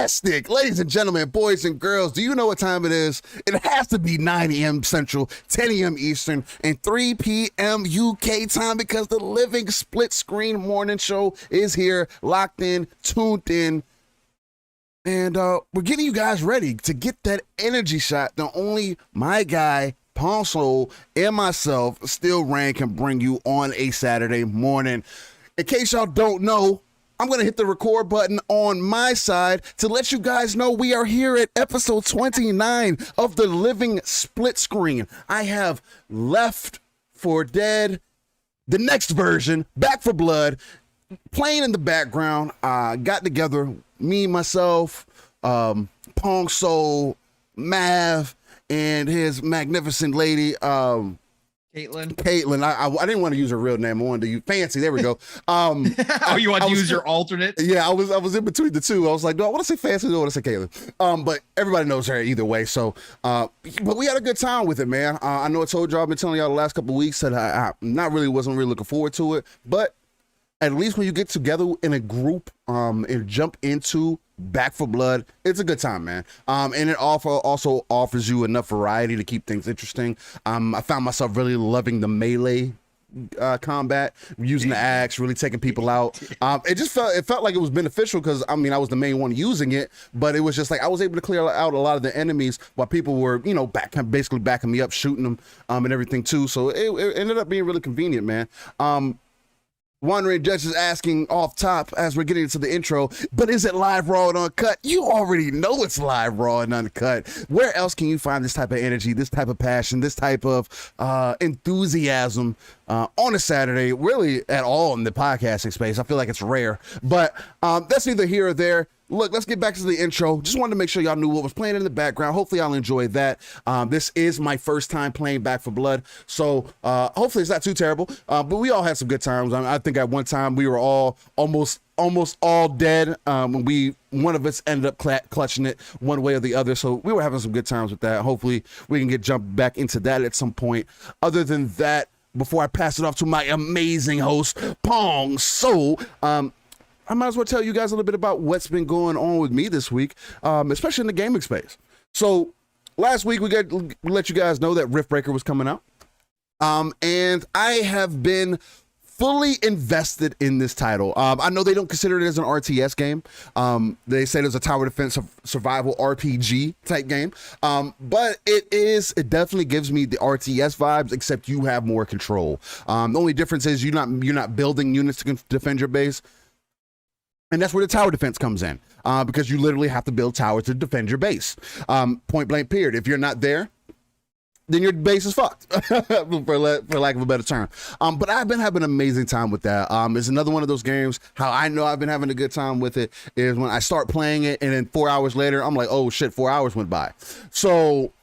Fantastic. Ladies and gentlemen, boys and girls, do you know what time it is? It has to be 9 a.m. Central, 10 a.m. Eastern, and 3 p.m. UK time because the Living Split Screen morning show is here, locked in, tuned in, and we're getting you guys ready to get that energy shot that only my guy, Pong Steel, and myself, Steel Rain, can bring you on a Saturday morning. In case y'all don't know, I'm going to hit the record button on my side to let you guys know we are here at episode 29 of the Living Split Screen. I have Left 4 Dead, the next version, Back 4 Blood, playing in the background. Got together, me, myself, Pong Steel, Mav, and his magnificent lady, Caitlin. I didn't want to use her real name. I wanted to use Fancy. There we go. Oh, you want to use your alternate? Yeah, I was in between the two. I was like, no, I want to say Fancy, no, I want to say Caitlin. But everybody knows her either way. So, but we had a good time with it, man. I know I told y'all, I've been telling y'all the last couple of weeks that I wasn't really looking forward to it, but at least when you get together in a group and jump into Back 4 Blood, it's a good time, man. And it also offers you enough variety to keep things interesting. I found myself really loving the melee combat, using the axe, really taking people out. It felt like it was beneficial because I was the main one using it, but it was just like I was able to clear out a lot of the enemies while people were, basically backing me up, shooting them, and everything too. So it ended up being really convenient, man. Wandering Judge is asking off top as we're getting into the intro, but is it live, raw, and uncut? You already know it's live, raw, and uncut. Where else can you find this type of energy, this type of passion, this type of enthusiasm on a Saturday, really at all in the podcasting space? I feel like it's rare, but that's neither here or there. Look, let's get back to the intro. Just wanted to make sure y'all knew what was playing in the background. Hopefully y'all enjoy that. This is my first time playing Back 4 Blood, so hopefully it's not too terrible. But we all had some good times. I think at one time we were all almost all dead. When one of us ended up clutching it one way or the other. So we were having some good times with that. Hopefully we can jump back into that at some point. Other than that, before I pass it off to my amazing host, Pong Steel, I might as well tell you guys a little bit about what's been going on with me this week, especially in the gaming space. So last week we let you guys know that Riftbreaker was coming out, and I have been fully invested in this title. I know they don't consider it as an RTS game. They say it's a tower defense survival RPG type game, but it definitely gives me the RTS vibes, except you have more control. The only difference is you're not building units to defend your base. And that's where the tower defense comes in, because you literally have to build towers to defend your base. Point blank period. If you're not there, then your base is fucked, for lack of a better term. But I've been having an amazing time with that. It's another one of those games. How I know I've been having a good time with it is when I start playing it, and then 4 hours later, I'm like, oh shit, 4 hours went by. So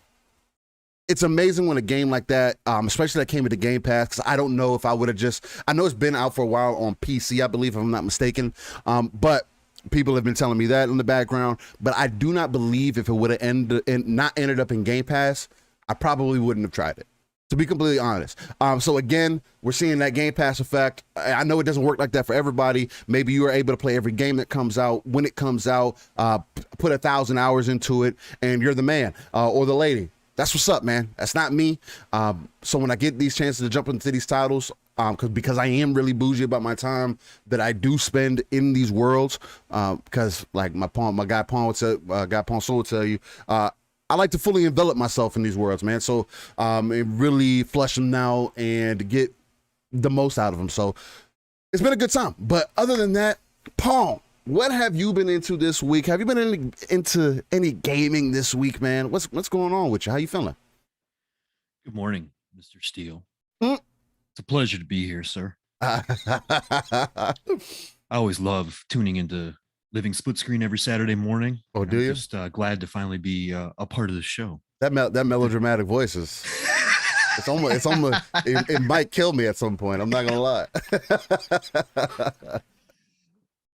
it's amazing when a game like that, especially that came with the Game Pass, because I don't know if I would have I know it's been out for a while on PC, I believe, if I'm not mistaken, but people have been telling me that in the background, but I do not believe if it would have ended up in Game Pass, I probably wouldn't have tried it, to be completely honest. So again, we're seeing that Game Pass effect. I know it doesn't work like that for everybody. Maybe you are able to play every game that comes out when it comes out, put 1,000 hours into it, and you're the man or the lady. That's what's up, man. That's not me. So when I get these chances to jump into these titles, because I am really bougie about my time that I do spend in these worlds, because like my guy Pong Steel would tell you, I like to fully envelop myself in these worlds, man. So and really flush them out and get the most out of them. So it's been a good time. But other than that, Pong, What have you been into this week? Have you been into any gaming this week, man? What's going on with you? How you feeling? Good morning, Mr. Steel. Hmm? It's a pleasure to be here, sir. I always love tuning into Living SplitScreen every Saturday morning. Oh, do you? Just glad to finally be a part of the show. That melodramatic voice is it's almost it might kill me at some point. I'm not gonna lie.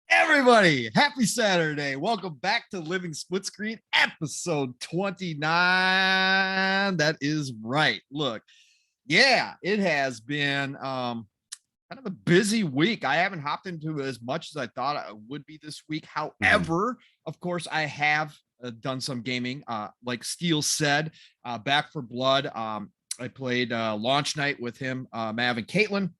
Everybody, happy Saturday. Welcome back to Living SplitScreen, episode 29. That is right. Look, yeah, it has been kind of a busy week. I haven't hopped into as much as I thought I would be this week. However, of course, I have done some gaming. Like Steel said, Back for Blood. I played launch night with him, Mav and Caitlin,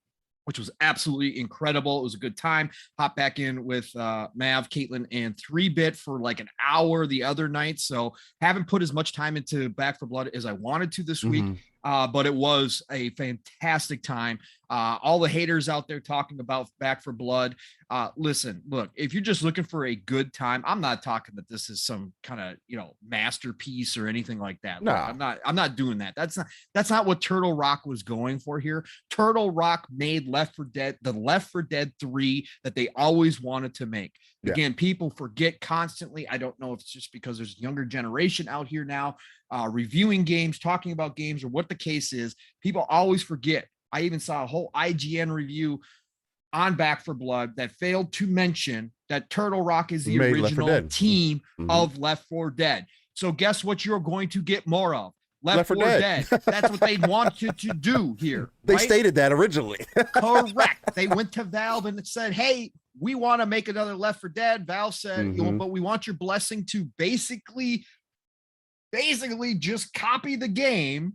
which was absolutely incredible. It was a good time. Hop back in with Mav, Caitlin, and 3-Bit for like an hour the other night. So haven't put as much time into Back for Blood as I wanted to this week. But it was a fantastic time. All the haters out there talking about Back for Blood. Listen, look, if you're just looking for a good time, I'm not talking that this is some kind of, masterpiece or anything like that. No, look, I'm not doing that. That's not what Turtle Rock was going for here. Turtle Rock made Left 4 Dead, the Left 4 Dead 3 that they always wanted to make. Yeah. Again, people forget constantly. I don't know if it's just because there's a younger generation out here now reviewing games, talking about games, or what the case is. People always forget. I even saw a whole IGN review on Back for Blood that failed to mention that Turtle Rock is the original team of Left 4 Dead. So guess what you're going to get more of? Left 4 Dead. That's what they wanted to do here. They stated that originally. Correct. They went to Valve and said, hey, we want to make another Left 4 Dead. Valve said, but we want your blessing to basically just copy the game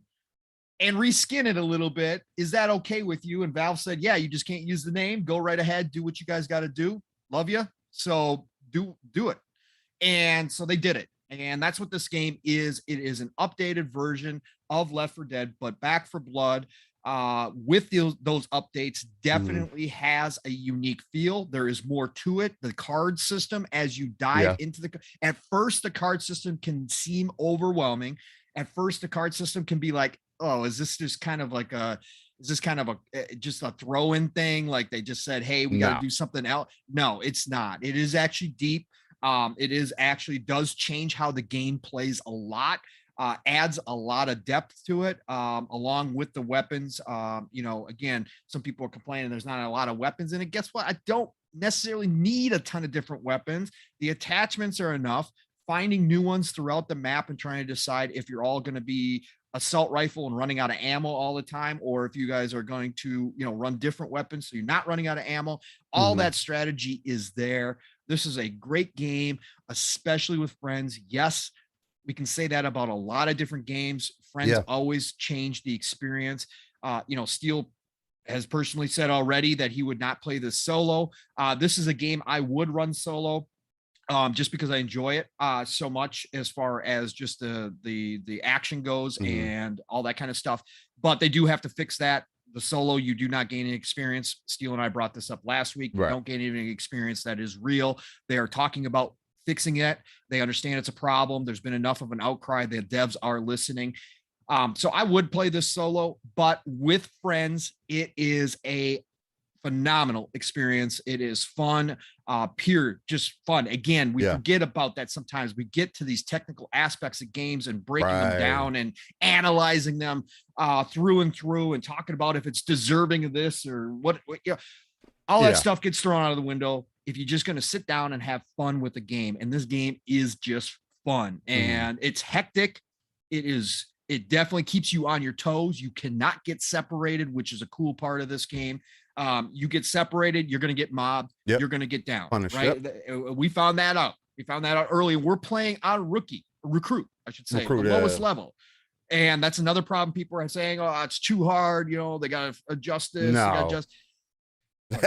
and reskin it a little bit. Is that okay with you? And Valve said, yeah, you just can't use the name. Go right ahead. Do what you guys got to do. Love you. So do it. And so they did it. And that's what this game is. It is an updated version of Left 4 Dead, but Back for Blood with those updates definitely has a unique feel. There is more to it. The card system, as you dive into at first, the card system can seem overwhelming. At first, the card system can be like, oh, is this just kind of just a throw-in thing? Like they just said, hey, we got to do something else. No, it's not. It is actually deep. It is actually does change how the game plays a lot. Adds a lot of depth to it, along with the weapons. Again, some people are complaining there's not a lot of weapons in it. Guess what? I don't necessarily need a ton of different weapons. The attachments are enough. Finding new ones throughout the map and trying to decide if you're all going to be assault rifle and running out of ammo all the time, or if you guys are going to, run different weapons so you're not running out of ammo. All that strategy is there. This is a great game, especially with friends. Yes, we can say that about a lot of different games. Friends always change the experience. Steel has personally said already that he would not play this solo. This is a game I would run solo. Just because I enjoy it so much as far as just the action goes and all that kind of stuff. But they do have to fix that. The solo, you do not gain any experience. Steel and I brought this up last week. You don't gain any experience that is real. They are talking about fixing it. They understand it's a problem. There's been enough of an outcry. The devs are listening. So I would play this solo, but with friends, it is a phenomenal experience. It is fun, pure, just fun. Again, we forget about that sometimes. We get to these technical aspects of games and breaking them down and analyzing them through and through and talking about if it's deserving of this or what all that stuff gets thrown out of the window if you're just going to sit down and have fun with the game. And this game is just fun and it's hectic. It definitely keeps you on your toes. You cannot get separated, which is a cool part of this game. You get separated, you're going to get mobbed. You're going to get down. Punished, right? We found that out. Early. We're playing on recruit, I should say, the lowest level. And that's another problem. People are saying, oh, it's too hard. They got to adjust this.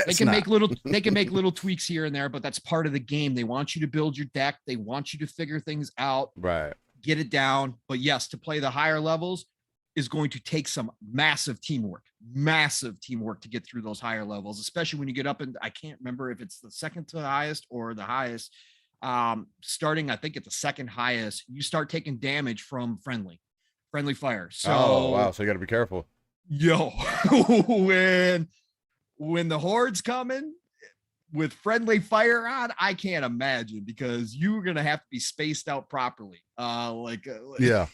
They can make little tweaks here and there, but that's part of the game. They want you to build your deck. They want you to figure things out. Right. Get it down. But yes, to play the higher levels, is going to take some massive teamwork to get through those higher levels, especially when you get up and I can't remember if it's the second to the highest or the highest. Starting, I think at the second highest, you start taking damage from friendly fire. So, oh wow, so you got to be careful. Yo, when the horde's coming with friendly fire on, I can't imagine, because you're gonna have to be spaced out properly, Yeah,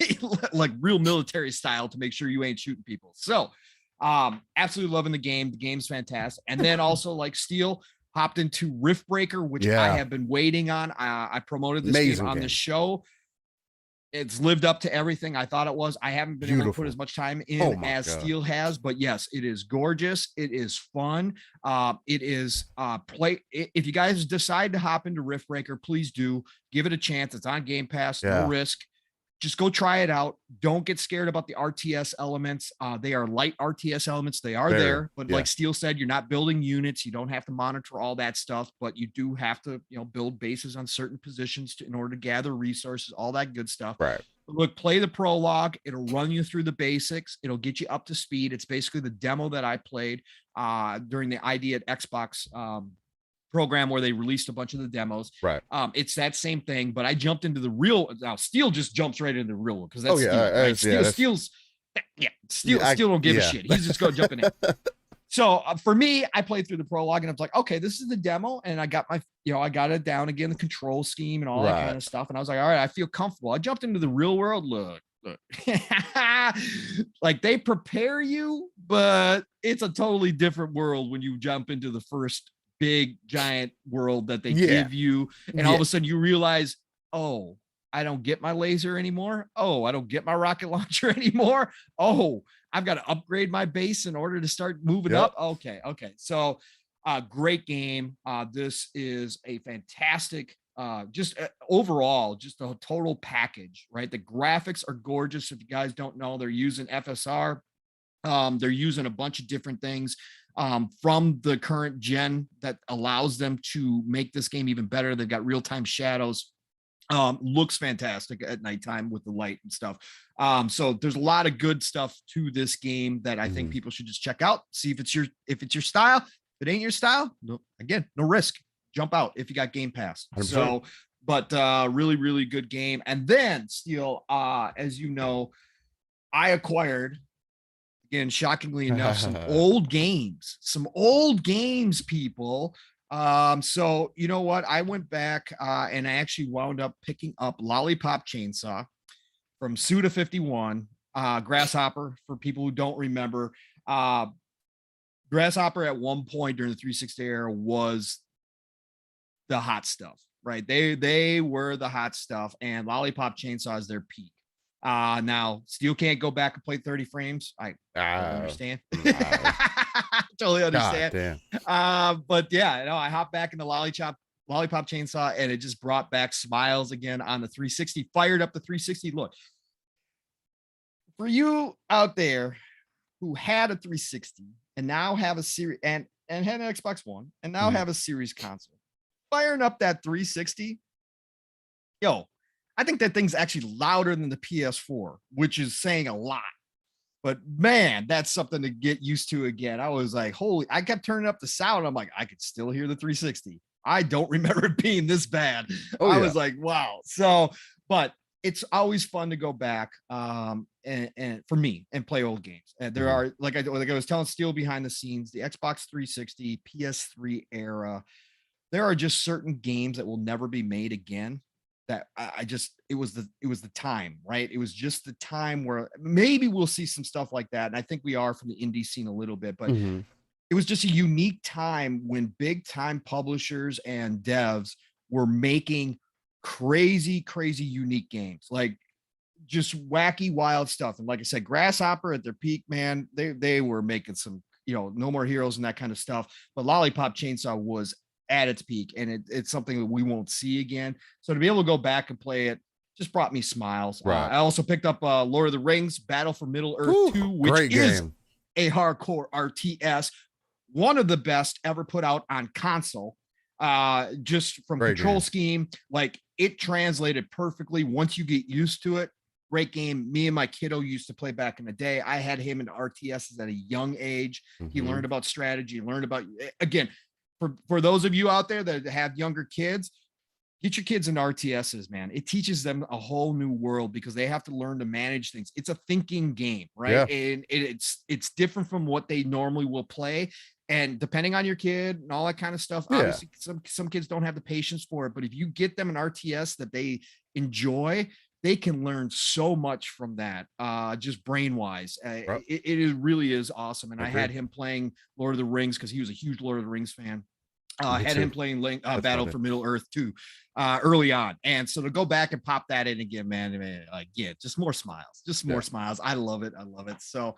like real military style, to make sure you ain't shooting people. So, absolutely loving the game. The game's fantastic. And then also, like, Steel hopped into Rift Breaker, which I have been waiting on. I promoted this game on the show. It's lived up to everything I thought it was. I haven't been able to put as much time in as Steel has, but yes, it is gorgeous. It is fun. It is if you guys decide to hop into Rift Breaker, please do give it a chance. It's on Game Pass, no risk. Just go try it out. Don't get scared about the RTS elements. They are light RTS elements. They are there, but like Steel said, you're not building units. You don't have to monitor all that stuff, but you do have to, build bases on certain positions in order to gather resources, all that good stuff. Right. Look, play the prologue. It'll run you through the basics. It'll get you up to speed. It's basically the demo that I played during the ID at Xbox program, where they released a bunch of the demos. Right. It's that same thing, but I jumped into the real. Now Steel just jumps right into the real one, because that's Steel don't give a shit. He's just going to jump in it. So for me, I played through the prologue and I was like, okay, this is the demo, and I got my, I got it down again, the control scheme and all that kind of stuff, and I was like, all right, I feel comfortable. I jumped into the real world. Look. Like, they prepare you, but it's a totally different world when you jump into the first big giant world that they give you, and all of a sudden you realize, oh, I don't get my laser anymore. Oh, I don't get my rocket launcher anymore. Oh, I've got to upgrade my base in order to start moving up. Okay. So great game. This is a fantastic overall, just a total package, right? The graphics are gorgeous. If you guys don't know, they're using FSR. They're using a bunch of different things from the current gen that allows them to make this game even better. They've got real-time shadows. Looks fantastic at nighttime with the light and stuff. So there's a lot of good stuff to this game that I think people should just check out, see if it's your style. If it ain't your style, no risk. Jump out if you got Game Pass. 100%. So, but really, really good game. And then Steel, as you know, I acquired, again, shockingly enough, some old games, people. So you know what? I went back and I actually wound up picking up Lollipop Chainsaw from Suda 51, Grasshopper, for people who don't remember. Grasshopper at one point during the 360 era was the hot stuff, right? They were the hot stuff, and Lollipop Chainsaw is their peak. Now Steel can't go back and play 30 frames. I understand. Totally understand. But yeah, I hopped back into Lollipop Chainsaw, and it just brought back smiles again on the 360. Fired up the 360. Look, for you out there who had a 360 and now have a series and had an Xbox One and now have a series console, firing up that 360, I think that thing's actually louder than the PS4, which is saying a lot. But man, that's something to get used to again. I was like, I kept turning up the sound. I'm like, I could still hear the 360. I don't remember it being this bad. I was like, wow. So, but it's always fun to go back and for me and play old games. And there are, like I was telling Steel behind the scenes, the Xbox 360, PS3 era, there are just certain games that will never be made again. That it was the time, right? It was just the time where maybe we'll see some stuff like that. And I think we are from the indie scene a little bit, but it was just a unique time when big time publishers and devs were making crazy, unique games, like just wacky, wild stuff. And like I said, Grasshopper at their peak, man, they were making some, No More Heroes and that kind of stuff. But Lollipop Chainsaw was at its peak, and it's something that we won't see again. So to be able to go back and play it just brought me smiles. I also picked up Lord of the Rings Battle for Middle Earth 2, which is a hardcore RTS, one of the best ever put out on console. Just from control scheme, like it translated perfectly once you get used to it. Great game. Me and my kiddo used to play back in the day. I had him in RTSs at a young age. He learned about strategy, learned about, again, for those of you out there that have younger kids, get your kids into RTSs, man. It teaches them a whole new world because they have to learn to manage things. It's a thinking game, right? Yeah. And it's different from what they normally will play. And depending on your kid and all that kind of stuff, obviously some kids don't have the patience for it. But if you get them an RTS that they enjoy, they can learn so much from that, just brain wise. It really is awesome. And I had him playing Lord of the Rings because he was a huge Lord of the Rings fan. Had him playing Battle for Middle Earth too, early on. And so to go back and pop that in again, man, just more smiles, smiles. I love it. So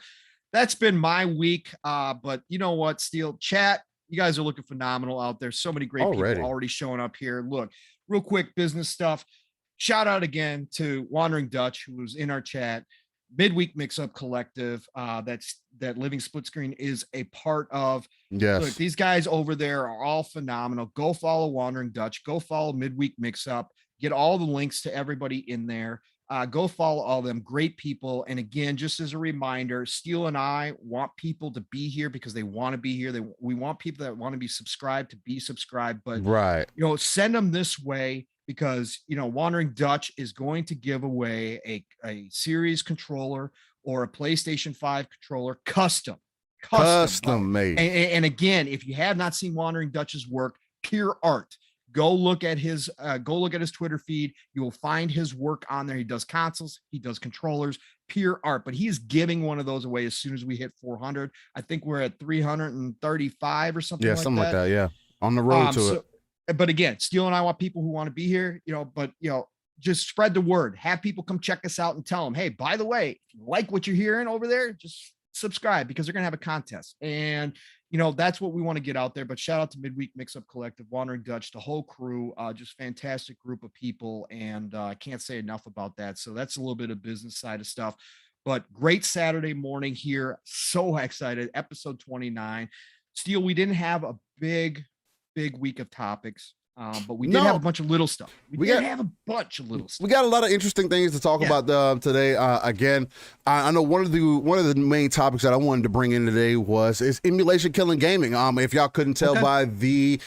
that's been my week. But you know what, Steel chat, you guys are looking phenomenal out there. So many great people already showing up here. Look, real quick business stuff. Shout out again to Wandering Dutch, who was in our chat. Midweek Mix-Up Collective, that Living SplitScreen is a part of. Yes. Look, these guys over there are all phenomenal. Go follow Wandering Dutch. Go follow Midweek Mix-Up. Get all the links to everybody in there. Go follow all of them. Great people. And again, just as a reminder, Steel and I want people to be here because they want to be here. We want people that want to be subscribed to be subscribed. But send them this way. Because, Wandering Dutch is going to give away a series controller or a PlayStation 5 controller, custom made. And again, if you have not seen Wandering Dutch's work, pure art, go look at his Twitter feed. You will find his work on there. He does consoles, he does controllers, pure art, but he's giving one of those away as soon as we hit 400. I think we're at 335 or something. Something like that. Yeah. On the road to it. But again, Steel and I want people who want to be here, just spread the word, have people come check us out and tell them, hey, by the way, if you like what you're hearing over there, just subscribe because they're going to have a contest. And, that's what we want to get out there. But shout out to Midweek Mix-Up Collective, Wandering Dutch, the whole crew, just fantastic group of people. And I can't say enough about that. So that's a little bit of business side of stuff, but great Saturday morning here. So excited. Episode 29. Steel, we didn't have a big week of topics, but we did have a bunch of little stuff. We got a lot of interesting things to talk about today. Again, I know one of the main topics that I wanted to bring in today is emulation killing gaming. If y'all couldn't tell by the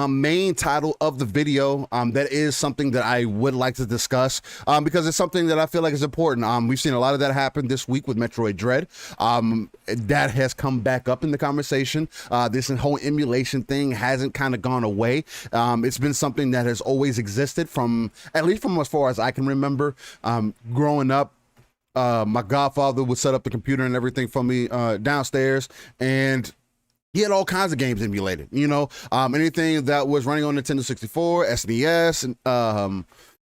main title of the video, that is something that I would like to discuss because it's something that I feel like is important. We've seen a lot of that happen this week with Metroid Dread. That has come back up in the conversation. This whole emulation thing hasn't kind of gone away. It's been something that has always existed at least from as far as I can remember. Growing up, my godfather would set up the computer and everything for me downstairs, and he had all kinds of games emulated. Anything that was running on Nintendo 64, SNES, and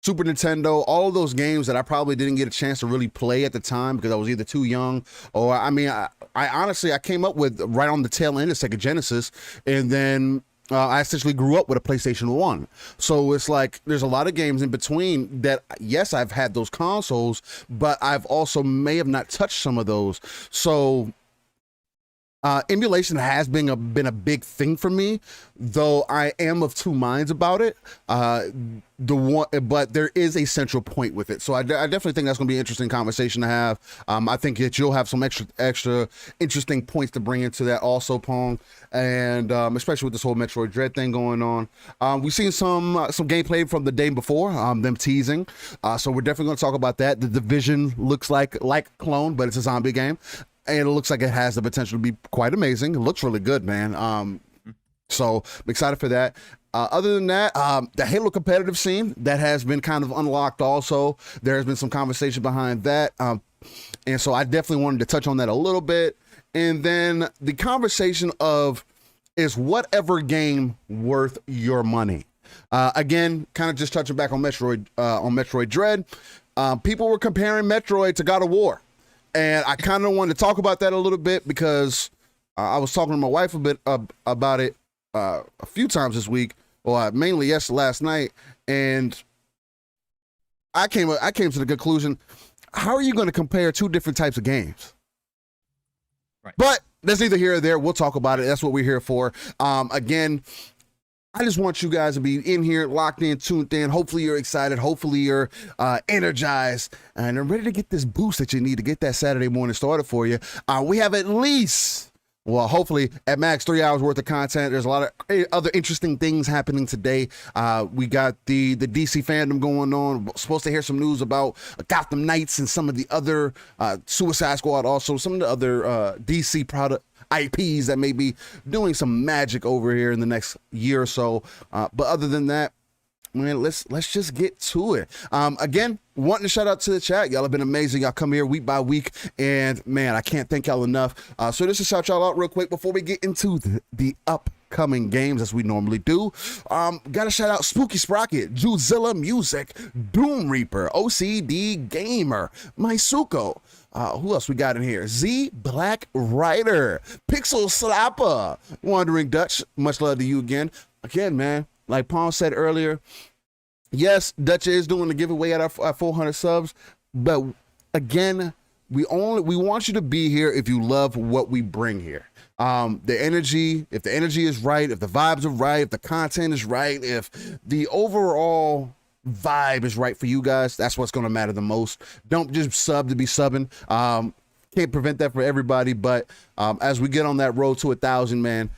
Super Nintendo, all of those games that I probably didn't get a chance to really play at the time because I was either too young or, I honestly, I came up with right on the tail end of Sega Genesis, and then I essentially grew up with a PlayStation 1. So it's like there's a lot of games in between that, yes, I've had those consoles, but I've also may have not touched some of those. So emulation has been a big thing for me, though I am of two minds about it. But there is a central point with it. So I definitely think that's going to be an interesting conversation to have. I think that you'll have some extra interesting points to bring into that also, Pong, and especially with this whole Metroid Dread thing going on. We've seen some gameplay from the day before, them teasing. So we're definitely going to talk about that. The Division looks like Clone, but it's a zombie game. And it looks like it has the potential to be quite amazing. It looks really good, man. So I'm excited for that. Other than that, the Halo competitive scene that has been kind of unlocked also. There has been some conversation behind that. And so I definitely wanted to touch on that a little bit. And then the conversation of, is whatever game worth your money? Again, kind of just touching back on Metroid Dread. People were comparing Metroid to God of War. And I kind of wanted to talk about that a little bit because I was talking to my wife a bit about it a few times this week, or mainly last night, and I came to the conclusion: how are you going to compare two different types of games? Right. But that's neither here or there. We'll talk about it. That's what we're here for. Again, I just want you guys to be in here, locked in, tuned in. Hopefully you're excited. Hopefully you're energized and ready to get this boost that you need to get that Saturday morning started for you. We have at least, well, hopefully at max 3 hours worth of content. There's a lot of other interesting things happening today. We got the DC fandom going on. We're supposed to hear some news about Gotham Knights and some of the other Suicide Squad, also some of the other DC product IPs that may be doing some magic over here in the next year or so. But other than that, man, let's just get to it. Again, wanting to shout out to the chat. Y'all have been amazing. Y'all come here week by week, and man, I can't thank y'all enough. So just to shout y'all out real quick before we get into the upcoming games as we normally do. Gotta shout out Spooky Sprocket, Juzilla Music, Doom Reaper, OCD Gamer, Maisuko. Who else we got in here? Z Black Rider, Pixel Slapper, Wandering Dutch. Much love to you again. Again, man, like Pong said earlier, yes, Dutch is doing the giveaway at our 400 subs, but again, we want you to be here if you love what we bring here. The energy, if the energy is right, if the vibes are right, if the content is right, if the overall vibe is right for you guys, that's what's going to matter the most. Don't just sub to be subbing. Can't prevent that for everybody, but as we get on that road to 1,000, man,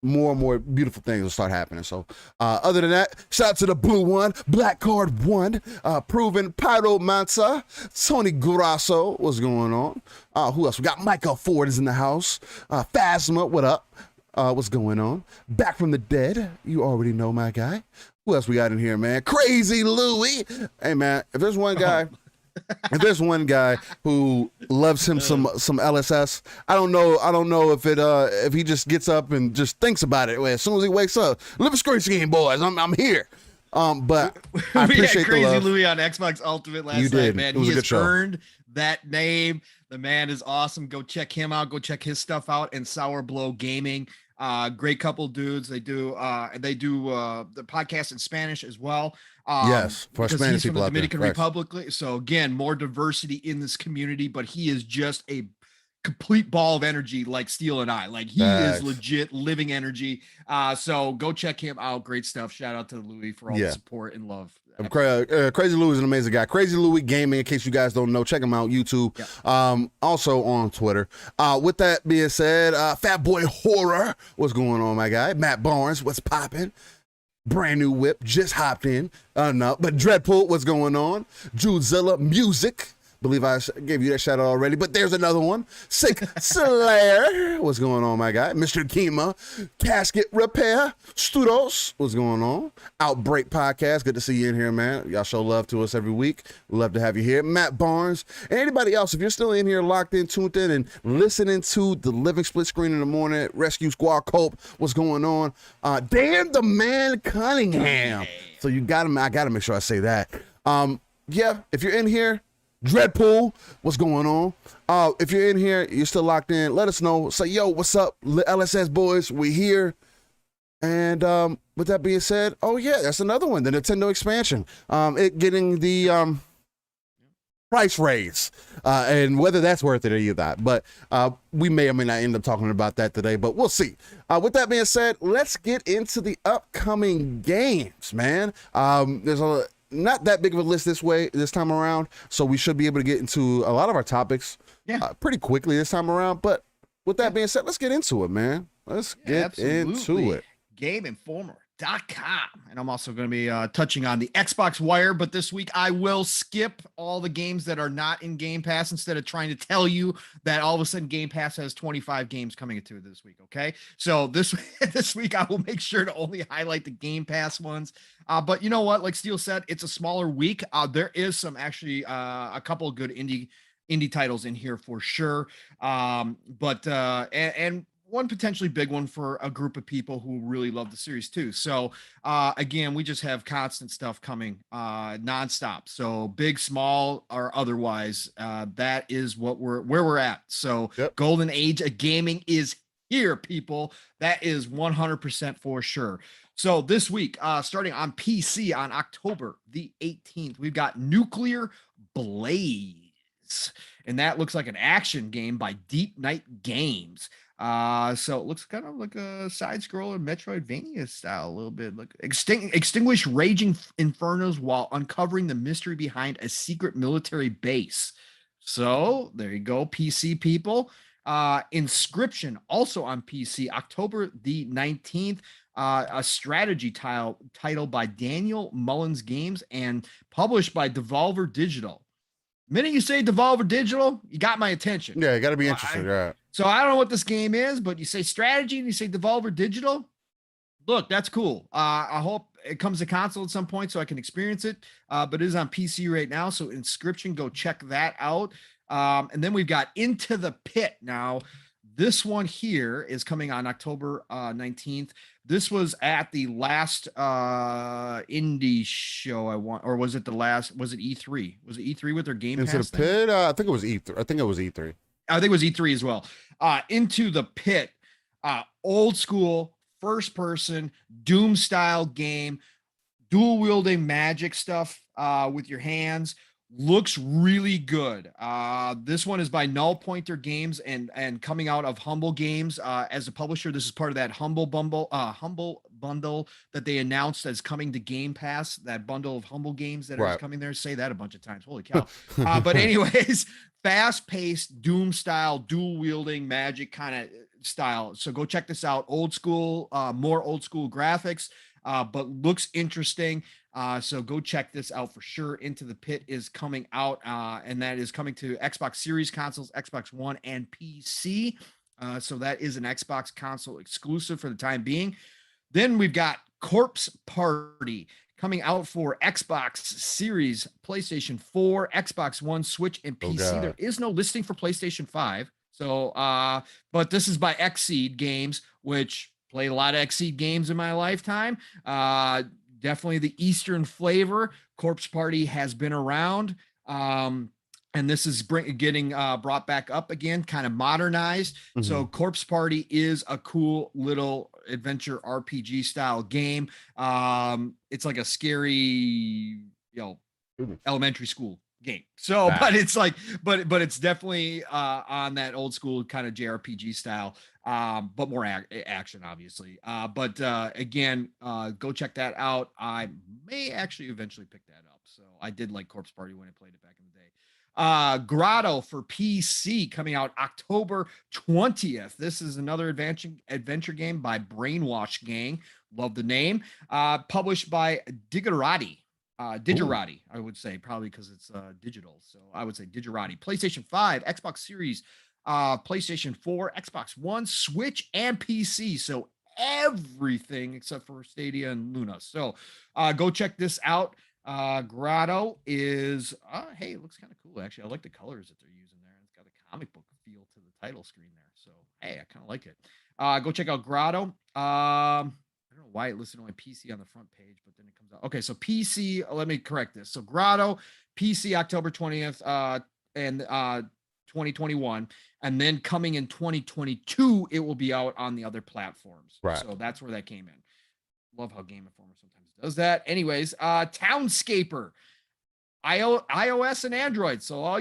more and more beautiful things will start happening. So other than that, shout out to the blue one, Black Card 1, Proven Pyro Mansa, Tony Grasso, what's going on? Who else? We got Michael Ford is in the house. Phasma, what up? What's going on? Back from the dead, you already know my guy. Who else we got in here, man? Crazy Louie. Hey, man, if there's one guy, who loves him some LSS, I don't know if he just gets up and just thinks about it as soon as he wakes up. Living SplitScreen, boys, I'm here. But I appreciate Crazy the love. Louie on Xbox Ultimate last You did. night, man. It was He a good has show. earned that name. The man is awesome. Go check him out. Go check his stuff out. And Sour Blow Gaming. Great couple dudes. They do the podcast in Spanish as well. Yes, for because Spanish he's from people the out there. Dominican Republic. So again, more diversity in this community, but he is just a complete ball of energy like Steel and I. Like he Facts. is legit living energy. So go check him out. Great stuff. Shout out to Louis for all the support and love. Crazy Louie is an amazing guy. Crazy Louie Gaming, in case you guys don't know, check him out YouTube. Yep. Also on Twitter. With that being said, Fat Boy Horror, what's going on, my guy? Matt Barnes, what's popping? Brand new whip, just hopped in. No, but Dreadpool, what's going on? Juzilla Music. Believe I gave you that shout out already, but there's another one. Sick Slayer. What's going on, my guy? Mr. Kima. Casket Repair. Studos. What's going on? Outbreak Podcast. Good to see you in here, man. Y'all show love to us every week. We love to have you here. Matt Barnes. And anybody else, if you're still in here, locked in, tuned in, and listening to the Living SplitScreen in the morning, Rescue Squad Cope. What's going on? Dan the Man Cunningham. So you got him. I got to make sure I say that. Yeah, if you're in here, Dreadpool, what's going on? If you're in here, you're still locked in, let us know. Say, yo, what's up, LSS boys? We here. And with that being said, oh yeah, that's another one, the Nintendo expansion. It getting the price raise, and whether that's worth it or not. But we may or may not end up talking about that today, but we'll see. With that being said, let's get into the upcoming games, man. There's not that big of a list this time around, so we should be able to get into a lot of our topics pretty quickly this time around. But with that being said, let's get into it, man. Let's get into it. GameInformer.com. And I'm also going to be touching on the Xbox Wire, but this week I will skip all the games that are not in Game Pass instead of trying to tell you that all of a sudden Game Pass has 25 games coming into it this week. Okay. So this week I will make sure to only highlight the Game Pass ones. But you know what? Like Steele said, it's a smaller week. There is some actually a couple of good indie titles in here for sure. But one potentially big one for a group of people who really love the series too. So again, we just have constant stuff coming nonstop. So big, small, or otherwise, that is where we're at. So Golden Age of gaming is here, people. That is 100% for sure. So this week, starting on PC on October the 18th, we've got Nuclear Blaze. And that looks like an action game by Deep Night Games. So it looks kind of like a side scroller Metroidvania style, a little bit. Like extinguish raging infernos while uncovering the mystery behind a secret military base. So there you go, PC people. Inscription also on PC, October the 19th. A strategy title by Daniel Mullins Games and published by Devolver Digital. The minute you say Devolver Digital, you got my attention. Yeah, you got to be So interested. Yeah. so I don't know what this game is, but you say strategy and you say Devolver Digital. Look, that's cool. I hope it comes to console at some point so I can experience it. But it is on PC right now. So Inscription, go check that out. And then we've got Into the Pit. Now, this one here is coming on October 19th. This was at the last indie show I want, or was it the last? Was it E3? Was it E3 with their Game Into Pass the thing? Pit. I think it was E3. I think it was E3. I think it was E3 as well. Into the Pit, old school, first person, Doom style game, dual wielding magic stuff with your hands. Looks really good. This one is by Null Pointer Games and coming out of Humble Games as a publisher. This is part of that Humble bundle that they announced as coming to Game Pass. That bundle of Humble games that is coming there. Say that a bunch of times. Holy cow! But anyways, fast-paced Doom style, dual wielding magic kind of style. So go check this out. Old school, more old school graphics, but looks interesting. So go check this out for sure. Into the Pit is coming out, and that is coming to Xbox Series consoles, Xbox One, and PC. So that is an Xbox console exclusive for the time being. Then we've got Corpse Party coming out for Xbox Series, PlayStation 4, Xbox One, Switch, and PC. There is no listing for PlayStation 5. So, but this is by Xseed Games, which played a lot of Xseed games in my lifetime. Definitely the Eastern flavor. Corpse Party has been around. And this is getting brought back up again, kind of modernized. Mm-hmm. So Corpse Party is a cool little adventure RPG style game. It's like a scary, elementary school game. So, but it's like, but it's definitely on that old school kind of JRPG style, but more action, obviously. But again, go check that out. I may actually eventually pick that up. So I did like Corpse Party when I played it back in the day. Grotto for PC coming out October 20th. This is another adventure game by Brainwash Gang. Love the name. Published by Digerati. Digerati, I would say, probably because it's digital. So I would say Digerati. PlayStation 5, Xbox Series, PlayStation 4, Xbox One, Switch, and PC. So everything except for Stadia and Luna. So go check this out. Grotto is, hey, it looks kind of cool, actually. I like the colors that they're using there. It's got a comic book feel to the title screen there. So, hey, I kind of like it. Go check out Grotto. I don't know why it listed only PC on the front page, but then it comes out. Okay, so PC, let me correct this. So Grotto, PC October 20th, and 2021. And then coming in 2022, it will be out on the other platforms. Right. So that's where that came in. Love how Game Informer sometimes does that. Anyways, Townscaper, iOS and Android. So all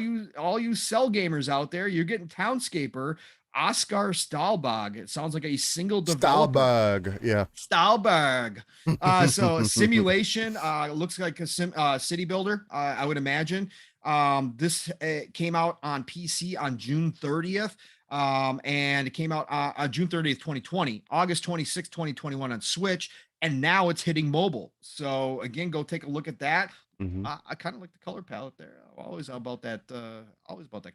you cell gamers out there, you're getting Townscaper. Oscar Stahlberg. It sounds like a single developer. Stahlberg, yeah. Stahlberg. So simulation. Looks like a city builder. I would imagine. This came out on PC on June 30th. And it came out on June 30th, 2020, August 26th, 2021 on Switch. And now it's hitting mobile. So again, go take a look at that. Mm-hmm. I kind of like the color palette there. Always about that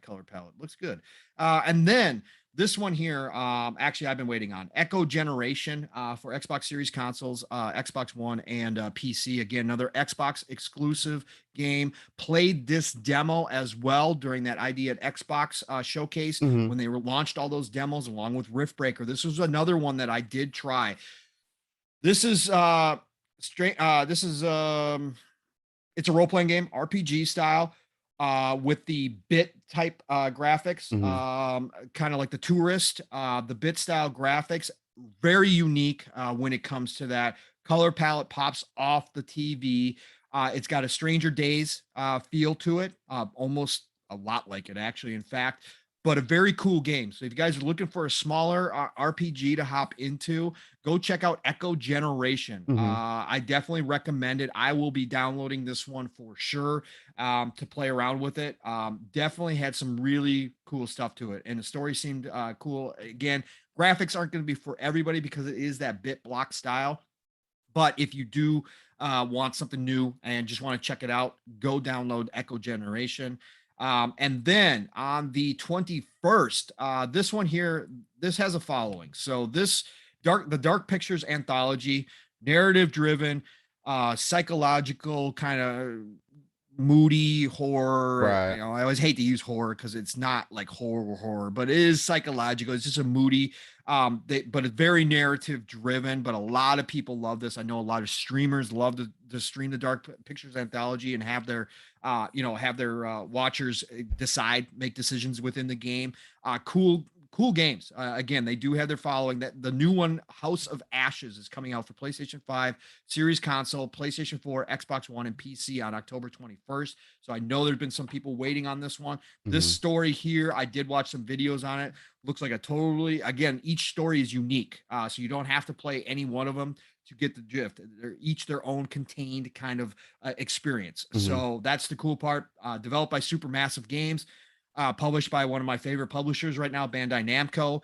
color palette. Looks good. And then this one here, actually, I've been waiting on Echo Generation for Xbox Series consoles, Xbox One, and PC. Again, another Xbox exclusive game. Played this demo as well during that ID at Xbox showcase when they launched all those demos along with Riftbreaker. This was another one that I did try. This is it's a role-playing game, RPG style, with the bit type graphics, kind of like the Tourist, the bit style graphics, very unique when it comes to that. Color palette pops off the TV. It's got a Stranger Days feel to it, almost a lot like it, actually. In fact, but a very cool game. So if you guys are looking for a smaller RPG to hop into, go check out Echo Generation. I definitely recommend it. I will be downloading this one for sure to play around with it. Definitely had some really cool stuff to it, and the story seemed cool. Again, graphics aren't going to be for everybody because it is that bit block style. But if you do want something new and just want to check it out, go download Echo Generation. And then on the 21st, this one here, this has a following. So the Dark Pictures anthology, narrative driven, psychological kind of moody horror. Right. I always hate to use horror because it's not like horror, but it is psychological. It's just a moody, but it's very narrative driven. But a lot of people love this. I know a lot of streamers love to stream the Dark Pictures anthology and have their watchers make decisions within the game. Cool games. Again, they do have their following. That the new one, House of Ashes, is coming out for PlayStation 5, Series Console, PlayStation 4, Xbox One, and PC on October 21st. So I know there's been some people waiting on this one. This story here, I did watch some videos on it. Looks like again, each story is unique. So you don't have to play any one of them to get the drift. They're each their own contained kind of experience. So that's the cool part. Developed by Supermassive Games. Published by one of my favorite publishers right now, Bandai Namco.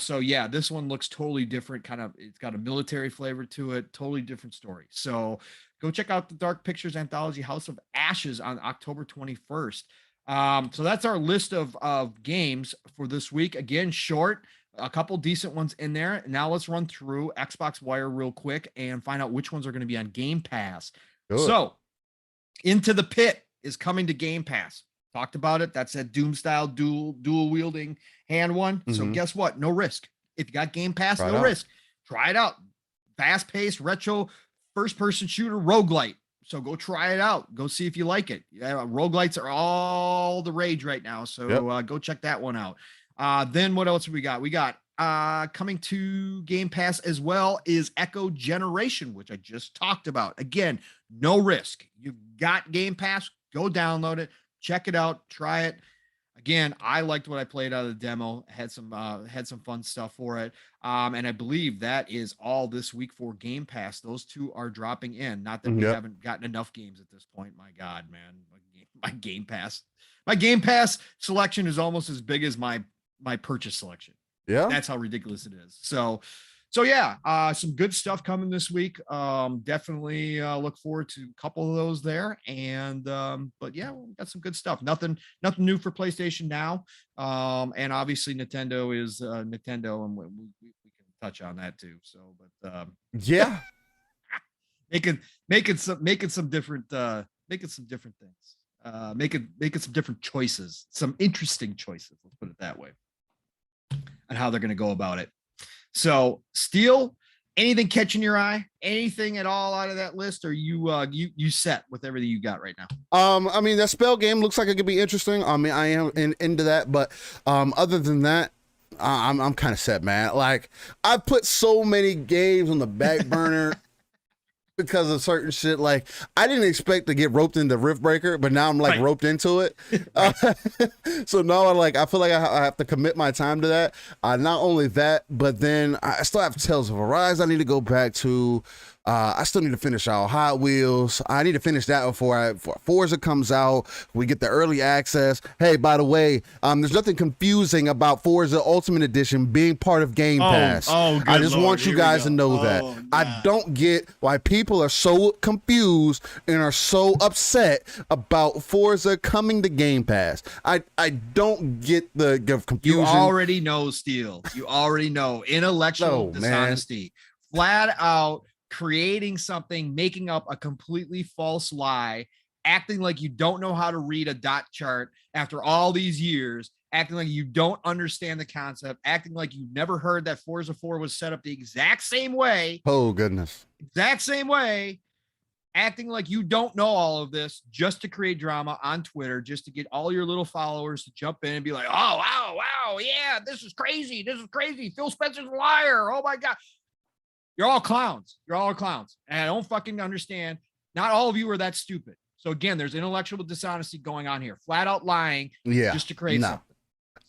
So yeah, this one looks totally different. It's got a military flavor to it. Totally different story. So go check out the Dark Pictures anthology, House of Ashes, on October 21st. So that's our list of games for this week. Again, short, a couple decent ones in there. Now let's run through Xbox Wire real quick and find out which ones are going to be on Game Pass. Good. So Into the Pit is coming to Game Pass. Talked about it. That's that Doom style dual wielding hand one. So guess what? No risk. If you got Game Pass, no risk. Try it out. Fast paced retro first person shooter roguelite. So go try it out. Go see if you like it. Roguelites are all the rage right now. So go check that one out. Then what else we got? We got coming to Game Pass as well is Echo Generation, which I just talked about. Again, no risk. You've got Game Pass. Go download it. Check it out, try it. Again, I liked what I played out of the demo. Had some fun stuff for it. And I believe that is all this week for Game Pass. Those two are dropping in. Not that we haven't gotten enough games at this point. My God, man. My Game Pass selection is almost as big as my purchase selection. Yeah. That's how ridiculous it is. So yeah, some good stuff coming this week. Definitely look forward to a couple of those there. And but yeah, we got some good stuff. Nothing new for PlayStation now. And obviously Nintendo is Nintendo, and we can touch on that too. So, but yeah, making some different things. Making some different choices, some interesting choices. Let's put it that way, and how they're going to go about it. So, Steel, anything catching your eye? Anything at all out of that list? Or you set with everything you got right now? I mean, that spell game looks like it could be interesting. I mean, I am into that, but other than that, I'm kind of set, man. Like, I put so many games on the back burner because of certain shit. Like, I didn't expect to get roped into Riftbreaker, but now I'm like roped into it. So now I feel like I have to commit my time to that. Not only that, but then I still have Tales of Arise I need to go back to. I still need to finish out Hot Wheels. I need to finish that before Forza comes out. We get the early access. Hey, by the way, there's nothing confusing about Forza Ultimate Edition being part of Game Pass. I just want you guys to know that. Yeah. I don't get why people are so confused and are so upset about Forza coming to Game Pass. I don't get the confusion. You already know, Steel. You already know. Intellectual dishonesty. Man. Flat out. Creating something, making up a completely false lie, acting like you don't know how to read a dot chart after all these years, acting like you don't understand the concept, acting like you've never heard that Forza 4 was set up the exact same way. Oh, goodness. Exact same way. Acting like you don't know all of this just to create drama on Twitter, just to get all your little followers to jump in and be like, oh, wow, yeah, this is crazy. Phil Spencer's a liar. Oh, my God. You're all clowns. And I don't fucking understand. Not all of you are that stupid. So again, there's intellectual dishonesty going on here. Flat out lying just to create something.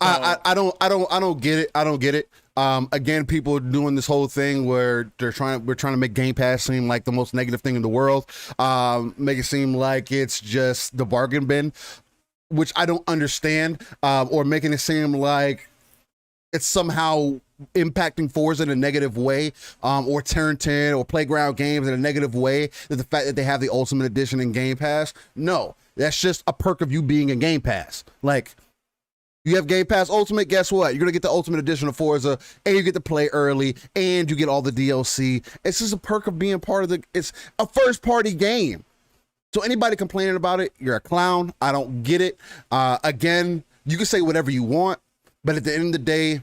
So I don't get it. I don't get it. Again, people are doing this whole thing where we're trying to make Game Pass seem like the most negative thing in the world. Make it seem like it's just the bargain bin, which I don't understand. Or making it seem like it's somehow impacting Forza in a negative way, or Turn 10 or Playground Games in a negative way, that the fact that they have the Ultimate Edition in Game Pass. No, that's just a perk of you being in Game Pass. Like, you have Game Pass Ultimate, guess what? You're going to get the Ultimate Edition of Forza, and you get to play early, and you get all the DLC. It's just a perk of being part of it's a first-party game. So anybody complaining about it, you're a clown. I don't get it. Again, you can say whatever you want, but at the end of the day,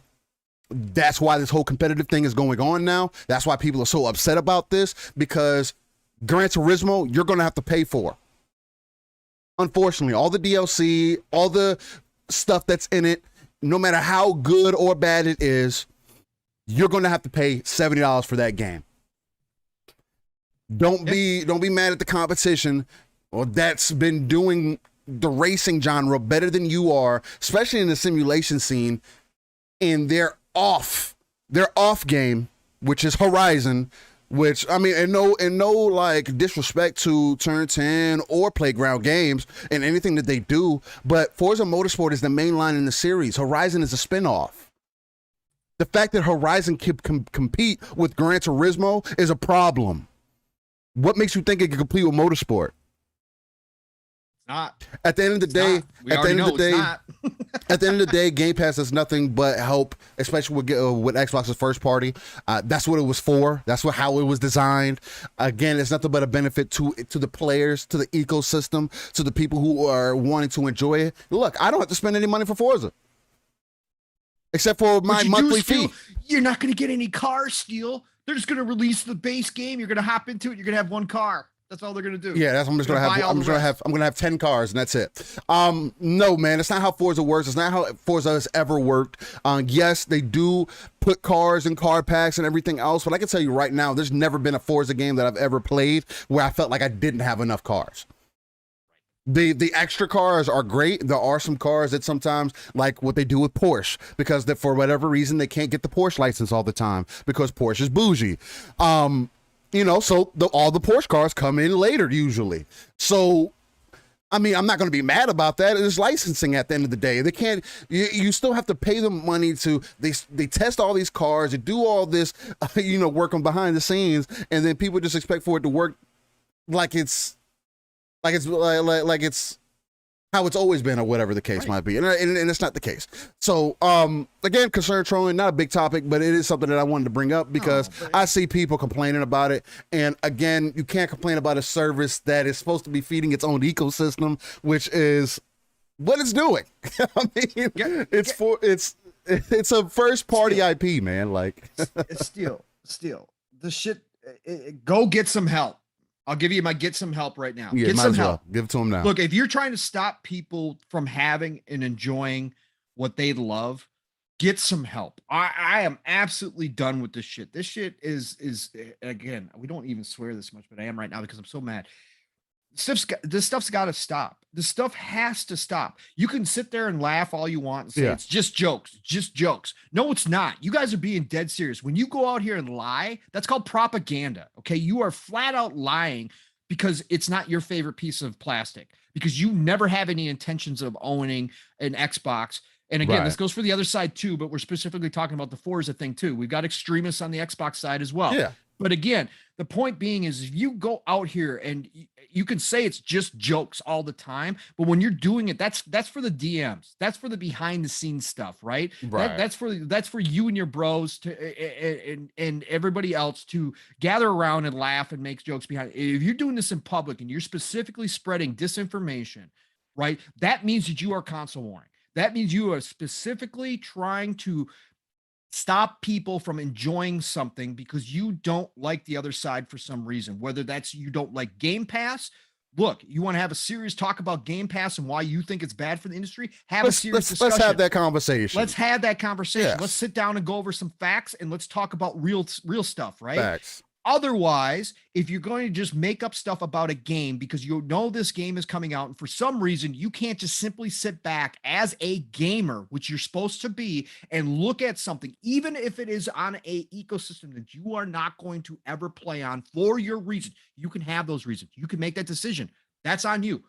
that's why this whole competitive thing is going on now. That's why people are so upset about this, because Gran Turismo, you're going to have to pay for. Unfortunately, all the DLC, all the stuff that's in it, no matter how good or bad it is, you're going to have to pay $70 for that game. Don't be mad at the competition, or that's been doing the racing genre better than you are, especially in the simulation scene, and their off game, which is Horizon, which, I mean, and no like disrespect to Turn 10 or Playground Games and anything that they do, but Forza Motorsport is the main line in the series. Horizon is a spinoff. The fact that Horizon can compete with Gran Turismo is a problem. What makes you think it can compete with Motorsport? Not. At the end of the day, at the end of the day, Game Pass does nothing but help, especially with Xbox's first party. That's what it was for. That's how it was designed. Again, it's nothing but a benefit to the players, to the ecosystem, to the people who are wanting to enjoy it. Look, I don't have to spend any money for Forza, except for my monthly fee. You're not going to get any car Steel. They're just going to release the base game. You're going to hop into it. You're going to have one car. That's all they're gonna do. Yeah, I'm gonna have 10 cars, and that's it. No, man, it's not how Forza works. It's not how Forza has ever worked. Yes, they do put cars and car packs and everything else, but I can tell you right now, there's never been a Forza game that I've ever played where I felt like I didn't have enough cars. The extra cars are great. There are some cars that sometimes, like what they do with Porsche, because for whatever reason they can't get the Porsche license all the time because Porsche is bougie. So all the Porsche cars come in later usually. So, I mean, I'm not going to be mad about that. It's licensing at the end of the day. They can't. You still have to pay them money to. They test all these cars. They do all this, working behind the scenes, and then people just expect for it to work like it's how it's always been, or whatever the case might be, and it's not the case. So, again, concern trolling, not a big topic, but it is something that I wanted to bring up because I see people complaining about it. And again, you can't complain about a service that is supposed to be feeding its own ecosystem, which is what it's doing. I mean, it's a first party IP, man. Like, Steel. The shit. Go get some help. I'll give you my get some help right now. Yeah, get some help. Give it to them now. Look, if you're trying to stop people from having and enjoying what they love, get some help. I am absolutely done with this shit. This shit is again, we don't even swear this much, but I am right now because I'm so mad. This stuff's got to stop. This stuff has to stop. You can sit there and laugh all you want and say it's just jokes. No, it's not. You guys are being dead serious. When you go out here and lie, that's called propaganda. Okay. You are flat out lying because it's not your favorite piece of plastic, because you never have any intentions of owning an Xbox. And again, this goes for the other side too, but we're specifically talking about the Forza thing too. We've got extremists on the Xbox side as well. Yeah. But again, the point being is if you go out here and you can say it's just jokes all the time, but when you're doing it, that's for the DMs. That's for the behind the scenes stuff, right? That's for you and your bros to and everybody else to gather around and laugh and make jokes behind. If you're doing this in public and you're specifically spreading disinformation, right? That means that you are console warring. That means you are specifically trying to stop people from enjoying something because you don't like the other side for some reason, whether that's you don't like Game Pass. Look, you want to have a serious talk about Game Pass and why you think it's bad for the industry? Let's have that conversation. Let's have that conversation. Yes. Let's sit down and go over some facts and let's talk about real stuff, right? Facts. Otherwise, if you're going to just make up stuff about a game because you know this game is coming out and for some reason you can't just simply sit back as a gamer, which you're supposed to be, and look at something, even if it is on a ecosystem that you are not going to ever play on for your reason, you can have those reasons. You can make that decision. That's on you.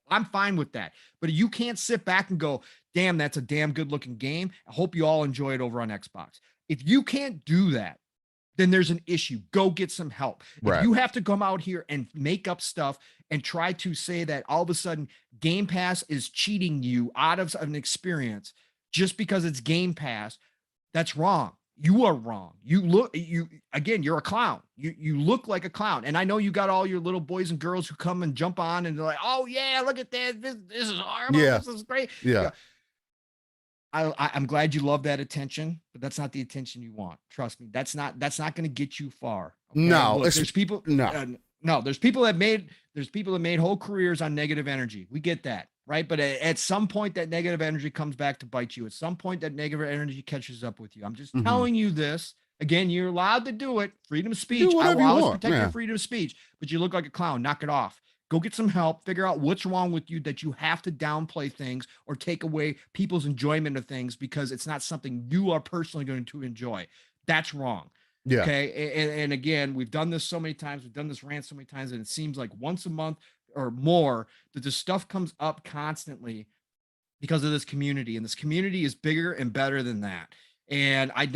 I'm fine with that. But you can't sit back and go, damn, that's a damn good looking game. I hope you all enjoy it over on Xbox. If you can't do that, then there's an issue. Go get some help. Right. If you have to come out here and make up stuff and try to say that all of a sudden Game Pass is cheating you out of an experience just because it's Game Pass, that's wrong. You are wrong. You're a clown. You look like a clown. And I know you got all your little boys and girls who come and jump on and they're like, oh yeah, look at that. This is horrible. Yeah. This is great. Yeah. I'm glad you love that attention, but that's not the attention you want. Trust me. That's not going to get you far. Okay? No, Look, there's people. No, there's people that made whole careers on negative energy. We get that, right? But at some point, that negative energy comes back to bite you. At some point, that negative energy catches up with you. I'm just telling you this. Again, you're allowed to do it. Freedom of speech. I will always protect your freedom of speech, but you look like a clown. Knock it off. Go get some help, figure out what's wrong with you that you have to downplay things or take away people's enjoyment of things because it's not something you are personally going to enjoy. That's wrong. Yeah. Okay. And again, we've done this so many times. We've done this rant so many times, and it seems like once a month or more that this stuff comes up constantly because of this community. And this community is bigger and better than that. And I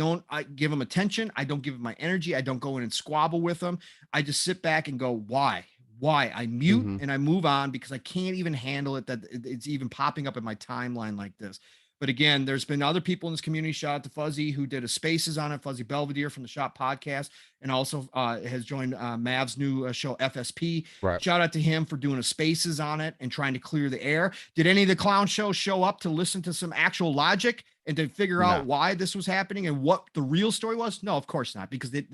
give them attention. I don't give them my energy. I don't go in and squabble with them. I just sit back and go, why? I mute and I move on because I can't even handle it that it's even popping up in my timeline like this. But again, there's been other people in this community. Shout out to Fuzzy who did a Spaces on it, Fuzzy Belvedere from the Shop Podcast, and also has joined Mav's new show FSP. Right. Shout out to him for doing a Spaces on it and trying to clear the air. Did any of the clown shows show up to listen to some actual logic and to figure out why this was happening and what the real story was? No, of course not, because they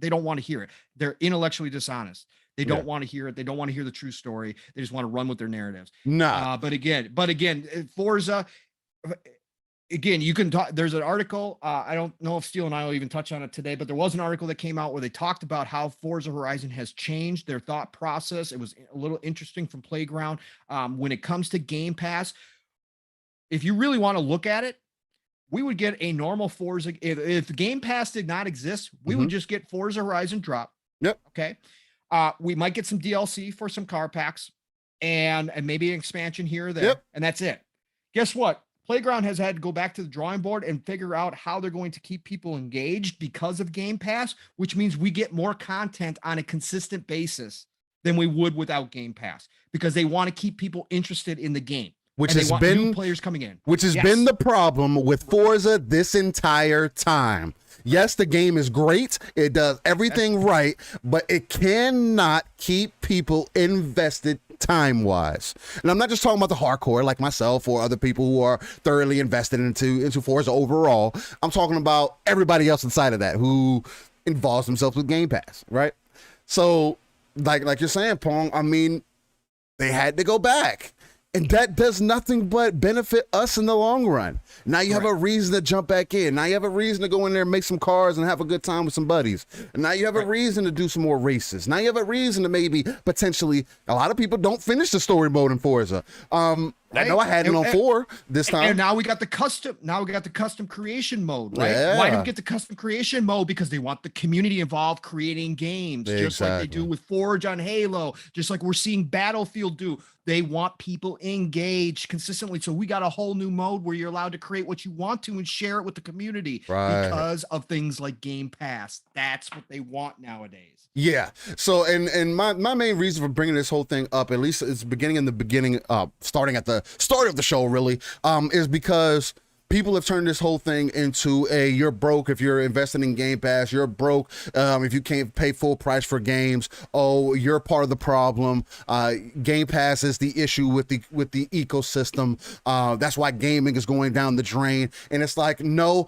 don't want to hear it. They're intellectually dishonest. They don't want to hear it. They don't want to hear the true story. They just want to run with their narratives. But again, Forza, again, you can talk. There's an article. I don't know if Steele and I will even touch on it today, but there was an article that came out where they talked about how Forza Horizon has changed their thought process. It was a little interesting from Playground. When it comes to Game Pass, if you really want to look at it, we would get a normal Forza. If Game Pass did not exist, we would just get Forza Horizon drop. Yep. Okay. We might get some DLC for some car packs and maybe an expansion here or there. And that's it. Guess what? Playground has had to go back to the drawing board and figure out how they're going to keep people engaged because of Game Pass, which means we get more content on a consistent basis than we would without Game Pass because they want to keep people interested in the game. Which has been new players coming in. Which has been the problem with Forza this entire time. Yes, the game is great. It does everything right, but it cannot keep people invested time-wise. And I'm not just talking about the hardcore like myself or other people who are thoroughly invested into Forza overall. I'm talking about everybody else inside of that who involves themselves with Game Pass, right? So, like you're saying, Pong, I mean, they had to go back. And that does nothing but benefit us in the long run. Now you have a reason to jump back in. Now you have a reason to go in there and make some cars and have a good time with some buddies. And now you have a reason to do some more races. Now you have a reason to maybe potentially, a lot of people don't finish the story mode in Forza. I know I had it on 4 this time. And now we got the custom creation mode, right? Yeah. Why do we get the custom creation mode? Because they want the community involved creating games, just like they do with Forge on Halo, just like we're seeing Battlefield do. They want people engaged consistently. So we got a whole new mode where you're allowed to create what you want to and share it with the community because of things like Game Pass. That's what they want nowadays. Yeah. So, and my main reason for bringing this whole thing up, at least it's starting at the start of the show, really, is because people have turned this whole thing into you're broke if you're investing in Game Pass. You're broke if you can't pay full price for games. Oh, you're part of the problem. Game Pass is the issue with the ecosystem. That's why gaming is going down the drain. And it's like, no.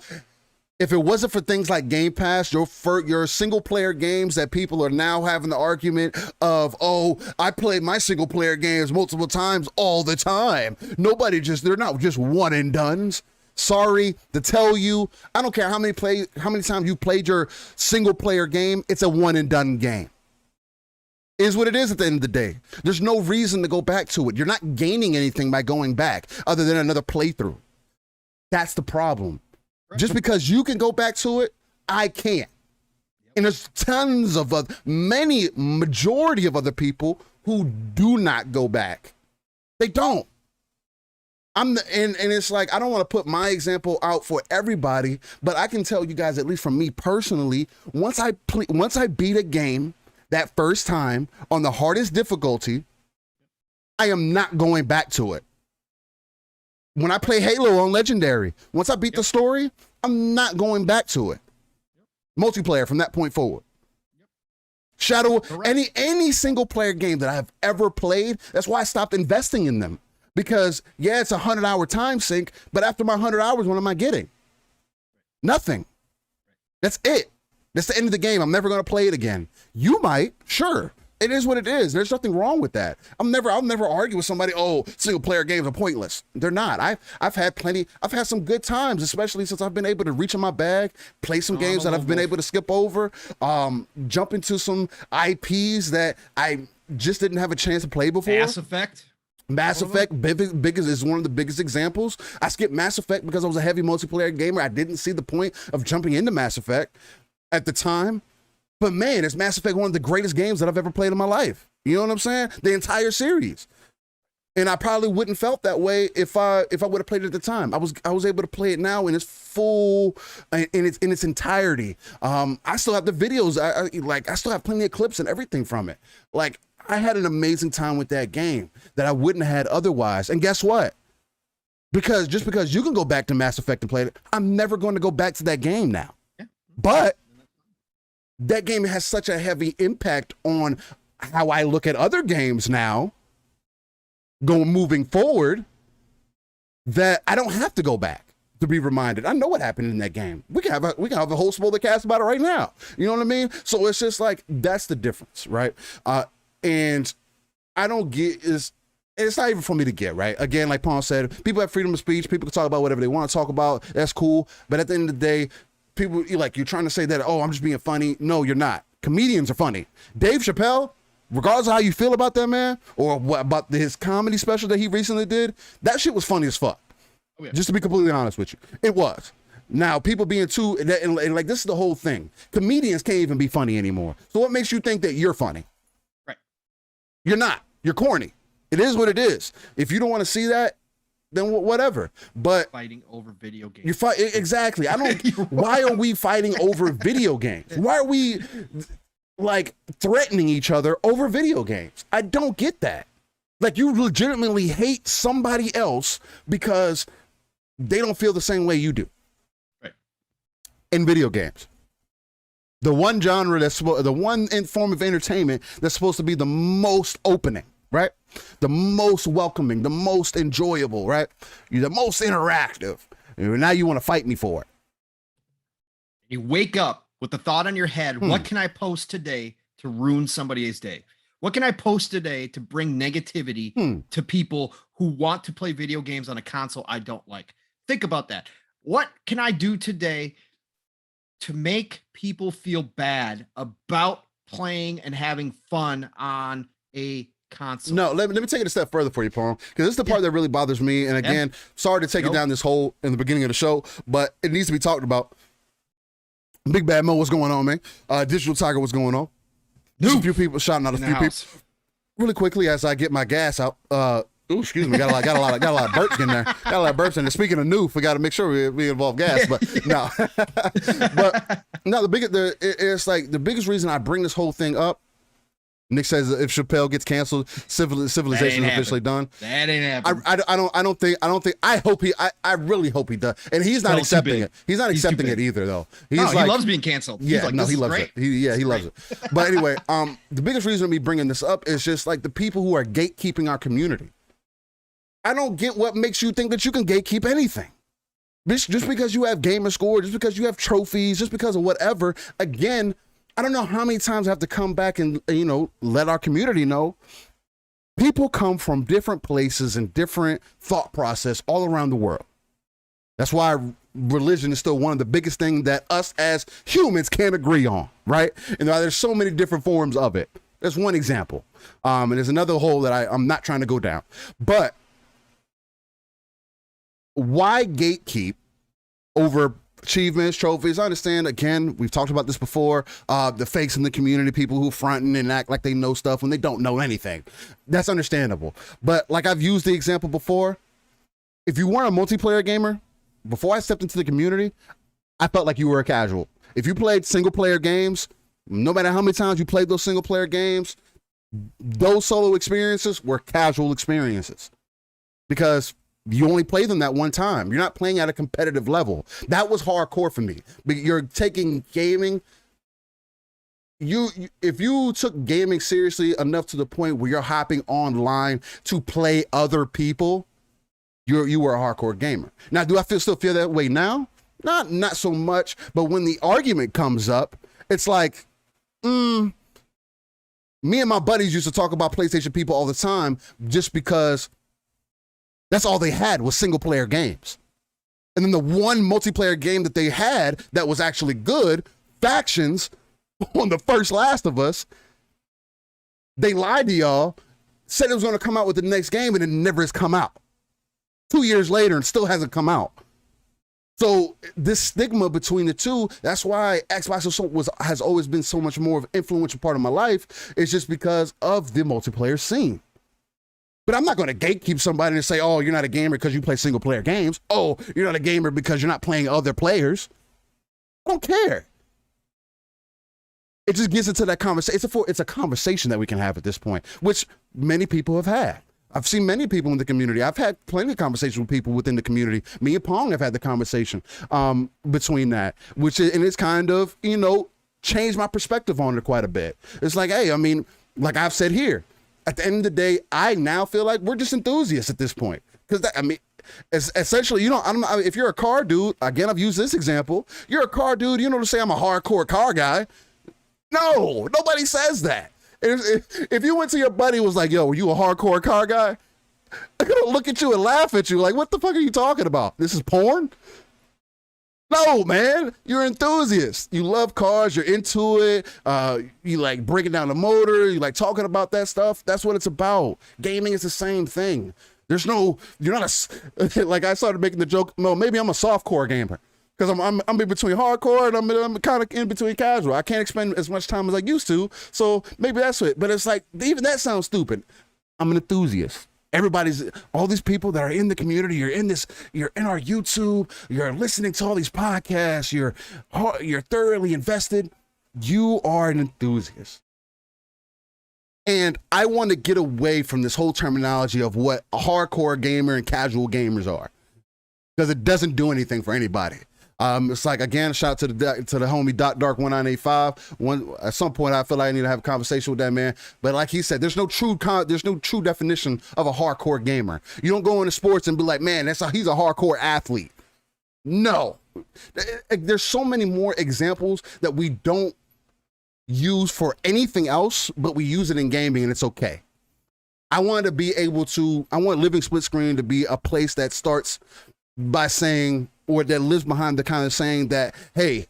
If it wasn't for things like Game Pass, your single player games that people are now having the argument of, oh, I play my single player games multiple times all the time. They're not just one and dones. Sorry to tell you, I don't care how many times you played your single player game, it's a one and done game. It is what it is at the end of the day. There's no reason to go back to it. You're not gaining anything by going back other than another playthrough. That's the problem. Right. Just because you can go back to it, I can't. And there's tons of majority of other people who do not go back. They don't. And it's like, I don't want to put my example out for everybody, but I can tell you guys, at least from me personally, once I beat a game that first time on the hardest difficulty, I am not going back to it. When I play Halo on Legendary, once I beat the story, I'm not going back to it. Multiplayer from that point forward. Shadow, any single player game that I've ever played, that's why I stopped investing in them. Because yeah, it's a 100-hour time sink, but after my 100 hours, what am I getting? Nothing. That's it. That's the end of the game. I'm never going to play it again. You might, sure. It is what it is. There's nothing wrong with that. I'll never argue with somebody, oh, single player games are pointless. They're not. I've had some good times, especially since I've been able to reach in my bag, play some games that I've been able to skip over, jump into some IPs that I just didn't have a chance to play before. Mass Effect is one of the biggest examples. I skipped Mass Effect because I was a heavy multiplayer gamer. I didn't see the point of jumping into Mass Effect at the time. But man, is Mass Effect one of the greatest games that I've ever played in my life. You know what I'm saying? The entire series. And I probably wouldn't felt that way if I would have played it at the time. I was able to play it now in its full, in its entirety. I still have the videos. I still have plenty of clips and everything from it. Like, I had an amazing time with that game that I wouldn't have had otherwise. And guess what? Just because you can go back to Mass Effect and play it, I'm never going to go back to that game now. Yeah. But that game has such a heavy impact on how I look at other games now, moving forward, that I don't have to go back to be reminded. I know what happened in that game. We can have a whole spoiler cast about it right now. You know what I mean? So it's just like, that's the difference, right? And I don't get it's not even for me to get, right? Again, like Pong said, people have freedom of speech. People can talk about whatever they want to talk about. That's cool. But at the end of the day, people, you're trying to say that, oh, I'm just being funny. No, you're not. Comedians are funny. Dave Chappelle, regardless of how you feel about that man, or what about his comedy special that he recently did, that shit was funny as fuck. Oh, yeah. Just to be completely honest with you. It was. Now, people being too, and like, this is the whole thing. Comedians can't even be funny anymore. So what makes you think that you're funny? Right. You're not. You're corny. It is what it is. If you don't want to see that, then whatever. But fighting over video games. You're exactly. I don't. Why are we fighting over video games? Why are we like threatening each other over video games? I don't get that. Like, you legitimately hate somebody else because they don't feel the same way you do. Right. In video games, the one genre the one form of entertainment that's supposed to be the most opening, right? The most welcoming, the most enjoyable, right? You're the most interactive. And now you want to fight me for it. You wake up with the thought on your head, what can I post today to ruin somebody's day? What can I post today to bring negativity to people who want to play video games on a console I don't like? Think about that. What can I do today to make people feel bad about playing and having fun on a console? No, let me take it a step further for you, Pong, because this is the part that really bothers me. And again, sorry to take it down this hole in the beginning of the show, but it needs to be talked about. Big Bad Mo, what's going on, man? Digital Tiger, what's going on? There's a few people shouting out a few people. Really quickly, as I get my gas out. Excuse me, got a lot of burps in there. Got a lot of burps in there. Speaking of noof, we got to make sure we involve gas, but no. But no, it's like the biggest reason I bring this whole thing up. Nick says if Chappelle gets canceled, civilization is officially done. That ain't happening. I don't think. I really hope he does. And he's not accepting it. He's not accepting it either, though. He loves being canceled. Yeah, he loves it. He loves it. But anyway, the biggest reason of me bringing this up is just like the people who are gatekeeping our community. I don't get what makes you think that you can gatekeep anything. Just because you have gamer score, just because you have trophies, just because of whatever. Again, I don't know how many times I have to come back and, let our community know. People come from different places and different thought process all around the world. That's why religion is still one of the biggest things that us as humans can't agree on, right? And there's so many different forms of it. That's one example. And there's another hole that I'm not trying to go down. But why gatekeep over achievements, trophies? I understand, again, we've talked about this before, the fakes in the community, people who fronting and act like they know stuff when they don't know anything. That's understandable. But like I've used the example before, if you weren't a multiplayer gamer, before I stepped into the community, I felt like you were a casual. If you played single player games, no matter how many times you played those single player games, those solo experiences were casual experiences because you only play them that one time. You're not playing at a competitive level. That was hardcore for me. But you're taking gaming. If you took gaming seriously enough to the point where you're hopping online to play other people, you were a hardcore gamer. Now, do I still feel that way now? Not so much. But when the argument comes up, it's like, me and my buddies used to talk about PlayStation people all the time just because that's all they had was single player games. And then the one multiplayer game that they had that was actually good, Factions, on the first Last of Us, they lied to y'all, said it was going to come out with the next game, and it never has come out. 2 years later and still hasn't come out. So this stigma between the two, that's why Xbox has always been so much more of an influential part of my life. It's just because of the multiplayer scene. But I'm not going to gatekeep somebody and say, oh, you're not a gamer because you play single player games. Oh, you're not a gamer because you're not playing other players. I don't care. It just gets into that conversation. It's a conversation that we can have at this point, which many people have had. I've seen many people in the community. I've had plenty of conversations with people within the community. Me and Pong have had the conversation between that, and it's kind of, changed my perspective on it quite a bit. It's like, hey, I mean, like I've said here, at the end of the day, I now feel like we're just enthusiasts at this point. Because essentially, if you're a car dude, again, I've used this example. You're a car dude, to say I'm a hardcore car guy. No, nobody says that. If you went to your buddy and was like, yo, are you a hardcore car guy? I'm going to look at you and laugh at you like, what the fuck are you talking about? This is porn? No, man, you're an enthusiast. You love cars. You're into it. You like breaking down the motor. You like talking about that stuff. That's what it's about. Gaming is the same thing. You're not like I started making the joke, no, maybe I'm a softcore gamer. Because I'm in between hardcore and I'm kind of in between casual. I can't spend as much time as I used to, so maybe that's it. But it's like, even that sounds stupid. I'm an enthusiast. All these people that are in the community, you're in our YouTube, you're listening to all these podcasts, you're thoroughly invested. You are an enthusiast. And I want to get away from this whole terminology of what a hardcore gamer and casual gamers are, because it doesn't do anything for anybody. It's like, again, shout out to the homie Dark1985. At some point, I feel like I need to have a conversation with that man. But like he said, there's no true definition of a hardcore gamer. You don't go into sports and be like, man, he's a hardcore athlete. No, there's so many more examples that we don't use for anything else, but we use it in gaming, and it's okay. I want Living SplitScreen to be a place that starts by saying, or that lives behind the kind of saying that, hey,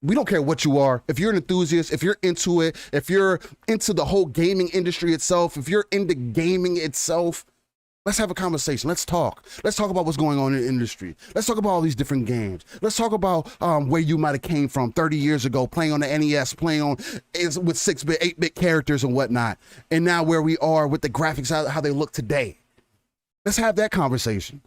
we don't care what you are. If you're an enthusiast, if you're into it, if you're into the whole gaming industry itself, if you're into gaming itself, let's have a conversation. Let's talk. Let's talk about what's going on in the industry. Let's talk about all these different games. Let's talk about where you might have came from 30 years ago, playing on the NES, playing with 6-bit, 8-bit characters and whatnot. And now where we are with the graphics, how they look today. Let's have that conversation.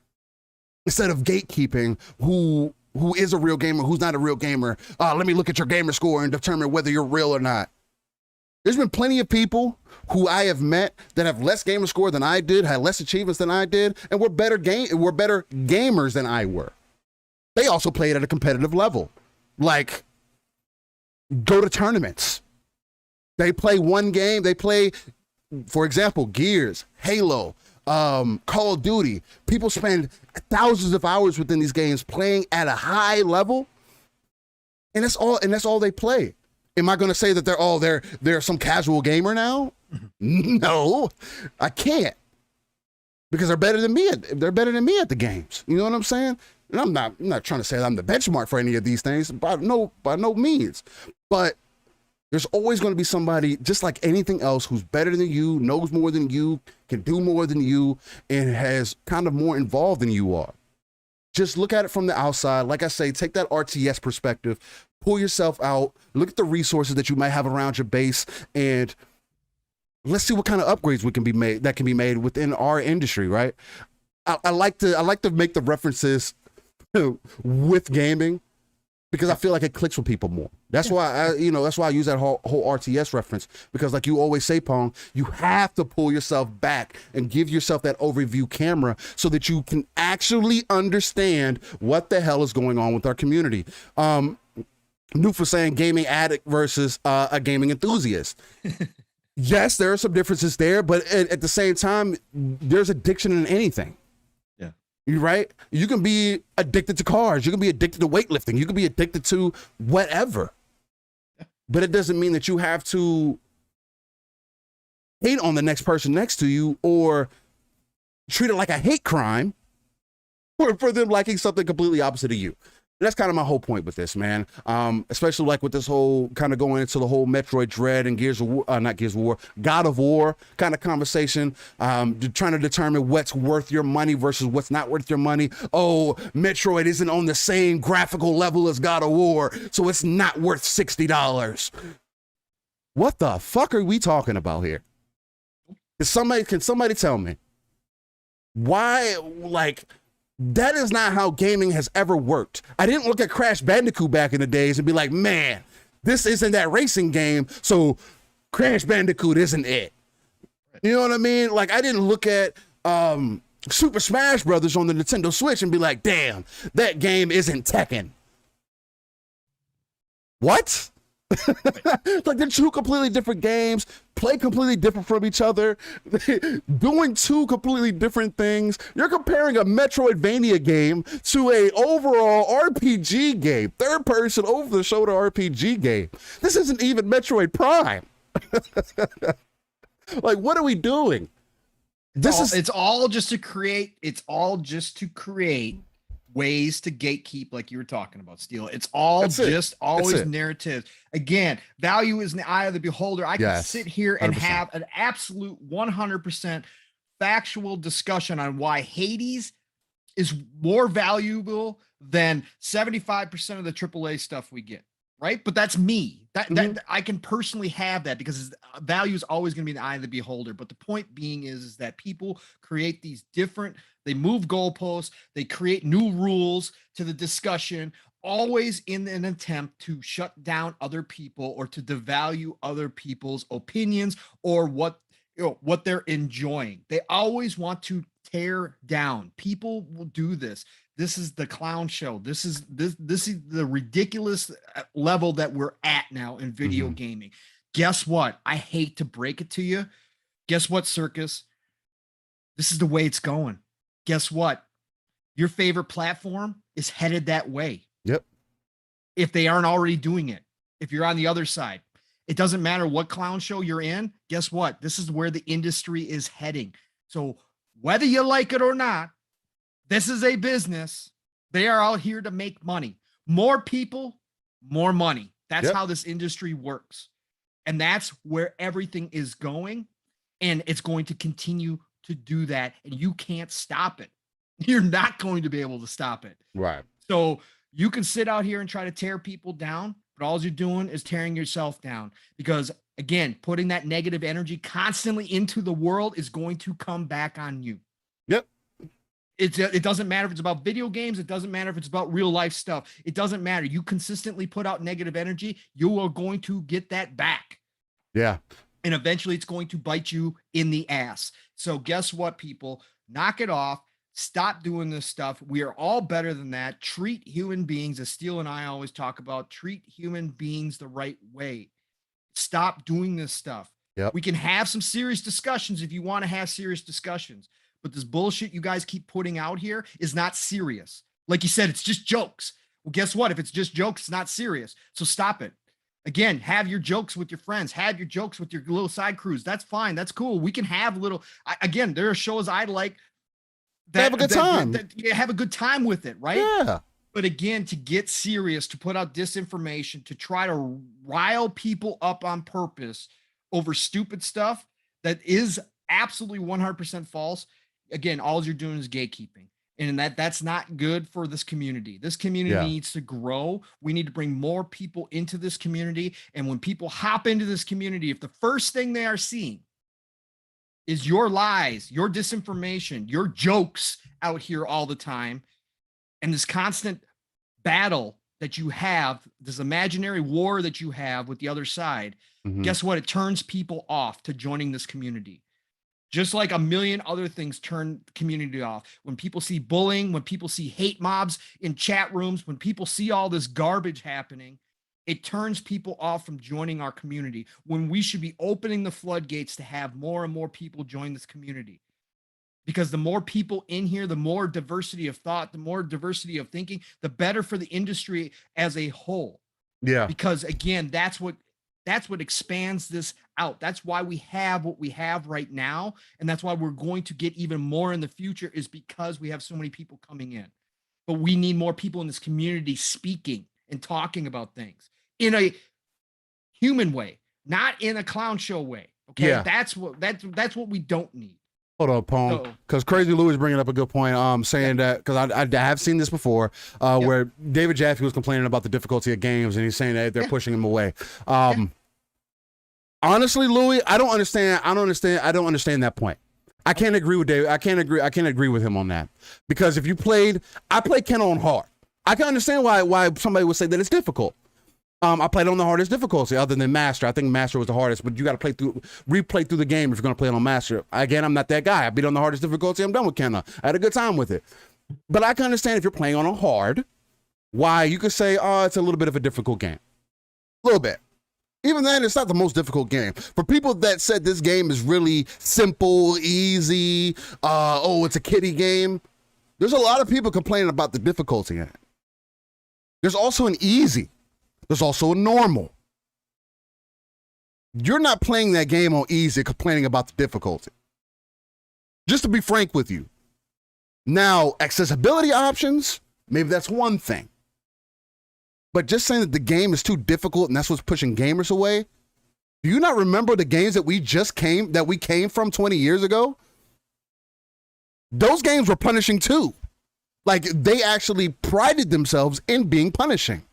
Instead of gatekeeping who is a real gamer, who's not a real gamer. Let me look at your gamer score and determine whether you're real or not. There's been plenty of people who I have met that have less gamer score than I did, had less achievements than I did, and were better gamers than I were. They also played at a competitive level. Like, go to tournaments. They play one game. They play, for example, Gears, Halo, Call of Duty. People spend thousands of hours within these games playing at a high level, and that's all they play. Am I going to say that they're some casual gamer now? No, I can't, because they're better than me. They're better than me at the games. You know what I'm saying? And I'm not trying to say that I'm the benchmark for any of these things, by no means. But there's always going to be somebody, just like anything else, who's better than you, knows more than you, can do more than you, and has kind of more involved than you are. Just look at it from the outside. Like I say, take that RTS perspective, pull yourself out, look at the resources that you might have around your base, and let's see what kind of upgrades that can be made within our industry, right? I like to make the references with gaming, because I feel like it clicks with people more. That's why I use that whole RTS reference, because like you always say, Pong, you have to pull yourself back and give yourself that overview camera so that you can actually understand what the hell is going on with our community. Noof was saying gaming addict versus a gaming enthusiast. Yes, there are some differences there, but at the same time, there's addiction in anything. You're right. You can be addicted to cars. You can be addicted to weightlifting. You can be addicted to whatever. But it doesn't mean that you have to hate on the next person next to you or treat it like a hate crime for them liking something completely opposite of you. That's kind of my whole point with this, man. Especially like with this whole kind of going into the whole Metroid Dread and God of War kind of conversation, trying to determine what's worth your money versus what's not worth your money. Oh, Metroid isn't on the same graphical level as God of War, so it's not worth $60. What the fuck are we talking about here? Can somebody tell me why, like, that is not how gaming has ever worked. I didn't look at Crash Bandicoot back in the days and be like, man, this isn't that racing game, so Crash Bandicoot isn't it. You know what I mean? Like, I didn't look at Super Smash Brothers on the Nintendo Switch and be like, damn, that game isn't Tekken. What? Like, they're two completely different games, play completely different from each other, doing two completely different things. You're comparing a Metroidvania game to a overall RPG game, third person over the shoulder RPG game. This isn't even Metroid Prime. Like, what are we doing? It's all just to create ways to gatekeep, like you were talking about, Steel. It's all always narrative. Again, value is in the eye of the beholder. I can sit here and 100%. Have an absolute 100% factual discussion on why Hades is more valuable than 75% of the AAA stuff we get, right? But that's me. That I can personally have that, because value is always going to be in the eye of the beholder. But the point being is that people create these different, they move goalposts, they create new rules to the discussion, always in an attempt to shut down other people or to devalue other people's opinions or what they're enjoying. They always want to tear down. People will do this. This is the clown show. This is the ridiculous level that we're at now in video gaming. Guess what? I hate to break it to you. Guess what, Circus? This is the way it's going. Guess what? Your favorite platform is headed that way. Yep. If they aren't already doing it, if you're on the other side, it doesn't matter what clown show you're in. Guess what? This is where the industry is heading. So whether you like it or not, this is a business. They are out here to make money. More people, more money. That's how this industry works. And that's where everything is going. And it's going to continue to do that. And you can't stop it. You're not going to be able to stop it. Right. So you can sit out here and try to tear people down, but all you're doing is tearing yourself down. Because again, putting that negative energy constantly into the world is going to come back on you. Yep. It doesn't matter if it's about video games. It doesn't matter if it's about real life stuff. It doesn't matter. You consistently put out negative energy, you are going to get that back. Yeah. And eventually it's going to bite you in the ass. So guess what, people? Knock it off. Stop doing this stuff. We are all better than that. Treat human beings, as Steele and I always talk about, treat human beings the right way. Stop doing this stuff. Yep. We can have some serious discussions if you want to have serious discussions. But this bullshit you guys keep putting out here is not serious. Like you said, it's just jokes. Well, guess what? If it's just jokes, it's not serious. So stop it. Again, have your jokes with your friends. Have your jokes with your little side crews. That's fine. That's cool. We can have little, again, there are shows I like have a good time. You have a good time with it, right? Yeah. But again, to get serious, to put out disinformation, to try to rile people up on purpose over stupid stuff that is absolutely 100% false. Again, all you're doing is gatekeeping. And that's not good for this community. This community needs to grow. We need to bring more people into this community. And when people hop into this community, if the first thing they are seeing is your lies, your disinformation, your jokes out here all the time, and this constant battle that you have, this imaginary war that you have with the other side, guess what? It turns people off to joining this community. Just like a million other things turn the community off. When people see bullying, when people see hate mobs in chat rooms, when people see all this garbage happening, it turns people off from joining our community, when we should be opening the floodgates to have more and more people join this community. Because the more people in here, the more diversity of thought, the more diversity of thinking, the better for the industry as a whole. Yeah. Because again, that's what expands this out. That's why we have what we have right now. And that's why we're going to get even more in the future, is because we have so many people coming in. But we need more people in this community speaking and talking about things in a human way, not in a clown show way. Okay. Yeah. That's what we don't need. Hold up, Pong, because Crazy Lou is bringing up a good point. Saying that because I have seen this before, where David Jaffe was complaining about the difficulty of games, and he's saying that they're pushing him away. Honestly, Louis, I don't understand that point. I can't agree with David. I can't agree with him on that, because if I played Ken on hard. I can understand why somebody would say that it's difficult. I played on the hardest difficulty other than Master. I think Master was the hardest, but you got to replay through the game if you're going to play it on Master. Again, I'm not that guy. I beat on the hardest difficulty. I'm done with Kenna. I had a good time with it. But I can understand if you're playing on a hard, why you could say, oh, it's a little bit of a difficult game. A little bit. Even then, it's not the most difficult game. For people that said this game is really simple, easy, it's a kiddie game, there's a lot of people complaining about the difficulty in it. There's also an easy. There's also a normal. You're not playing that game on easy, complaining about the difficulty. Just to be frank with you. Now, accessibility options, maybe that's one thing. But just saying that the game is too difficult and that's what's pushing gamers away. Do you not remember the games that we came from 20 years ago? Those games were punishing too. Like, they actually prided themselves in being punishing.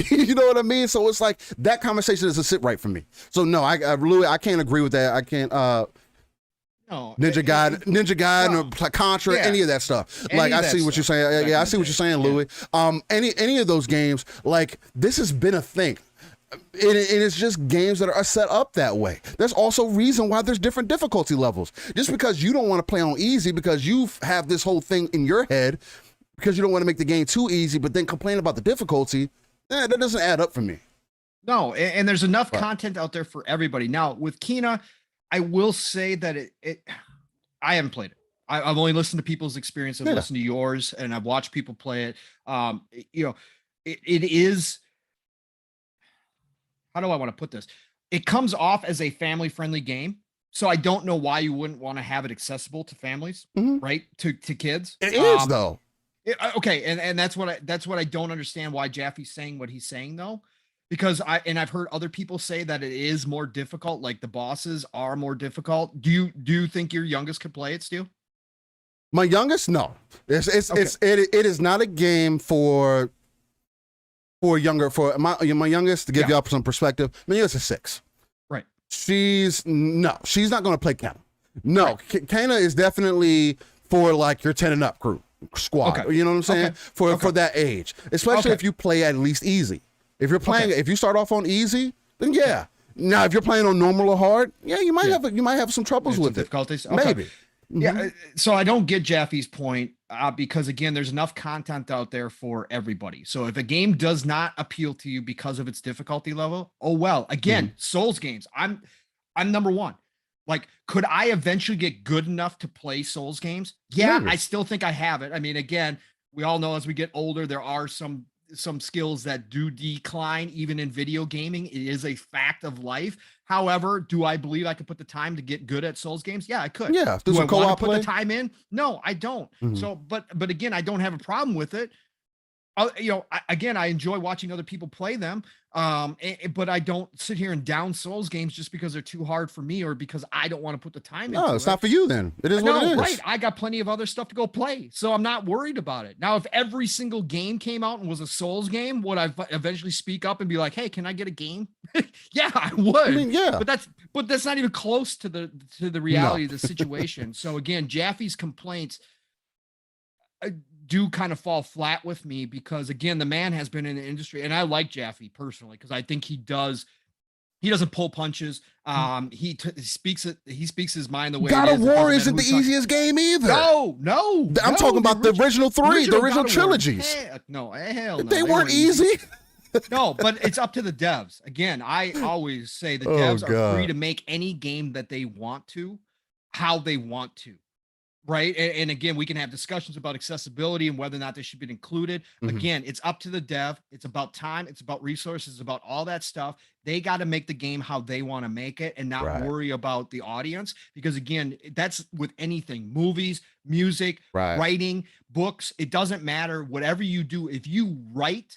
You know what I mean? So it's like that conversation doesn't sit right for me. So no, Louis, I can't agree with that. I can't. No, Ninja Gaiden or Contra, any of that stuff. Like, I see what you're saying. I see what you're saying, Louis. Any of those games, like, this has been a thing. And it's just games that are set up that way. There's also reason why there's different difficulty levels. Just because you don't want to play on easy because you have this whole thing in your head because you don't want to make the game too easy, but then complain about the difficulty, that doesn't add up for me. No, and there's enough content out there for everybody. Now, with Kena, I will say that I haven't played it. I've only listened to people's experience. I've listened to yours, and I've watched people play it. It is, how do I want to put this? It comes off as a family-friendly game. So I don't know why you wouldn't want to have it accessible to families, right? To kids. It is, though. Okay, and that's what I don't understand, why Jaffe's saying what he's saying, though, because I've heard other people say that it is more difficult, like the bosses are more difficult. Do you think your youngest could play it, Steel? My youngest, no. It is not a game for my youngest, to give you up some perspective. My youngest is 6. Right. She's not going to play Kana. No, right. Kana is definitely for like your 10 and up crew. Squad, you know what I'm saying? For that age, especially if you play at least easy. If you're playing, if you start off on easy, then yeah. Now, if you're playing on normal or hard, you might have some troubles with it. Difficulties, maybe. Yeah. So I don't get Jaffe's point because again, there's enough content out there for everybody. So if a game does not appeal to you because of its difficulty level, oh well. Again, Souls games, I'm number one. Like, could I eventually get good enough to play Souls games? Yeah, maybe. I still think I have it. I mean, again, we all know as we get older, there are some some skills that do decline even in video gaming. It is a fact of life. However, do I believe I could put the time to get good at Souls games? Yeah, I could. Yeah, Do I want to co-op put play. the time in? No, I don't. So, but again, I don't have a problem with it. I enjoy watching other people play them. But I don't sit here and down Souls games just because they're too hard for me or because I don't want to put the time into No, it's not for you then. It is what it is. Right. I got plenty of other stuff to go play. So I'm not worried about it. Now, if every single game came out and was a Souls game, would I eventually speak up and be like, hey, can I get a game? Yeah, I would. I mean, yeah. But that's not even close to the reality of the situation. So again, Jaffe's complaints do kind of fall flat with me because again, the man has been in the industry and I like Jaffe personally because I think he doesn't pull punches. He speaks his mind the way God it of is. War isn't the easiest game either. No. I'm talking about the original three, the original God of War. trilogies. Hell no. They weren't easy. No, but it's up to the devs. Again, I always say the devs are free to make any game that they want to, how they want to. Right. And again, we can have discussions about accessibility and whether or not they should be included. Again, it's up to the dev. It's about time. It's about resources, it's about all that stuff. They got to make the game how they want to make it and not worry about the audience. Because again, that's with anything, movies, music, writing, books. It doesn't matter. Whatever you do, if you write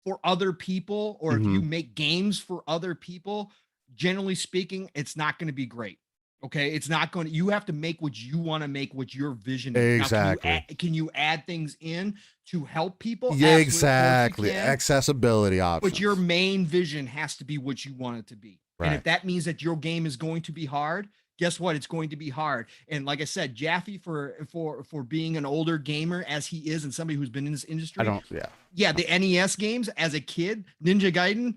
for other people or if you make games for other people, generally speaking, it's not going to be great. Okay, it's not going to, you have to make what you want to make, what your vision is. Exactly. Now, can you add things in to help people? Yeah, exactly. Accessibility options. But your main vision has to be what you want it to be. And if that means that your game is going to be hard, guess what? It's going to be hard. And like I said, Jaffe for being an older gamer as he is and somebody who's been in this industry. The NES games as a kid, Ninja Gaiden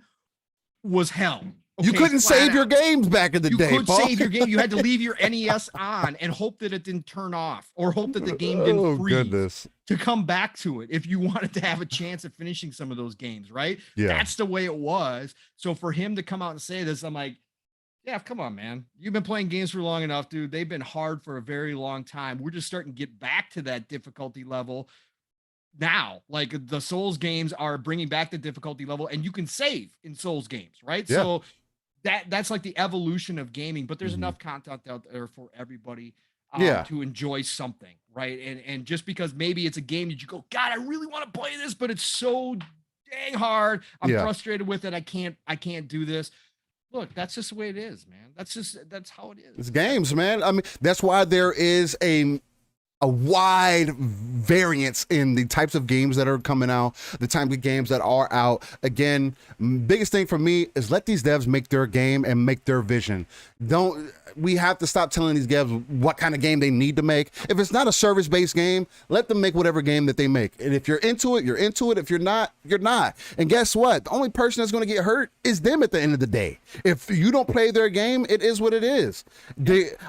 was hell. You couldn't save your games back in the day. You could save your game. You had to leave your NES on and hope that it didn't turn off or hope that the game didn't freeze to come back to it if you wanted to have a chance at finishing some of those games, right? Yeah. That's the way it was. So for him to come out and say this, I'm like, yeah, come on, man. You've been playing games for long enough, dude. They've been hard for a very long time. We're just starting to get back to that difficulty level now. Like the Souls games are bringing back the difficulty level and you can save in Souls games, right? Yeah. So that's like the evolution of gaming, but there's enough content out there for everybody to enjoy something, right? And just because maybe it's a game that you go, God, I really want to play this, but it's so dang hard. I'm frustrated with it. I can't do this. Look, that's just the way it is, man. That's how it is. It's games, man. I mean, that's why there is a wide variance in the types of games that are coming out, the types of games that are out. Again, biggest thing for me is let these devs make their game and make their vision. We have to stop telling these devs what kind of game they need to make. If it's not a service-based game, let them make whatever game that they make. And if you're into it, you're into it. If you're not, you're not. And guess what? The only person that's going to get hurt is them at the end of the day. If you don't play their game, it is what it is.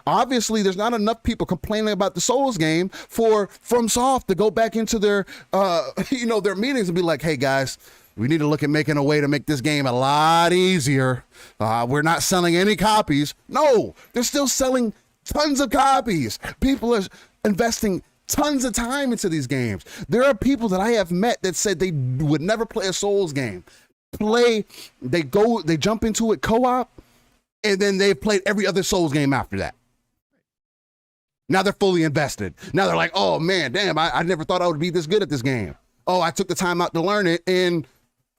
Obviously, there's not enough people complaining about the Souls game for FromSoft to go back into their, their meetings and be like, hey, guys, we need to look at making a way to make this game a lot easier. We're not selling any copies. No, they're still selling tons of copies. People are investing tons of time into these games. There are people that I have met that said they would never play a Souls game. They jump into it co-op, and then they've played every other Souls game after that. Now they're fully invested. Now they're like, oh man, damn, I never thought I would be this good at this game. Oh, I took the time out to learn it, and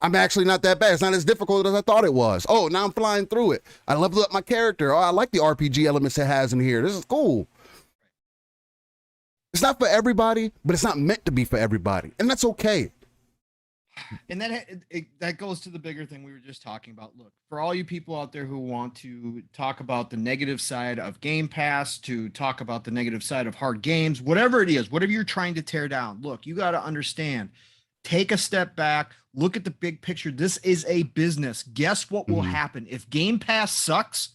I'm actually not that bad. It's not as difficult as I thought it was. Oh, now I'm flying through it. I leveled up my character. Oh, I like the RPG elements it has in here. This is cool. It's not for everybody, but it's not meant to be for everybody. And that's okay. And that goes to the bigger thing we were just talking about. Look, for all you people out there who want to talk about the negative side of Game Pass, to talk about the negative side of hard games, whatever it is, whatever you're trying to tear down, look, you got to understand, take a step back, look at the big picture. This is a business. Guess what will happen? If Game Pass sucks,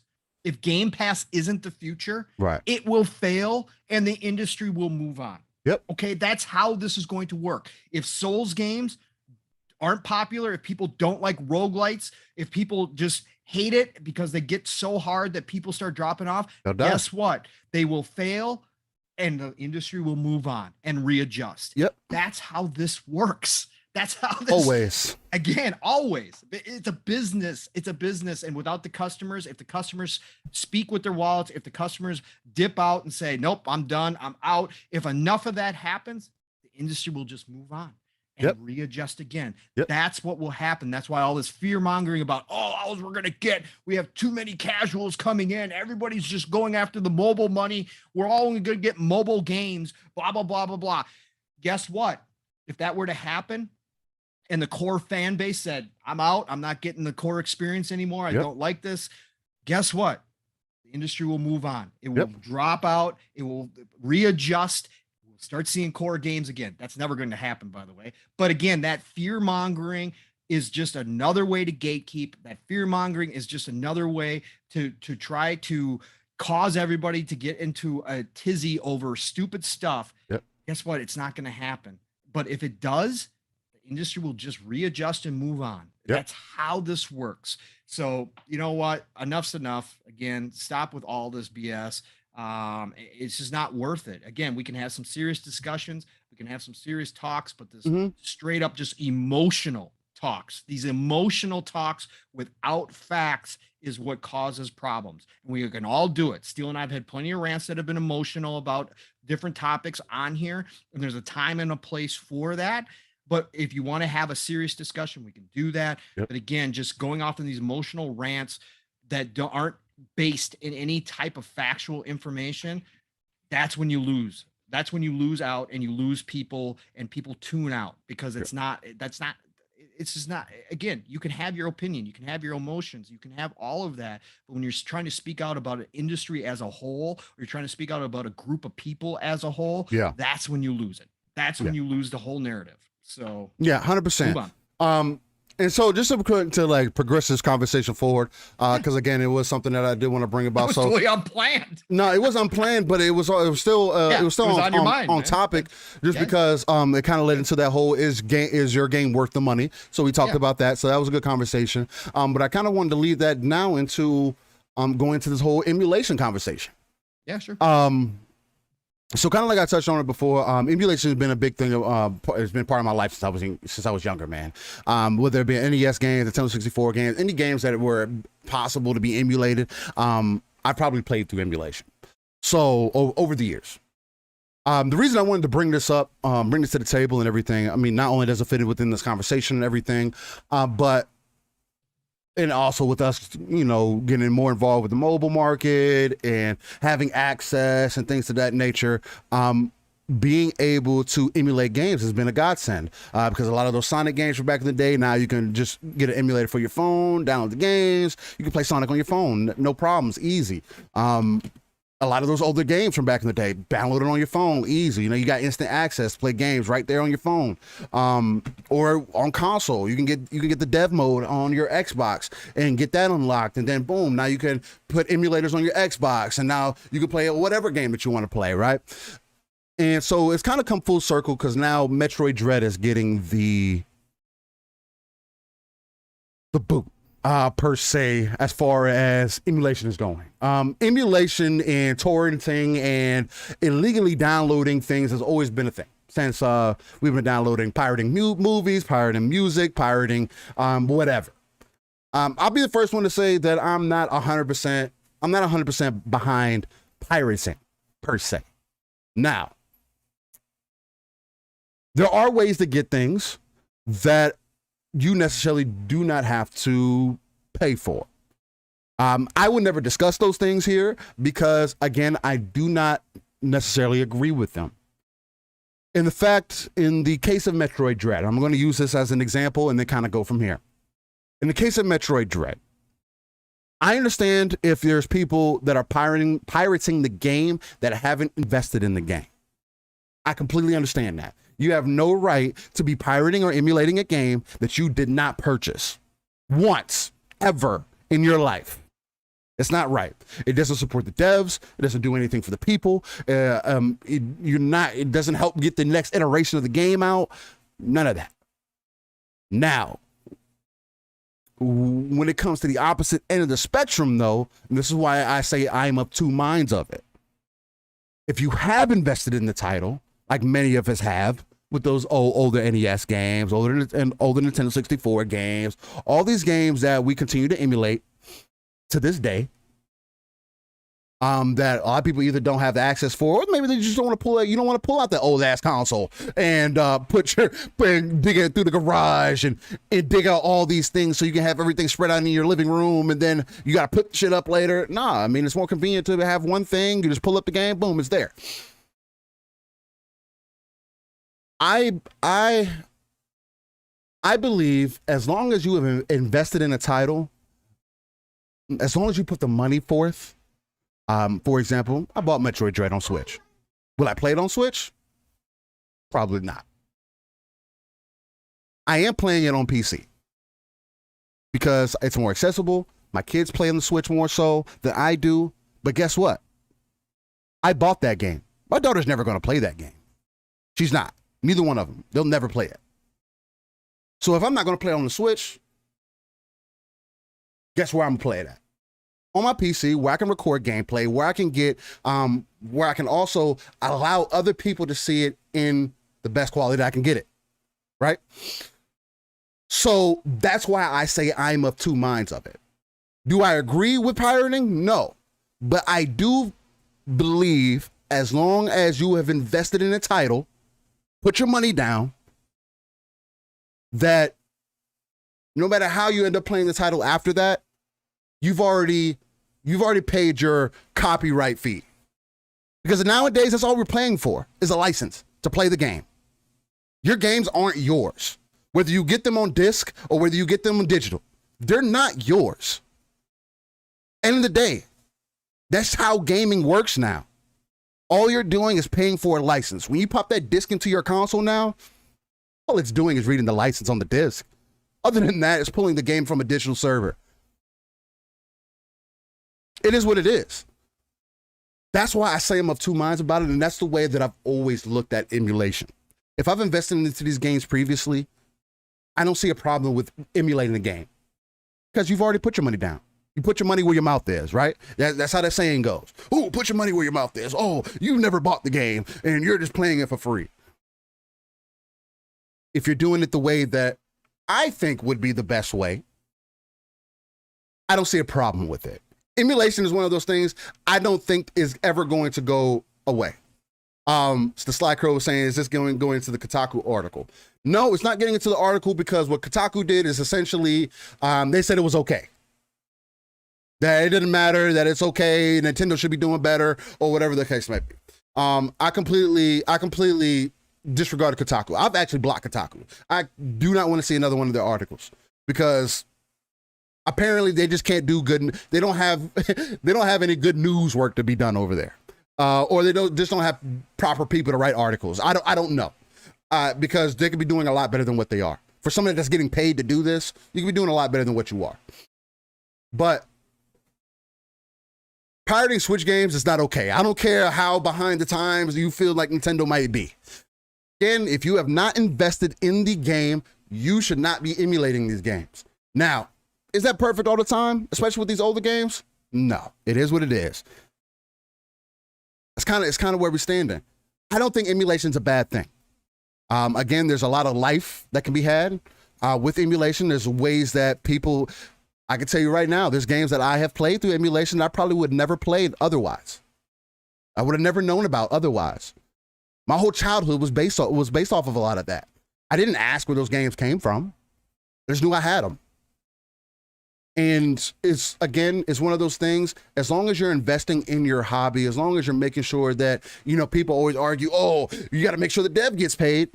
if Game Pass isn't the future, it will fail and the industry will move on. Yep. Okay, that's how this is going to work. If Souls games aren't popular, if people don't like roguelites, if people just hate it because they get so hard that people start dropping off, guess what? They will fail and the industry will move on and readjust. Yep. That's how this works. That's how this Always. again, always. It's a business. It's a business. And without the customers, if the customers speak with their wallets, if the customers dip out and say, nope, I'm done, I'm out. If enough of that happens, the industry will just move on and readjust again. That's what will happen. That's why all this fear mongering about, all we're going to get, we have too many casuals coming in. Everybody's just going after the mobile money. We're all going to get mobile games, blah, blah, blah, blah, blah. Guess what? If that were to happen, and the core fan base said, I'm out, I'm not getting the core experience anymore, I don't like this, guess what? The industry will move on. It will drop out. It will readjust. We'll start seeing core games again. That's never going to happen, by the way. But again, that fear mongering is just another way to gatekeep. That fear mongering is just another way to try to cause everybody to get into a tizzy over stupid stuff. Guess what? It's not going to happen. But if it does, industry will just readjust and move on. That's how this works. So you know what? Enough's enough. Again, stop with all this BS. It's just not worth it. Again, we can have some serious discussions. We can have some serious talks, but this straight up just emotional talks, these emotional talks without facts is what causes problems. And we can all do it. Steele and I've had plenty of rants that have been emotional about different topics on here. And there's a time and a place for that. But if you want to have a serious discussion, we can do that. But again, just going off on these emotional rants that aren't based in any type of factual information, that's when you lose. That's when you lose out and you lose people and people tune out because it's just not, again, you can have your opinion, you can have your emotions, you can have all of that. But when you're trying to speak out about an industry as a whole, or you're trying to speak out about a group of people as a whole, that's when you lose it. That's when you lose the whole narrative. So 100%. And so just to like progress this conversation forward, because again, it was something that I did want to bring about. It was totally unplanned. No, it was unplanned, but it was still on your mind, on topic, just because it kind of led into that whole is your game worth the money? So we talked about that. So that was a good conversation. But I kind of wanted to lead that now into going into this whole emulation conversation. Yeah, sure. So kind of like I touched on it before, emulation has been a big thing. It's been part of my life since I was younger, man. Whether it be NES games, the Nintendo 64 games, any games that were possible to be emulated, I probably played through emulation. So over the years, the reason I wanted to bring this up, bring this to the table and everything. I mean, not only does it fit within this conversation and everything, but and also with us, getting more involved with the mobile market and having access and things of that nature, being able to emulate games has been a godsend because a lot of those Sonic games from back in the day, now you can just get an emulator for your phone, download the games. You can play Sonic on your phone, no problems, easy. A lot of those older games from back in the day, download it on your phone, easy. You got instant access to play games right there on your phone, or on console. You can get the dev mode on your Xbox and get that unlocked, and then boom, now you can put emulators on your Xbox, and now you can play whatever game that you want to play, right? And so it's kind of come full circle because now Metroid Dread is getting the boot. Per se, as far as emulation is going. Emulation and torrenting and illegally downloading things has always been a thing since we've been downloading, pirating movies, pirating music, pirating whatever. I'll be the first one to say that I'm not 100% behind pirating per se. Now, there are ways to get things that you necessarily do not have to pay for. I would never discuss those things here because, again, I do not necessarily agree with them. In the case of Metroid Dread, I'm going to use this as an example and then kind of go from here. In the case of Metroid Dread, I understand if there's people that are pirating the game that haven't invested in the game. I completely understand that. You have no right to be pirating or emulating a game that you did not purchase once, ever in your life. It's not right. It doesn't support the devs. It doesn't do anything for the people. It doesn't help get the next iteration of the game out. None of that. Now, when it comes to the opposite end of the spectrum, though, and this is why I say I'm of two minds of it. If you have invested in the title, like many of us have, with those older NES games, older Nintendo 64 games, all these games that we continue to emulate to this day. That a lot of people either don't have the access for, or maybe they just don't want to pull it. You don't want to pull out that old ass console and dig it through the garage and dig out all these things so you can have everything spread out in your living room, and then you got to put shit up later. Nah, I mean, it's more convenient to have one thing. You just pull up the game, boom, it's there. I believe as long as you have invested in a title, as long as you put the money forth. For example, I bought Metroid Dread on Switch. Will I play it on Switch? Probably not. I am playing it on PC because it's more accessible. My kids play on the Switch more so than I do. But guess what? I bought that game. My daughter's never going to play that game. She's not. Neither one of them. They'll never play it. So if I'm not going to play it on the Switch, guess where I'm going to play it at? On my PC, where I can record gameplay, where I can get, where I can also allow other people to see it in the best quality that I can get it, right? So that's why I say I'm of two minds of it. Do I agree with pirating? No, but I do believe as long as you have invested in a title, put your money down, that no matter how you end up playing the title after that, you've already paid your copyright fee. Because nowadays, that's all we're paying for is a license to play the game. Your games aren't yours. Whether you get them on disc or whether you get them on digital, they're not yours. End of the day, that's how gaming works now. All you're doing is paying for a license. When you pop that disc into your console now, all it's doing is reading the license on the disc. Other than that, it's pulling the game from a digital server. It is what it is. That's why I say I'm of two minds about it, and that's the way that I've always looked at emulation. If I've invested into these games previously, I don't see a problem with emulating the game because you've already put your money down. You put your money where your mouth is, right? That's how that saying goes. Oh, put your money where your mouth is. Oh, you never bought the game and you're just playing it for free. If you're doing it the way that I think would be the best way, I don't see a problem with it. Emulation is one of those things I don't think is ever going to go away. So the Sly Crow was saying, is this going into the Kotaku article? No, it's not getting into the article because what Kotaku did is essentially, they said it was okay. That it didn't matter, that it's okay, Nintendo should be doing better, or whatever the case might be. I completely disregarded Kotaku. I've actually blocked Kotaku. I do not want to see another one of their articles because apparently they just can't do good. They don't have any good news work to be done over there, or they don't have proper people to write articles. I don't know, because they could be doing a lot better than what they are. For somebody that's getting paid to do this, you could be doing a lot better than what you are. But pirating Switch games is not okay. I don't care how behind the times you feel like Nintendo might be. Again, if you have not invested in the game, you should not be emulating these games. Now, is that perfect all the time, especially with these older games? No, it is what it is. It's kind of where we're standing. I don't think emulation's a bad thing. Again, there's a lot of life that can be had with emulation. There's ways that people, I can tell you right now, there's games that I have played through emulation that I probably would never played otherwise. I would have never known about otherwise. My whole childhood was based off of a lot of that. I didn't ask where those games came from. I just knew I had them. And it's one of those things, as long as you're investing in your hobby, as long as you're making sure that, people always argue, oh, you got to make sure the dev gets paid.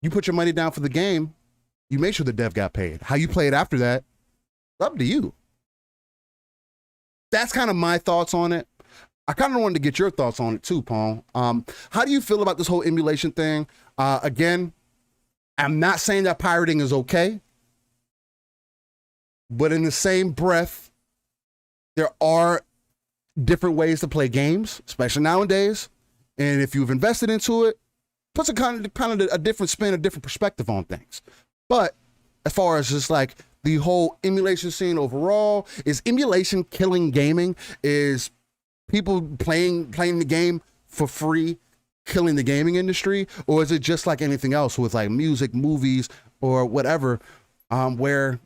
You put your money down for the game, you make sure the dev got paid. How you play it after that, up to you. That's kind of my thoughts on it. I kind of wanted to get your thoughts on it too, Pong. How do you feel about this whole emulation thing? Again, I'm not saying that pirating is okay. But in the same breath, there are different ways to play games, especially nowadays. And if you've invested into it, puts a kind of a different spin, a different perspective on things. But as far as just like the whole emulation scene overall, is emulation killing gaming? Is people playing the game for free killing the gaming industry, or is it just like anything else with like music, movies, or whatever, where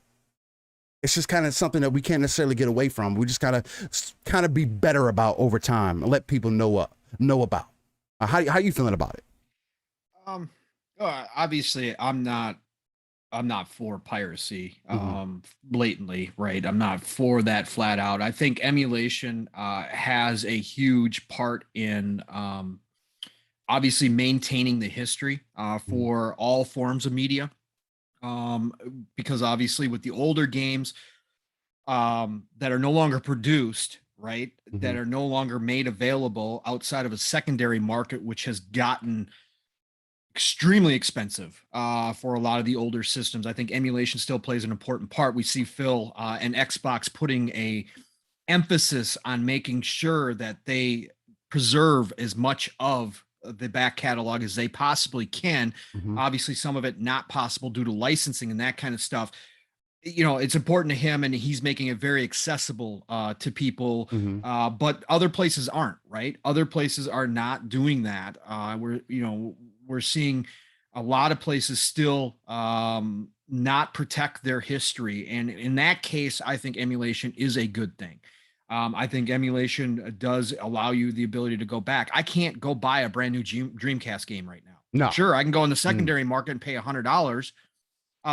it's just kind of something that we can't necessarily get away from. We just gotta kind of be better about over time and let people know about. How you feeling about it? Um, Obviously, I'm not for piracy, blatantly, right? I'm not for that flat out. I think emulation has a huge part in obviously maintaining the history for all forms of media. Because obviously with the older games that are no longer produced, right, that are no longer made available outside of a secondary market, which has gotten extremely expensive for a lot of the older systems. I think emulation still plays an important part. We see Phil and Xbox putting a emphasis on making sure that they preserve as much of the back catalog as they possibly can. Mm-hmm. Obviously, some of it not possible due to licensing and that kind of stuff. It's important to him, and he's making it very accessible to people. Mm-hmm. But other places aren't, right? Other places are not doing that. We're seeing a lot of places still not protect their history, and in that case, I think emulation is a good thing. I think emulation does allow you the ability to go back. I can't go buy a brand new Dreamcast game right now. No. Sure, I can go in the secondary market and pay $100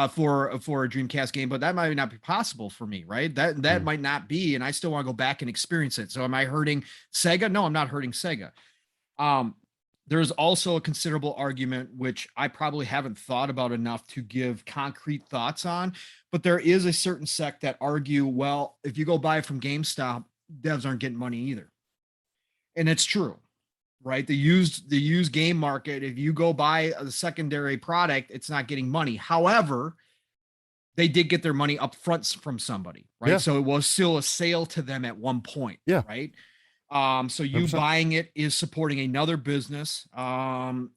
for a Dreamcast game, but that might not be possible for me, right? That might not be, and I still want to go back and experience it. So am I hurting Sega? No, I'm not hurting Sega. There's also a considerable argument, which I probably haven't thought about enough to give concrete thoughts on, but there is a certain sect that argue, well, if you go buy from GameStop, devs aren't getting money either. And it's true, right? The used game market, if you go buy a secondary product, it's not getting money. However, they did get their money up front from somebody, right? Yeah. So it was still a sale to them at one point, Yeah. right? So you 100%. buying it is supporting another business, a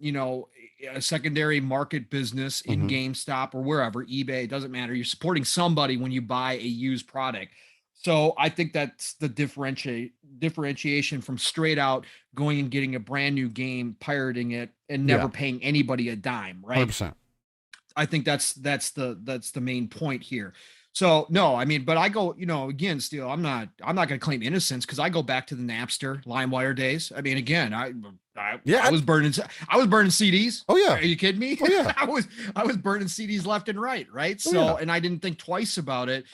secondary market business in GameStop or wherever, eBay, it doesn't matter. You're supporting somebody when you buy a used product. So I think that's the differentiation from straight out going and getting a brand new game, pirating it, and never paying anybody a dime, right? 100%. I think that's the main point here. So no, I mean, but I go, again, still, I'm not going to claim innocence because I go back to the Napster, LimeWire days. I mean, again, I was burning CDs. Oh yeah. Are you kidding me? Oh yeah. I was burning CDs left and right, right? Oh, So, yeah. and I didn't think twice about it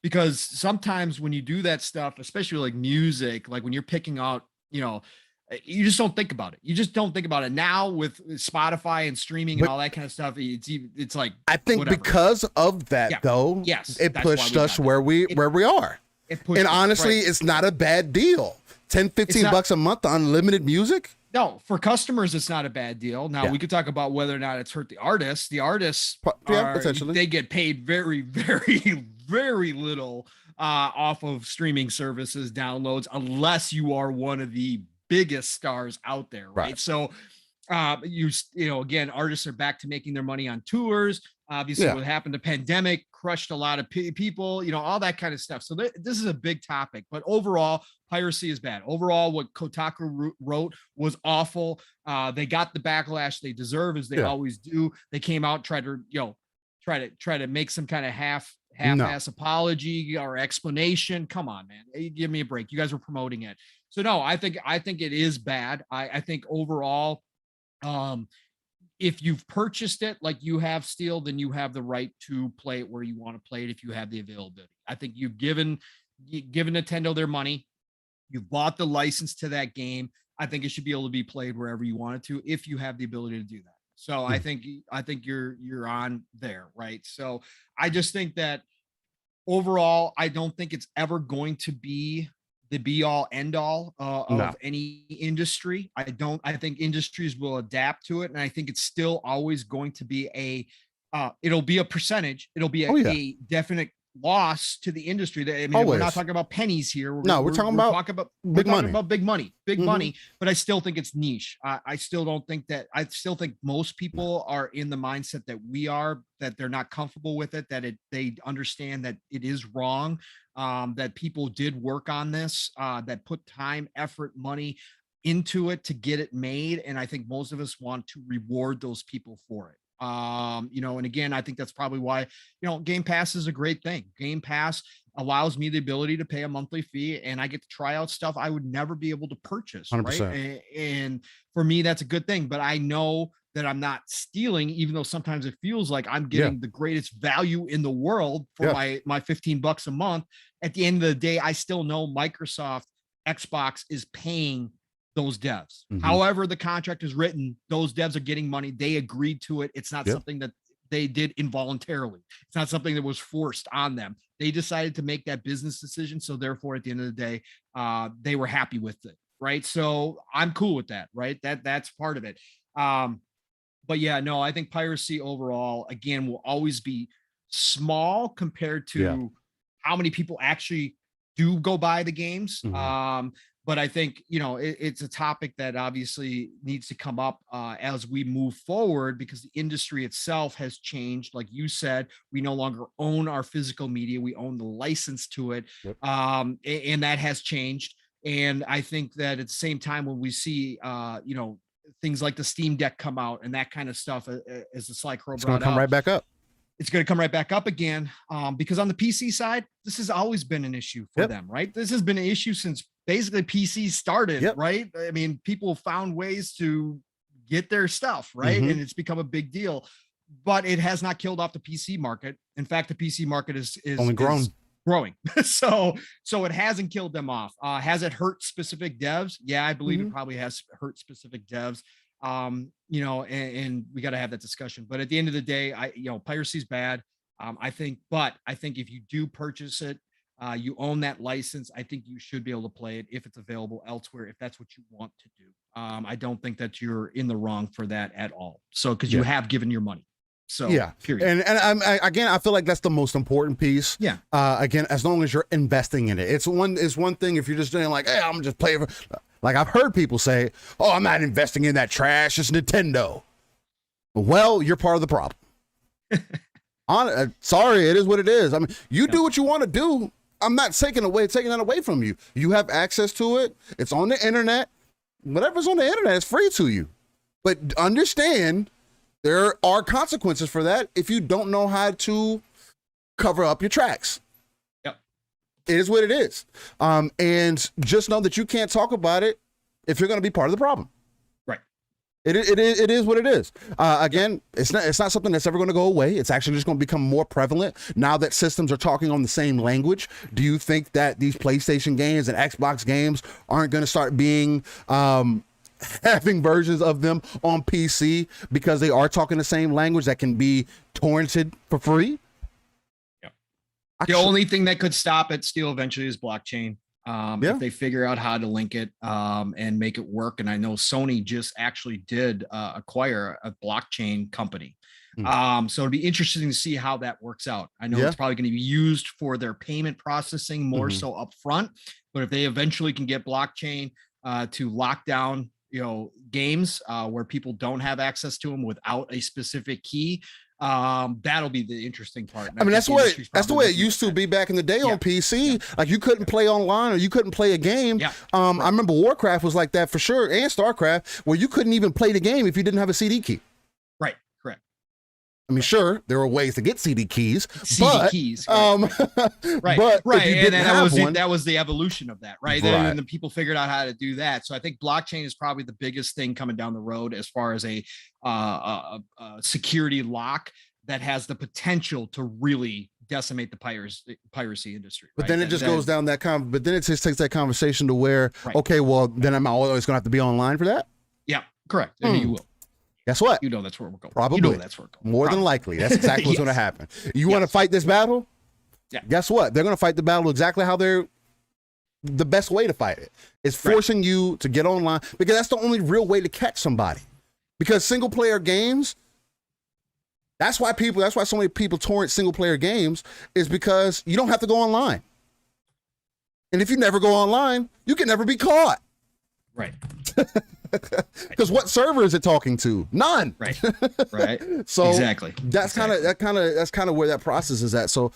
because sometimes when you do that stuff, especially like music, like when you're picking out, you just don't think about it. You just don't think about it now with Spotify and streaming and all that kind of stuff. It's like, I think whatever. because of that, though, yes, it that's why pushed we us got where we are. It pushed And us, honestly, right. it's not a bad deal. 10, 15 not- bucks a month, unlimited music. No, for customers, it's not a bad deal. Now Yeah. we could talk about whether or not it's hurt the artists. The artists, Potentially. they get paid very, very, very little off of streaming services downloads, unless you are one of the biggest stars out there, right? So again, artists are back to making their money on tours. Obviously, what happened to pandemic crushed a lot of people, all that kind of stuff. So this is a big topic, but overall, piracy is bad. Overall, what Kotaku wrote was awful. They got the backlash they deserve, as they always do. They came out, tried to try to make some kind of half-ass apology or explanation. Come on, man, hey, give me a break. You guys were promoting it. So no, I think it is bad. I think overall, if you've purchased it like you have Steel, then you have the right to play it where you want to play it if you have the availability. I think you've given Nintendo their money. You've bought the license to that game. I think it should be able to be played wherever you want it to if you have the ability to do that. So I think you're on there, right? So I just think that overall, I don't think it's ever going to be the be all end all of any industry. I think industries will adapt to it. And I think it's still always going to be it'll be a percentage. It'll be a definite loss to the industry. I mean, we're not talking about pennies here. We're talking about big money, but I still think it's niche. I still think most people are in the mindset that we are, that they're not comfortable with it, that they understand that it is wrong, that people did work on this, that put time, effort, money. into it to get it made. And I think most of us want to reward those people for it. And again, I think that's probably why, Game Pass is a great thing. Game Pass allows me the ability to pay a monthly fee and I get to try out stuff I would never be able to purchase. 100%. Right. And for me, that's a good thing, but I know that I'm not stealing, even though sometimes it feels like I'm getting the greatest value in the world for my $15 a month. At the end of the day, I still know Microsoft, Xbox is paying those devs. However, the contract is written, those devs are getting money. They agreed to it. It's not something that they did involuntarily. It's not something that was forced on them. They decided to make that business decision. So therefore, at the end of the day, they were happy with it. Right. So I'm cool with that. Right. That's part of it. But yeah, no, I think piracy overall, again, will always be small compared to how many people actually do go buy the games. But I think, it's a topic that obviously needs to come up as we move forward, because the industry itself has changed. Like you said, we no longer own our physical media. We own the license to it. And that has changed. And I think that at the same time, when we see, things like the Steam Deck come out and that kind of stuff, as the Sly Crow brought up, it's going to come right back up. It's going to come right back up again, because on the PC side, this has always been an issue for them, right? This has been an issue since basically PC started, right? I mean, people found ways to get their stuff, right? And it's become a big deal, but it has not killed off the PC market. In fact, the PC market is only growing. so it hasn't killed them off. Has it hurt specific devs? Yeah, I believe it probably has hurt specific devs. And we got to have that discussion. But at the end of the day, piracy is bad. I think if you do purchase it, you own that license. I think you should be able to play it if it's available elsewhere, if that's what you want to do. I don't think that you're in the wrong for that at all. So, because you have given your money. So period. And again, I feel like that's the most important piece. Again, as long as you're investing in it, it's one thing if you're just doing like, hey, I'm gonna just play for. Like I've heard people say, oh, I'm not investing in that trash. It's Nintendo. Well, you're part of the problem. Sorry, it is what it is. I mean, you do what you want to do. I'm not taking that away from you. You have access to it. It's on the internet. Whatever's on the internet is free to you. But understand there are consequences for that if you don't know how to cover up your tracks. It is what it is. And just know that you can't talk about it if you're going to be part of the problem. Right. It is what it is. Again, it's not something that's ever going to go away. It's actually just going to become more prevalent now that systems are talking on the same language. Do you think that these PlayStation games and Xbox games aren't going to start being having versions of them on PC because they are talking the same language that can be torrented for free? The only thing that could stop it still eventually is blockchain. If they figure out how to link it and make it work. And I know Sony just actually did acquire a blockchain company. So it'd be interesting to see how that works out. I know it's probably going to be used for their payment processing more so up front, but if they eventually can get blockchain to lock down, games where people don't have access to them without a specific key, that'll be the interesting part. I mean, that's the way it used to be back in the day on PC. Like you couldn't play online or you couldn't play a game. I remember Warcraft was like that for sure, and StarCraft, where you couldn't even play the game if you didn't have a CD key. Right. Correct. I mean, sure, there were ways to get CD keys, right. But and that was the evolution of that, right? And the people figured out how to do that. So I think blockchain is probably the biggest thing coming down the road as far as a security lock that has the potential to really decimate the piracy industry. But then it just goes down that but then it just takes that conversation to where, okay, well, then I'm always going to have to be online for that? Yeah, correct. I mean, you will. Guess what? That's where we're going. Probably. That's where we're going. More than likely. That's exactly what's going to happen. You want to fight this battle? Yeah. Guess what? They're going to fight the battle exactly how the best way to fight it is forcing you to get online, because that's the only real way to catch somebody. Because single player games, that's why so many people torrent single player games, is because you don't have to go online. And if you never go online, you can never be caught. Right. Because what server is it talking to? None. Right. So exactly. That's kind of where that process is at. So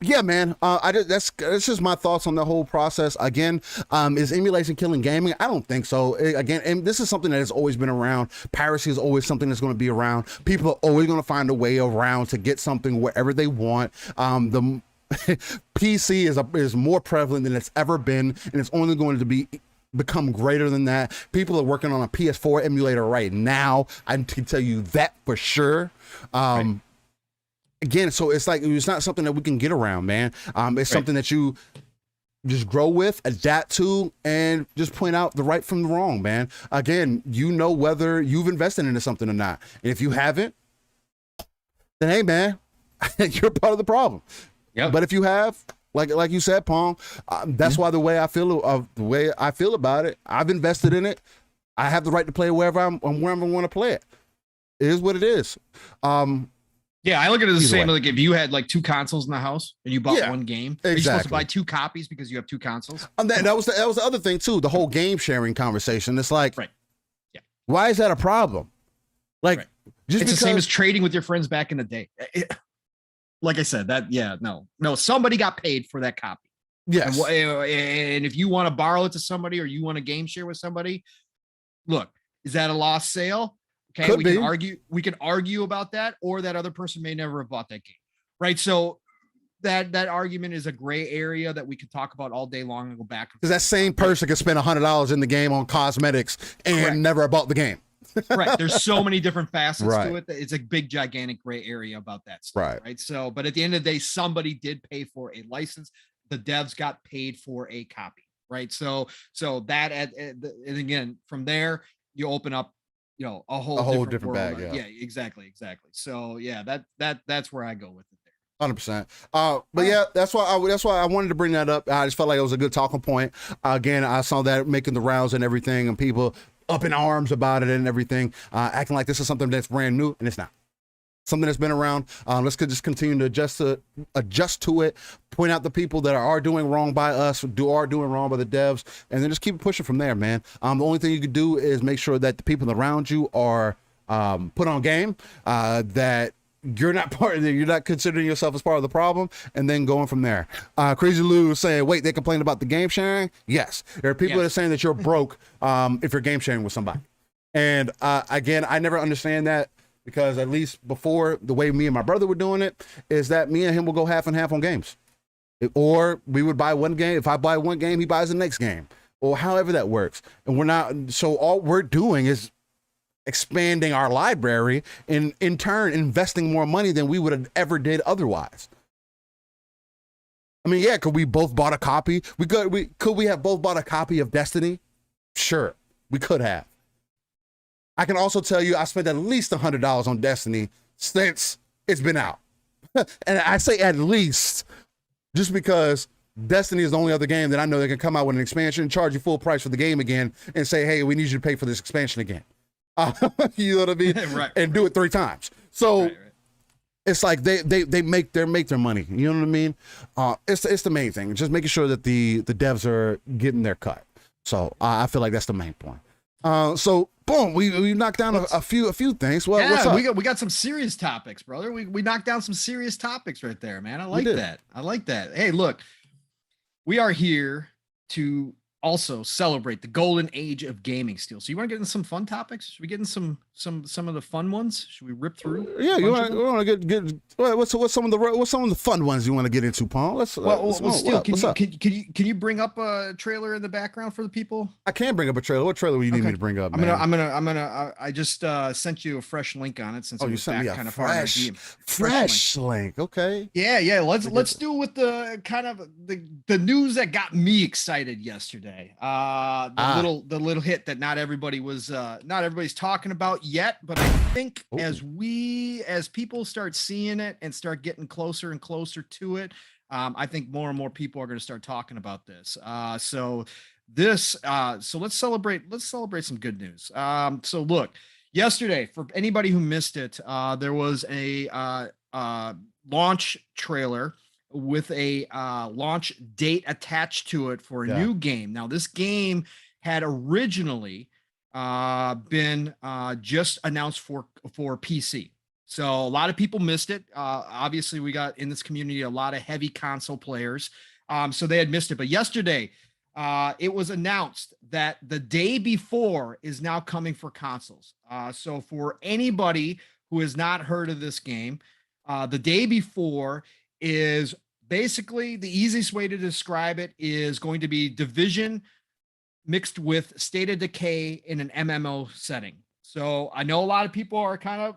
Yeah, man. That's just my thoughts on the whole process. Again, is emulation killing gaming? I don't think so. Again, and this is something that has always been around. Piracy is always something that's going to be around. People are always going to find a way around to get something wherever they want. The PC is more prevalent than it's ever been, and it's only going to become greater than that. People are working on a PS4 emulator right now. I can tell you that for sure. Right. Again, so it's like, it's not something that we can get around, man. It's something that you just grow with, adapt to, and just point out the right from the wrong, man. Again, you know whether you've invested into something or not. And if you haven't, then hey, man, you're part of the problem. Yep. But if you have, like you said, Pong, that's why the way I feel about it, I've invested in it. I have the right to play wherever I want to play it. It is what it is. Yeah, I look at it the same. Like if you had like 2 consoles in the house and you bought one game, exactly. Are you supposed to buy 2 copies because you have 2 consoles? And that was the other thing too. The whole game sharing conversation. It's like, why is that a problem? Like, just it's the same as trading with your friends back in the day. Like I said, no, somebody got paid for that copy. Yes, and if you want to borrow it to somebody or you want a game share with somebody, look, is that a lost sale? Okay, we can argue about that, or that other person may never have bought that game, right? So that argument is a gray area that we could talk about all day long and go back. Because that same person could spend $100 in the game on cosmetics and never bought the game. Right. There's so many different facets to it. It's a big, gigantic gray area about that stuff. Right. So, but at the end of the day, somebody did pay for a license. The devs got paid for a copy. Right. So that, and again, from there, you open up, a whole different bag. Yeah, exactly. So that's where I go with it there. 100%. But yeah, that's why I wanted to bring that up. I just felt like it was a good talking point. Again, I saw that making the rounds and everything, and people up in arms about it and everything, acting like this is something that's brand new, and it's not. Something that's been around. Let's just continue to adjust to it, point out the people that are doing wrong by us, are doing wrong by the devs, and then just keep pushing from there, man. The only thing you can do is make sure that the people around you are put on game, that you're not considering yourself as part of the problem, and then going from there. Crazy Lou is saying, wait, they complained about the game sharing? Yes. There are people that are saying that you're broke if you're game sharing with somebody. And again, I never understand that. Because at least before, the way me and my brother were doing it is that me and him will go half and half on games. Or we would buy one game. If I buy one game, he buys the next game. Or however that works. And so all we're doing is expanding our library and in turn investing more money than we would have ever did otherwise. I mean, yeah, could we both bought a copy? Could we have both bought a copy of Destiny? Sure, we could have. I can also tell you I spent at least $100 on Destiny since it's been out. And I say at least just because Destiny is the only other game that I know that can come out with an expansion and charge you full price for the game again and say, hey, we need you to pay for this expansion again. You know what I mean? Right. And do it 3 times. So it's like they make their money. You know what I mean? It's the main thing. Just making sure that the devs are getting their cut. So I feel like that's the main point. So boom, we knocked down a few things. Well, what's up? we got some serious topics, brother. We knocked down some serious topics right there, man. I like that. Hey, look, we are here to also celebrate the golden age of gaming still. So you want to get into some fun topics? Should we get into some of the fun ones? Should we rip through? Yeah, you want to get what's some of the fun ones you want to get into, Paul? Can you bring up a trailer in the background for the people? I can bring up a trailer. What trailer do you need me to bring up, man? I just sent you a fresh link on it since you sent me a fresh link. Okay. Yeah. Let's do it with the kind of the news that got me excited yesterday. The little hit that not everybody's talking about yet, but I think as people start seeing it and start getting closer and closer to it, I think more and more people are going to start talking about this. So let's celebrate some good news. So look, yesterday, for anybody who missed it, there was a launch trailer with a launch date attached to it for a new game. Now, this game had originally been just announced for PC. So a lot of people missed it. Obviously, we got in this community a lot of heavy console players, so they had missed it. But yesterday, it was announced that the day before is now coming for consoles. So for anybody who has not heard of this game, the day before is basically the easiest way to describe it is going to be Division mixed with State of Decay in an MMO setting. So I know a lot of people are kind of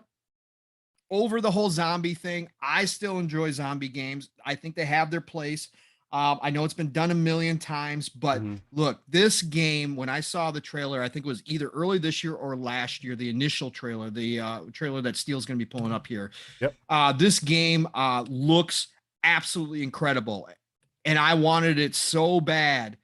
over the whole zombie thing. I still enjoy zombie games. I think they have their place. I know it's been done a million times, but look, this game, when I saw the trailer, I think it was either early this year or last year, the initial trailer, the trailer that Steel's going to be pulling up here. Yep. This game looks absolutely incredible. And I wanted it so bad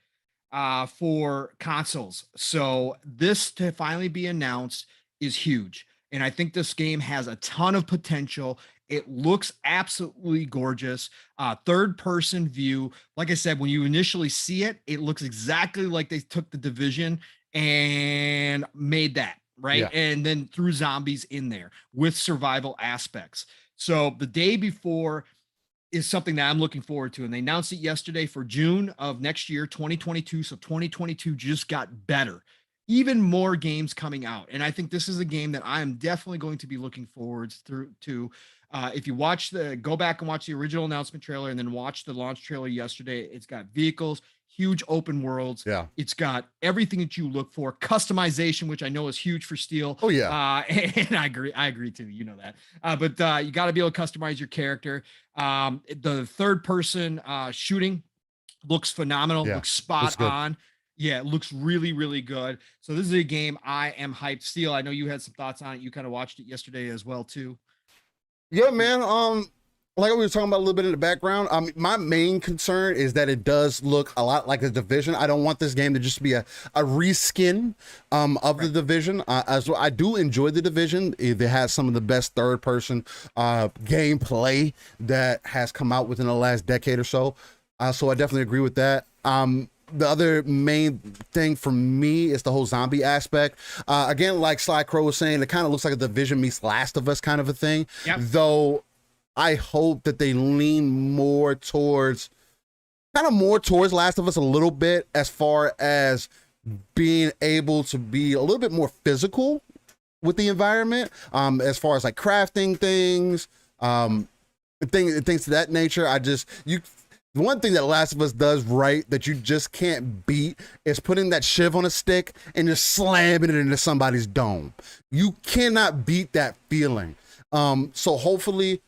for consoles. So this to finally be announced is huge. And I think this game has a ton of potential. It looks absolutely gorgeous. Third person view. Like I said, when you initially see it, it looks exactly like they took the Division and made that, right? Yeah. And then threw zombies in there with survival aspects. So the day before is something that I'm looking forward to. And they announced it yesterday for June of next year, 2022. So 2022 just got better. Even more games coming out. And I think this is a game that I am definitely going to be looking forward to. If you go back and watch the original announcement trailer and then watch the launch trailer yesterday, it's got vehicles, huge open worlds. Yeah. It's got everything that you look for, customization, which I know is huge for Steel. Oh yeah. And I agree too. You know that. But you got to be able to customize your character. The third person shooting looks phenomenal. Yeah. Looks spot on. Yeah, it looks really, really good. So this is a game I am hyped. Steel, I know you had some thoughts on it. You kind of watched it yesterday as well too. Yeah, man. Like we were talking about a little bit in the background. My main concern is that it does look a lot like the Division. I don't want this game to just be a reskin of the Division. As well, I do enjoy the Division. It has some of the best third person gameplay that has come out within the last decade or so. So I definitely agree with that. The other main thing for me is the whole zombie aspect. Again, like Sly Crow was saying, it kind of looks like a Division meets Last of Us kind of a thing. Yep. Though I hope that they lean more towards Last of Us a little bit, as far as being able to be a little bit more physical with the environment, as far as like crafting things, things to that nature. The one thing that Last of Us does right that you just can't beat is putting that shiv on a stick and just slamming it into somebody's dome. You cannot beat that feeling. So hopefully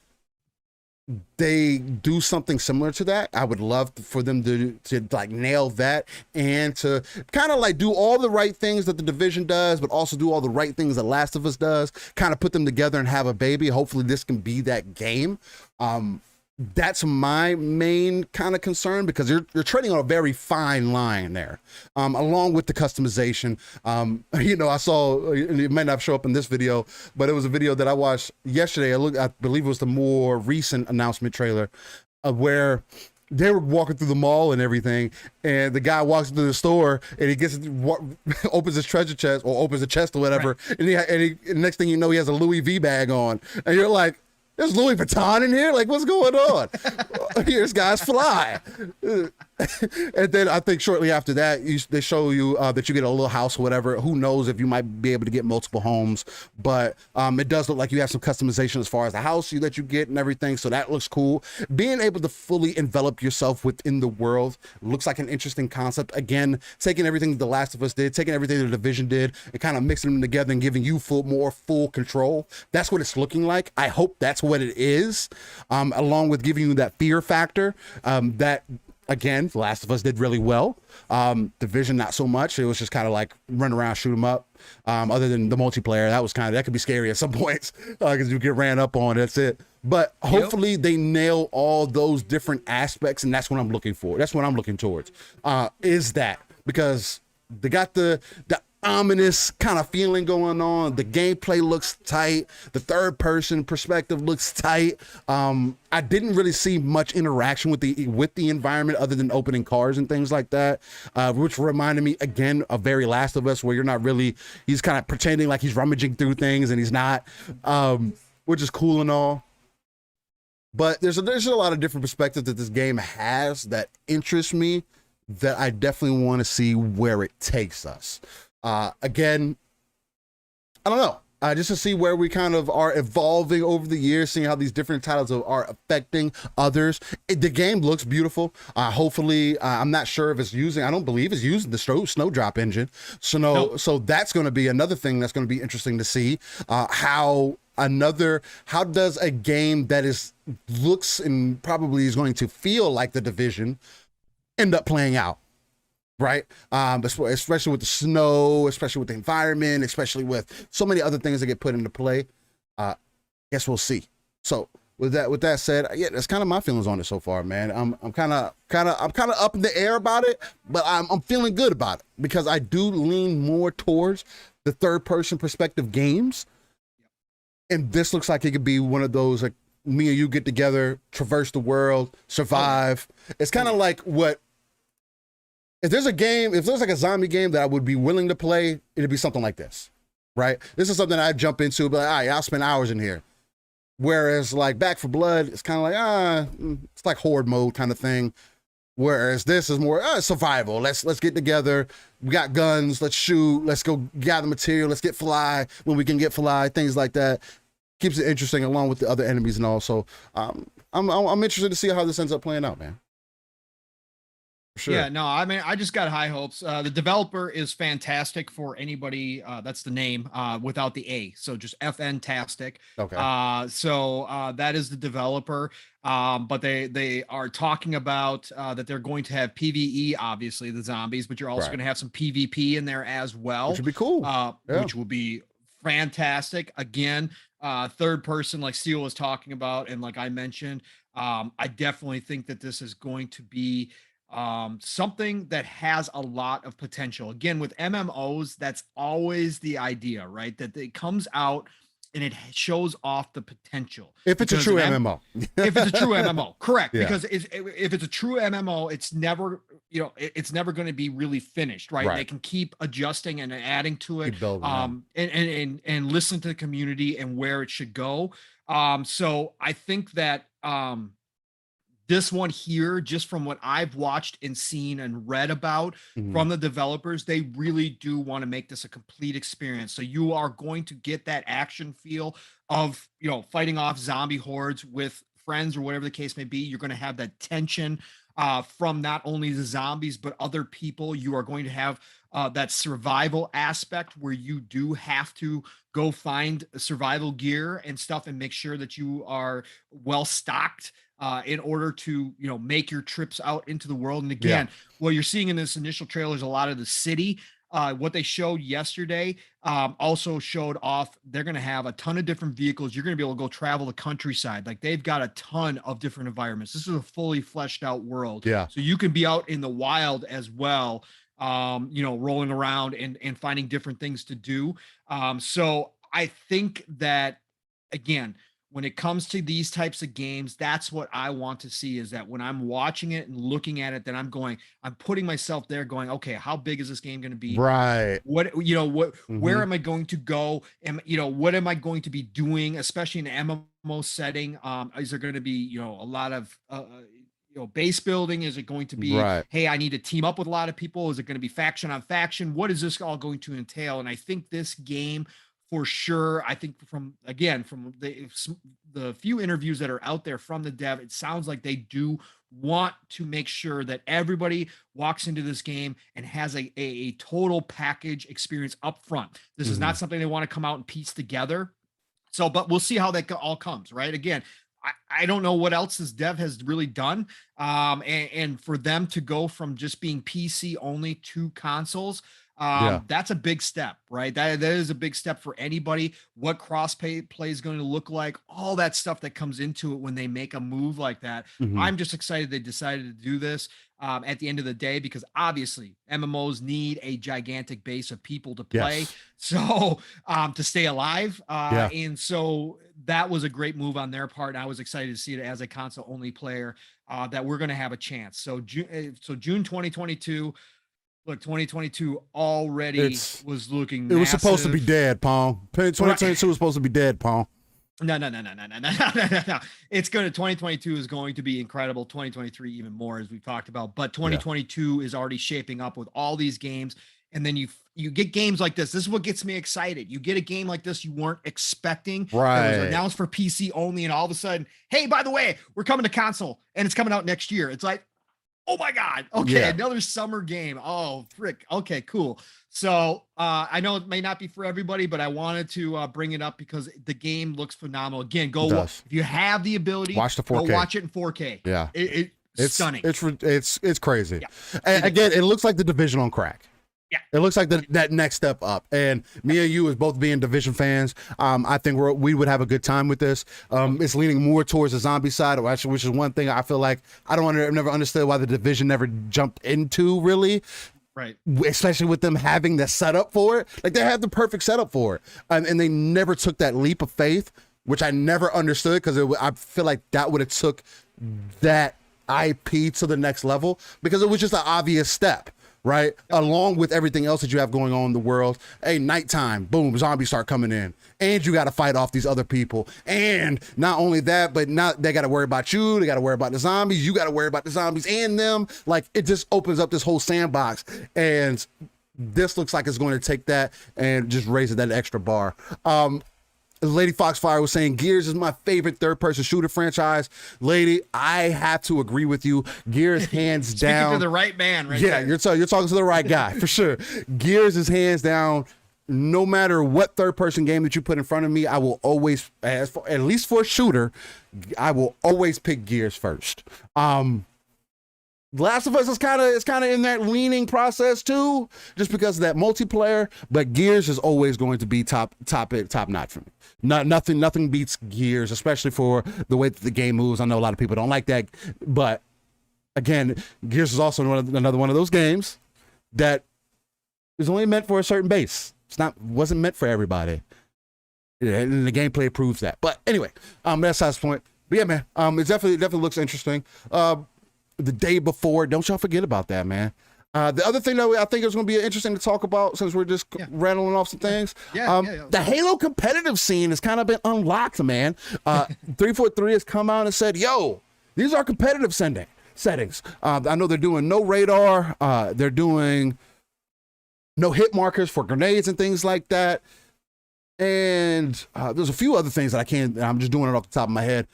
they do something similar to that. I would love for them to like nail that and to kind of like do all the right things that the Division does, but also do all the right things that Last of Us does, kind of put them together and have a baby. Hopefully this can be that game. That's my main kind of concern, because you're treading on a very fine line there, along with the customization. I saw, it might not show up in this video, but it was a video that I watched yesterday. I believe it was the more recent announcement trailer of where they were walking through the mall and everything, and the guy walks into the store and he opens his treasure chest, or opens the chest or whatever, right. and the next thing you know, he has a Louis V bag on, and you're like, there's Louis Vuitton in here? Like, what's going on? Here's guys fly. And then I think shortly after that, they show you that you get a little house or whatever. Who knows if you might be able to get multiple homes. But it does look like you have some customization as far as the house that you get and everything. So that looks cool. Being able to fully envelop yourself within the world looks like an interesting concept. Again, taking everything The Last of Us did, taking everything the Division did, and kind of mixing them together and giving you more full control. That's what it's looking like. I hope that's what it is, along with giving you that fear factor that, again, The Last of Us did really well. Division, not so much. It was just kind of like run around, shoot them up. Other than the multiplayer, that could be scary at some points, because you get ran up on. That's it. But hopefully they nail all those different aspects, and that's what I'm looking for. That's what I'm looking towards. Is that, because they got the ominous kind of feeling going on. The gameplay looks tight. The third person perspective looks tight. I didn't really see much interaction with the environment other than opening cars and things like that, which reminded me again of very Last of Us, where he's kind of pretending like he's rummaging through things and he's not. which is cool and all. But there's a lot of different perspectives that this game has that interest me, that I definitely want to see where it takes us. Again, I don't know. Just to see where we kind of are evolving over the years, seeing how these different titles are affecting others. The game looks beautiful. Hopefully, I'm not sure if it's using, I don't believe it's using the Snowdrop engine. So Nope. so that's going to be another thing that's going to be interesting to see. How does a game that looks and probably is going to feel like The Division end up playing out? Right, especially with the snow, especially with the environment, especially with so many other things that get put into play. Guess we'll see. So with that said, yeah, that's kind of my feelings on it so far, man. I'm kind of up in the air about it, but I'm feeling good about it because I do lean more towards the third person perspective games, and this looks like it could be one of those, like, me and you get together, traverse the world, survive. It's kind of like what. If there's like a zombie game that I would be willing to play, it'd be something like this, right? This is something I'd jump into, but all right, I'll spend hours in here. Whereas like Back for Blood, it's kind of like, it's like horde mode kind of thing. Whereas this is more survival. Let's get together. We got guns. Let's shoot. Let's go gather material. Let's get fly when we can get fly. Things like that. Keeps it interesting along with the other enemies and all. So I'm interested to see how this ends up playing out, man. Sure. Yeah, no, I mean, I just got high hopes. The developer is fantastic for anybody. That's the name without the A. So just FNtastic. Okay. So that is the developer. But they are talking about that they're going to have PvE, obviously the zombies, but you're also Right. going to have some PvP in there as well. Which would be cool. Yeah. Which will be fantastic. Again, third person, like Steel was talking about, and like I mentioned, I definitely think that this is going to be something that has a lot of potential. Again, with MMOs, that's always the idea, right? That it comes out and it shows off the potential. If it's a true MMO. If it's a true MMO, correct? Yeah. Because if it's a true MMO, it's never, it's never going to be really finished, right? Right. They can keep adjusting and adding to it, Keep building, and listen to the community and where it should go. So I think that this one here, just from what I've watched and seen and read about from the developers, they really do want to make this a complete experience. So you are going to get that action feel of, fighting off zombie hordes with friends or whatever the case may be. You're going to have that tension from not only the zombies, but other people. You are going to have that survival aspect where you do have to go find survival gear and stuff and make sure that you are well stocked in order to, make your trips out into the world. And again, what you're seeing in this initial trailer is a lot of the city. What they showed yesterday also showed off they're going to have a ton of different vehicles. You're going to be able to go travel the countryside. Like, they've got a ton of different environments. This is a fully fleshed out world. Yeah. So you can be out in the wild as well, rolling around and finding different things to do. So I think that, again, when it comes to these types of games, that's what I want to see, is that when I'm watching it and looking at it, then I'm putting myself there going, okay, how big is this game going to be? Right. Where am I going to go? What am I going to be doing, especially in an MMO setting? Is there going to be, a lot of, base building? Is it going to be, Right. hey, I need to team up with a lot of people? Is it going to be faction on faction? What is this all going to entail? And I think this game, for sure, I think from the few interviews that are out there from the dev, it sounds like they do want to make sure that everybody walks into this game and has a total package experience up front. This is not something they want to come out and piece together. So, but we'll see how that all comes, right? Again, I don't know what else this dev has really done. And for them to go from just being PC only to consoles, that's a big step, right? That is a big step for anybody. What play is going to look like, all that stuff that comes into it when they make a move like that. I'm just excited they decided to do this at the end of the day, because obviously MMOs need a gigantic base of people to play. Yes. So to stay alive. And so that was a great move on their part. And I was excited to see it as a console only player that we're going to have a chance. So June 2022. Look, 2022 already was looking massive. It was supposed to be dead, Pong. 2022 was supposed to be dead, Pong. No. It's going to 2022 is going to be incredible. 2023 even more, as we've talked about. But 2022 is already shaping up with all these games. And then you get games like this. This is what gets me excited. You get a game like this you weren't expecting. Right. It was announced for PC only, and all of a sudden, hey, by the way, we're coming to console, and it's coming out next year. It's like, oh my God. Okay, another summer game. Oh, frick. Okay, cool. So I know it may not be for everybody, but I wanted to bring it up because the game looks phenomenal. Again, if you have the ability, watch the 4K. Go watch it in 4K. Yeah, it's stunning. It's crazy. Yeah. And again, it looks like the Division on crack. Yeah, it looks like that next step up. And me and you, as both being Division fans, I think we would have a good time with this. It's leaning more towards the zombie side, which is one thing I feel like I've never understood why the Division never jumped into, really. Right. Especially with them having the setup for it. Like, they had the perfect setup for it. And they never took that leap of faith, which I never understood, because I feel like that would have took that IP to the next level, because it was just an obvious step. Right, along with everything else that you have going on in the world. Hey, nighttime, boom, zombies start coming in, and you got to fight off these other people. And not only that, but now they got to worry about you. They got to worry about the zombies. You got to worry about the zombies and them. Like, it just opens up this whole sandbox. And this looks like it's going to take that and just raise it that extra bar. Lady Foxfire was saying Gears is my favorite third-person shooter franchise. Lady, I have to agree with you. Gears, hands down. Speaking to the right man, right there. You're talking to the right guy, for sure. Gears is hands down. No matter what third-person game that you put in front of me, I will always, at least for a shooter, I will always pick Gears first. Last of Us is kind of in that leaning process too, just because of that multiplayer. But Gears is always going to be top notch for me. Nothing beats Gears, especially for the way that the game moves. I know a lot of people don't like that, but again, Gears is also another one of those games that is only meant for a certain base. Wasn't meant for everybody, and the gameplay proves that. But anyway, that's the point. But yeah, man, it definitely looks interesting. The day before, don't y'all forget about that, man. The other thing that I think is going to be interesting to talk about, since we're just rattling off some things, the Halo competitive scene has kind of been unlocked, man. 343 has come out and said, yo, these are competitive settings. I know they're doing no radar. They're doing no hit markers for grenades and things like that. And there's a few other things that I'm just doing it off the top of my head.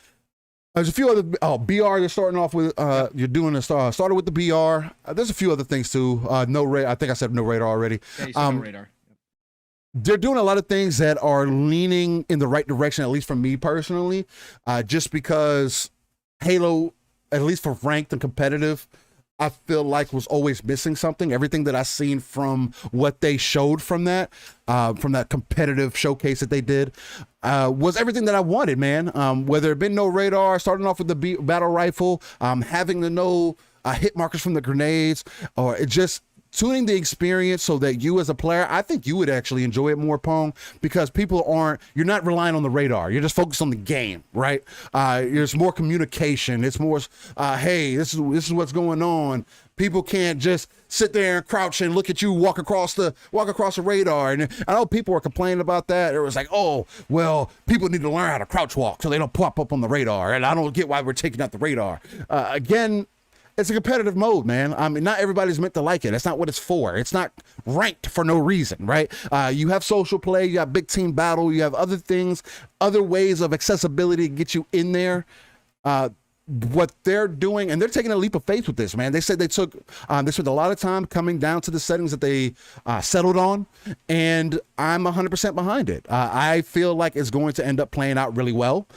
There's a few other BR you're starting off with. You're doing started with the BR. There's a few other things too. No radar. I think I said no radar already. Yeah, you said no radar. They're doing a lot of things that are leaning in the right direction, at least for me personally. Just because Halo, at least for ranked and competitive, I feel like was always missing something. Everything that I've seen from what they showed from that competitive showcase that they did, was everything that I wanted, man. Whether it been no radar, starting off with the battle rifle, having the no hit markers from the grenades, or it just tuning the experience so that you as a player, I think you would actually enjoy it more, Pong, because you're not relying on the radar. You're just focused on the game, right? There's more communication. It's more, hey, this is what's going on. People can't just sit there and crouch and look at you walk across the radar. And I know people were complaining about that. It was like, oh, well, people need to learn how to crouch walk so they don't pop up on the radar. And I don't get why we're taking out the radar. Again, it's a competitive mode, man. I mean, not everybody's meant to like it. That's not what it's for. It's not ranked for no reason, right? You have social play, you have big team battle, you have other things, other ways of accessibility to get you in there. What they're doing, and they're taking a leap of faith with this, man. They said they spent a lot of time coming down to the settings that they settled on, and I'm 100% behind it. I feel like it's going to end up playing out really well.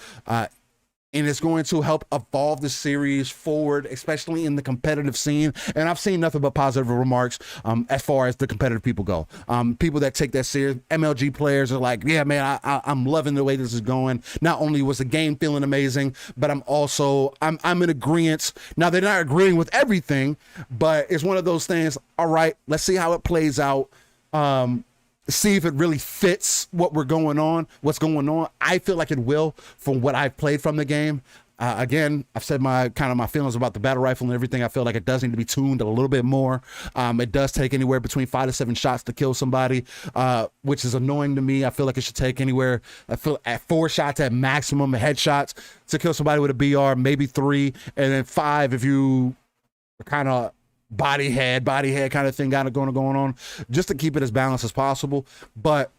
And it's going to help evolve the series forward, especially in the competitive scene. And I've seen nothing but positive remarks as far as the competitive people go. People that take that serious, MLG players are like, yeah, man, I'm loving the way this is going. Not only was the game feeling amazing, but I'm in agreement. Now, they're not agreeing with everything, but it's one of those things, all right, let's see how it plays out. See if it really fits what's going on. I feel like it will from what I've played from the game. again, I've said my feelings about the battle rifle and everything. I feel like it does need to be tuned a little bit more. It does take anywhere between 5 to 7 shots to kill somebody, which is annoying to me. I feel like it should take anywhere, I feel at 4 shots at maximum headshots to kill somebody with a BR, maybe 3, and then 5 if you kind of body head kind of thing got it going on, just to keep it as balanced as possible. But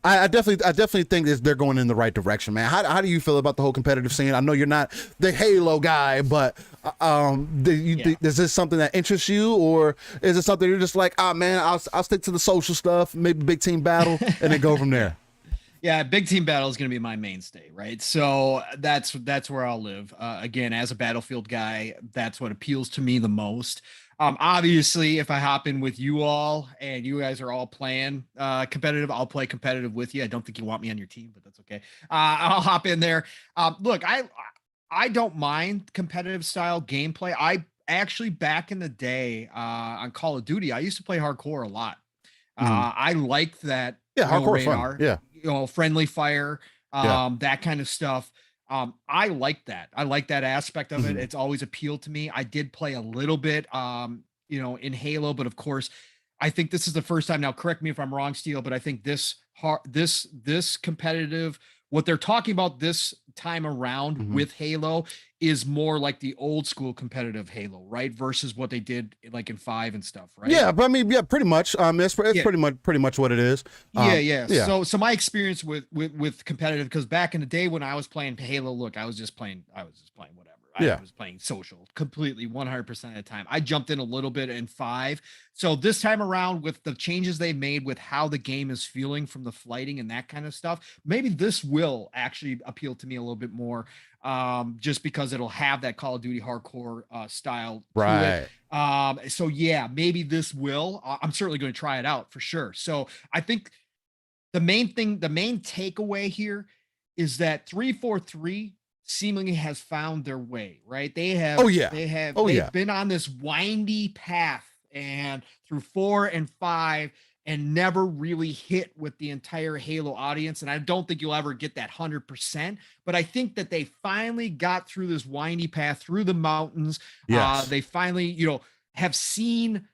I definitely think that they're going in the right direction, man. How do you feel about the whole competitive scene? I know you're not the Halo guy, but is this something that interests you, or is it something you're just like, man, I'll stick to the social stuff, maybe big team battle, and then go from there? Yeah, big team battle is going to be my mainstay, right? So that's where I'll live. Again, as a Battlefield guy, that's what appeals to me the most. Obviously, if I hop in with you all and you guys are all playing competitive, I'll play competitive with you. I don't think you want me on your team, but that's okay. I'll hop in there. Look, I don't mind competitive style gameplay. I actually, back in the day on Call of Duty, I used to play hardcore a lot. I liked that. Yeah, hardcore radar, fun. Yeah, friendly fire, that kind of stuff. I like that. I like that aspect of it. It's always appealed to me. I did play a little bit, in Halo, but of course, I think this is the first time. Now, correct me if I'm wrong, Steel, but I think this competitive, what they're talking about this time around with Halo is more like the old school competitive Halo, right? Versus what they did like in 5 and stuff, right? Yeah, but I mean, yeah, pretty much. It's pretty much what it is. Yeah. So my experience with competitive, because back in the day when I was playing Halo, look, I was just playing whatever. I was playing social completely 100% of the time. I jumped in a little bit in 5. So this time around, with the changes they made with how the game is feeling from the flighting and that kind of stuff, maybe this will actually appeal to me a little bit more, just because it'll have that Call of Duty hardcore style to it. So yeah, maybe this will. I'm certainly going to try it out for sure. So I think the main takeaway here is that 343 seemingly has found their way, right? They've been on this windy path and through 4 and 5 and never really hit with the entire Halo audience. And I don't think you'll ever get that 100%, but I think that they finally got through this windy path through the mountains. Yes. They finally, have seen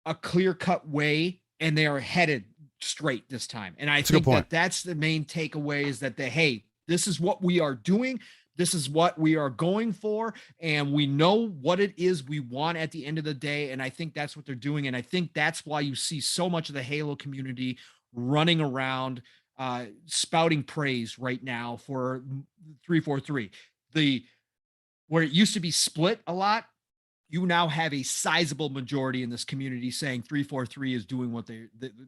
a clear-cut way, and they are headed straight this time. And I think that's the main takeaway, is that hey, this is what we are doing. This is what we are going for, and we know what it is we want at the end of the day. And I think that's what they're doing. And I think that's why you see so much of the Halo community running around, spouting praise right now for 343. Where it used to be split a lot, you now have a sizable majority in this community saying 343 is doing what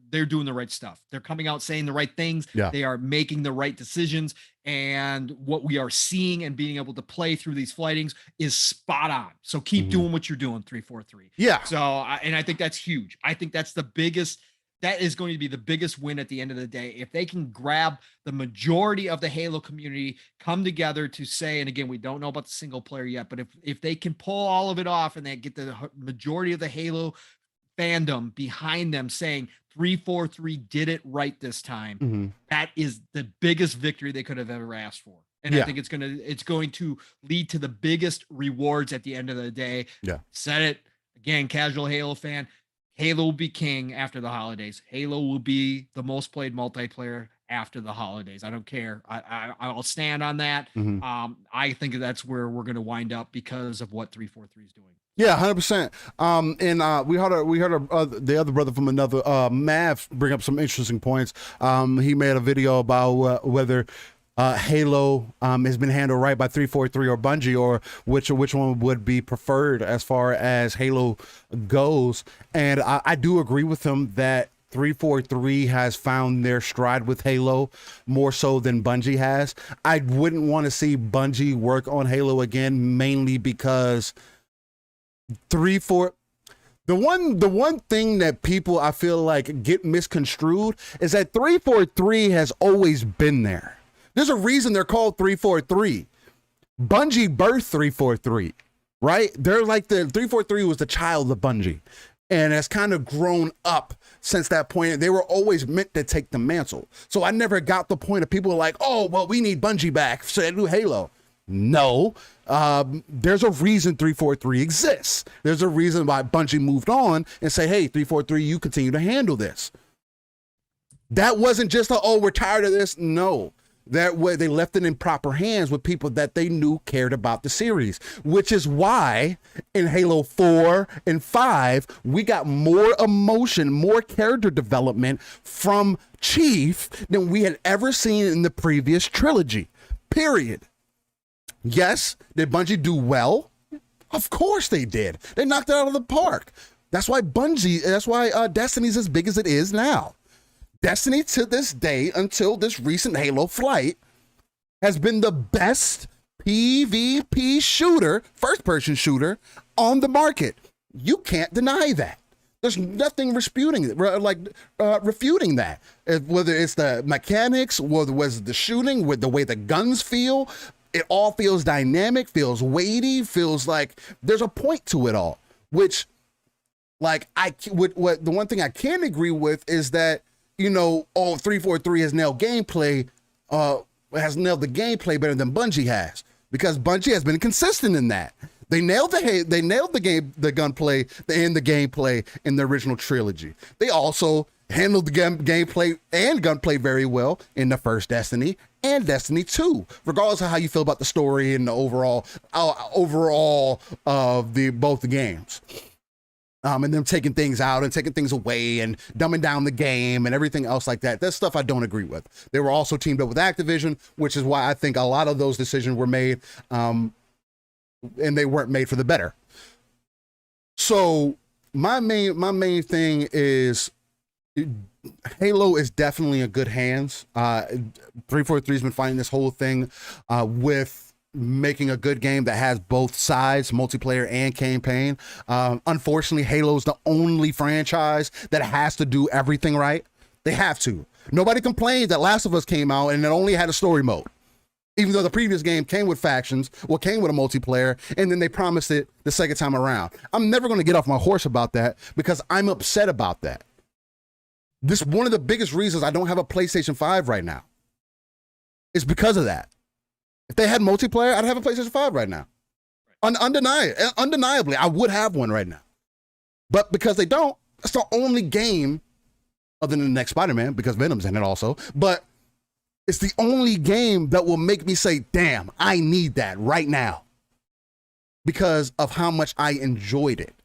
they're doing the right stuff. They're coming out saying the right things. Yeah. They are making the right decisions. And what we are seeing and being able to play through these flightings is spot on. So keep doing what you're doing, 343. Yeah. So, and I think that's huge. I think that is going to be the biggest win at the end of the day. If they can grab the majority of the Halo community, come together to say, and again, we don't know about the single player yet, but if they can pull all of it off and they get the majority of the Halo fandom behind them saying 343 did it right this time, that is the biggest victory they could have ever asked for. And I think it's going to lead to the biggest rewards at the end of the day. Yeah. Said it again, casual Halo fan. Halo will be king after the holidays. Halo will be the most played multiplayer after the holidays. I don't care. I'll stand on that. I think that's where we're going to wind up because of what 343 is doing. Yeah, 100%. And we heard the other brother from another, Mav, bring up some interesting points. He made a video about whether Halo has been handled right by 343 or Bungie, or which one would be preferred as far as Halo goes. And I do agree with him that 343 has found their stride with Halo more so than Bungie has. I wouldn't want to see Bungie work on Halo again, mainly because the one thing that people, I feel like, get misconstrued is that 343 has always been there. There's a reason they're called 343. Bungie birthed 343, right? They're like, the 343 was the child of Bungie, and has kind of grown up since that point. They were always meant to take the mantle. So I never got the point of people like, oh, well, we need Bungie back, so they do Halo. No. There's a reason 343 exists. There's a reason why Bungie moved on and say, hey, 343, you continue to handle this. That wasn't just we're tired of this. No. That way they left it in proper hands with people that they knew cared about the series, which is why in Halo 4 and 5, we got more emotion, more character development from Chief than we had ever seen in the previous trilogy, period. Yes, did Bungie do well? Of course they did. They knocked it out of the park. That's why Destiny's as big as it is now. Destiny to this day, until this recent Halo flight, has been the best PvP shooter, first-person shooter, on the market. You can't deny that. There's nothing refuting that. Whether it's the mechanics, whether it's the shooting, with the way the guns feel, it all feels dynamic, feels weighty, feels like there's a point to it all. Which, the one thing I can agree with is that, 343 has nailed gameplay, has nailed the gameplay better than Bungie has, because Bungie has been consistent in that. They nailed the gunplay and the gameplay in the original trilogy. They also handled the gameplay and gunplay very well in the first Destiny and Destiny 2, regardless of how you feel about the story and the overall of both the games. And them taking things out and taking things away and dumbing down the game and everything else like that. That's stuff I don't agree with. They were also teamed up with Activision, which is why I think a lot of those decisions were made, and they weren't made for the better. So my main thing is Halo is definitely in good hands. 343 has been fighting this whole thing with making a good game that has both sides, multiplayer and campaign. Unfortunately, Halo's the only franchise that has to do everything right. They have to. Nobody complained that Last of Us came out and it only had a story mode, even though the previous game came with factions, came with a multiplayer, and then they promised it the second time around. I'm never going to get off my horse about that because I'm upset about that. This one of the biggest reasons I don't have a PlayStation 5 right now is because of that. If they had multiplayer, I'd have a PlayStation 5 right now. Undeniably, I would have one right now. But because they don't, it's the only game, other than the next Spider-Man, because Venom's in it also, but it's the only game that will make me say, damn, I need that right now, because of how much I enjoyed it.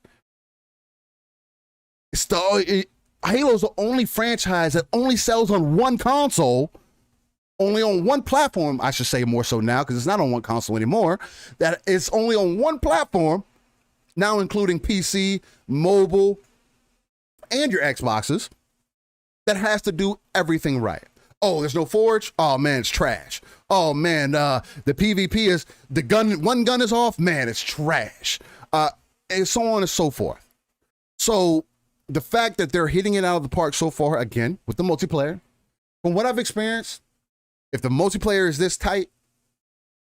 Halo's the only franchise that only sells on one console, only on one platform, I should say more so now, because it's not on one console anymore, that it's only on one platform, now including PC, mobile, and your Xboxes, that has to do everything right. Oh, there's no Forge? Oh, man, it's trash. Oh, man, the PvP is, one gun is off? Man, it's trash. And so on and so forth. So the fact that they're hitting it out of the park so far, again, with the multiplayer, from what I've experienced, if the multiplayer is this tight,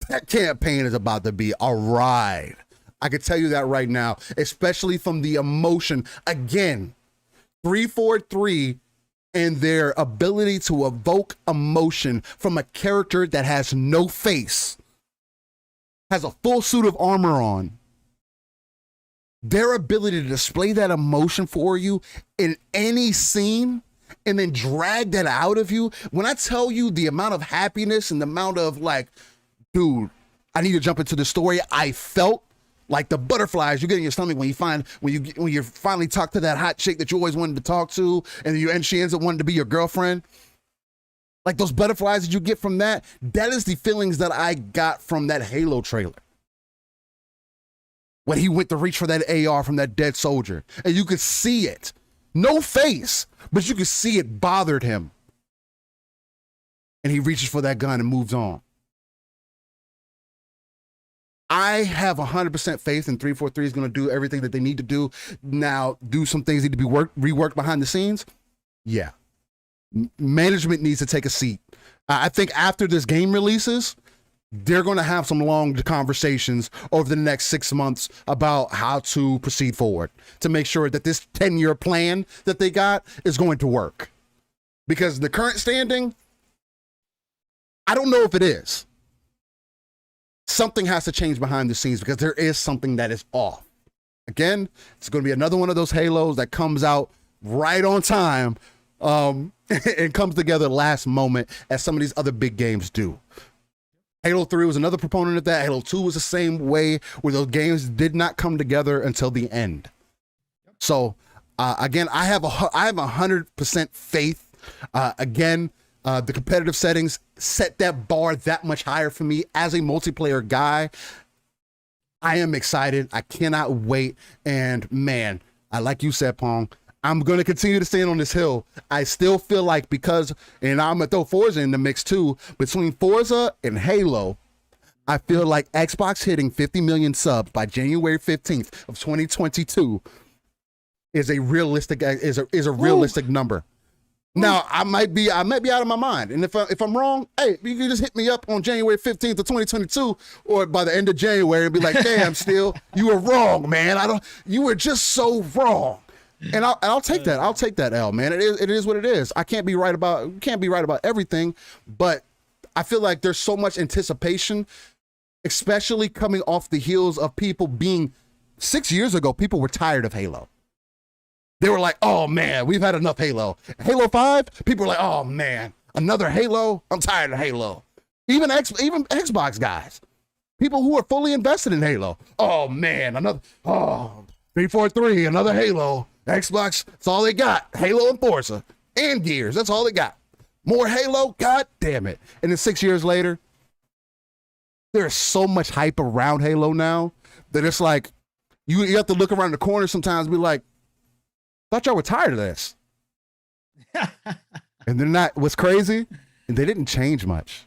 that campaign is about to be a ride. I can tell you that right now, especially from the emotion. Again, 343 and their ability to evoke emotion from a character that has no face, has a full suit of armor on. Their ability to display that emotion for you in any scene and then drag that out of you. When I tell you the amount of happiness and the amount of dude, I need to jump into the story. I felt like the butterflies you get in your stomach when you finally talk to that hot chick that you always wanted to talk to, and she ends up wanting to be your girlfriend. Like those butterflies that you get from that is the feelings that I got from that Halo trailer. When he went to reach for that AR from that dead soldier, and you could see it. No face, but you could see it bothered him. And he reaches for that gun and moves on. I have 100% faith in 343 is going to do everything that they need to do. Now, do some things need to be reworked behind the scenes? Yeah. Management needs to take a seat. I think after this game releases, they're going to have some long conversations over the next 6 months about how to proceed forward to make sure that this 10-year plan that they got is going to work. Because the current standing, I don't know if it is. something has to change behind the scenes because there is something that is off. Again, it's going to be another one of those Halos that comes out right on time and comes together last moment as some of these other big games do. Halo 3 was another proponent of that. Halo 2 was the same way, where those games did not come together until the end. So again, I have 100% faith. The competitive settings set that bar that much higher for me as a multiplayer guy. I am excited. I cannot wait. And man, like you said, Pong, I'm going to continue to stand on this hill. I still feel like and I'm going to throw Forza in the mix too, between Forza and Halo, I feel like Xbox hitting 50 million subs by January 15th of 2022 is a realistic number. Now, I might be out of my mind. And if I'm wrong, hey, you can just hit me up on January 15th of 2022 or by the end of January and be like, damn, Steel, you were wrong, man. You were just so wrong. And I'll take that. I'll take that L, man. It is what it is. I can't be right about everything, but I feel like there's so much anticipation, especially coming off the heels of people being 6 years ago, people were tired of Halo. They were like, oh man, we've had enough Halo. Halo 5, people were like, oh man, another Halo? I'm tired of Halo. Even Xbox guys, people who are fully invested in Halo. Oh man, 343, another Halo. Xbox, that's all they got. Halo and Forza and Gears, that's all they got. More Halo, god damn it. And then 6 years later, there's so much hype around Halo now that it's like, you have to look around the corner sometimes and be like, thought y'all were tired of this. And they're not. What's crazy? And they didn't change much.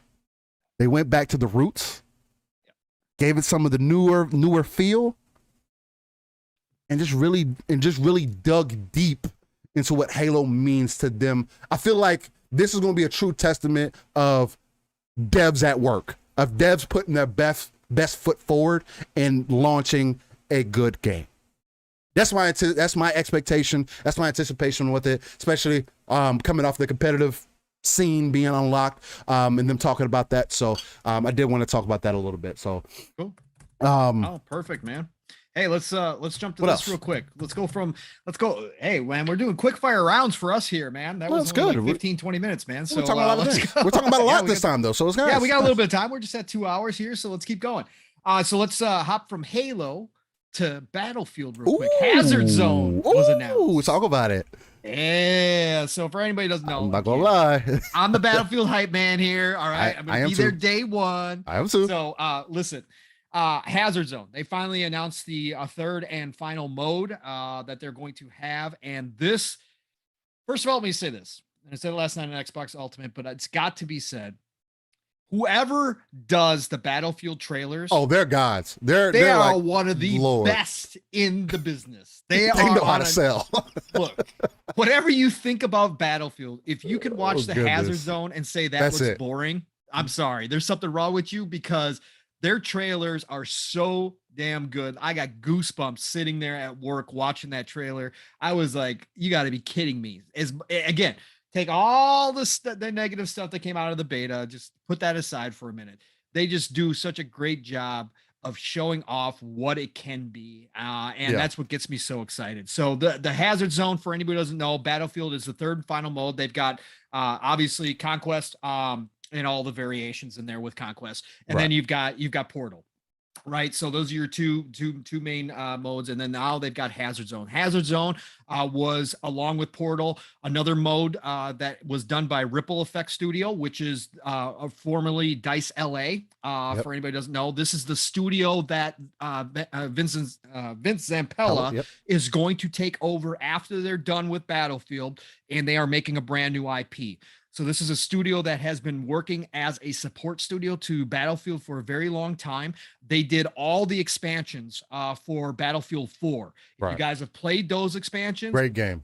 They went back to the roots, gave it some of the newer feel, and just really dug deep into what Halo means to them. I feel like this is going to be a true testament of devs at work, of devs putting their best foot forward and launching a good game. That's my expectation. That's my anticipation with it, especially coming off the competitive scene being unlocked and them talking about that. So I did want to talk about that a little bit. So cool. Oh, perfect, man. Hey, let's jump to this real quick. Let's go. Hey, man, we're doing quick fire rounds for us here, man. That was good. Like 15, 20 minutes, man. So we're talking about a lot this time though. So it's nice. Yeah, we got a little bit of time. We're just at 2 hours here. So let's keep going. So let's hop from Halo to Battlefield real quick. Hazard Zone was announced. Talk about it. Yeah. So for anybody who doesn't know, I'm not gonna lie. I'm the Battlefield hype man here. All right. I'm gonna be there day one. I am too. So listen, Hazard Zone. They finally announced the third and final mode that they're going to have. And this, first of all, let me say this. And I said it last night on Xbox Ultimate, but it's got to be said. Whoever does the Battlefield trailers, they're gods. They're are like, one of the best in the business. They know how to sell. Look, whatever you think about Battlefield, if you can watch the Hazard Zone and say that looks boring, I'm sorry. There's something wrong with you because their trailers are so damn good. I got goosebumps sitting there at work watching that trailer. I was like, you got to be kidding me. Again, take all the negative stuff that came out of the beta, just put that aside for a minute. They just do such a great job of showing off what it can be. That's what gets me so excited. So the Hazard Zone, for anybody who doesn't know, Battlefield is the third and final mode. They've got obviously Conquest and all the variations in there with Conquest. And then you've got Portal. Right. So those are your two main modes. And then now they've got Hazard Zone. Hazard Zone was, along with Portal, another mode that was done by Ripple Effect Studio, which is formerly Dice LA. For anybody who doesn't know, this is the studio that Vince Zampella is going to take over after they're done with Battlefield, and they are making a brand new IP. So this is a studio that has been working as a support studio to Battlefield for a very long time. They did all the expansions for Battlefield 4. If you guys have played those expansions, great game.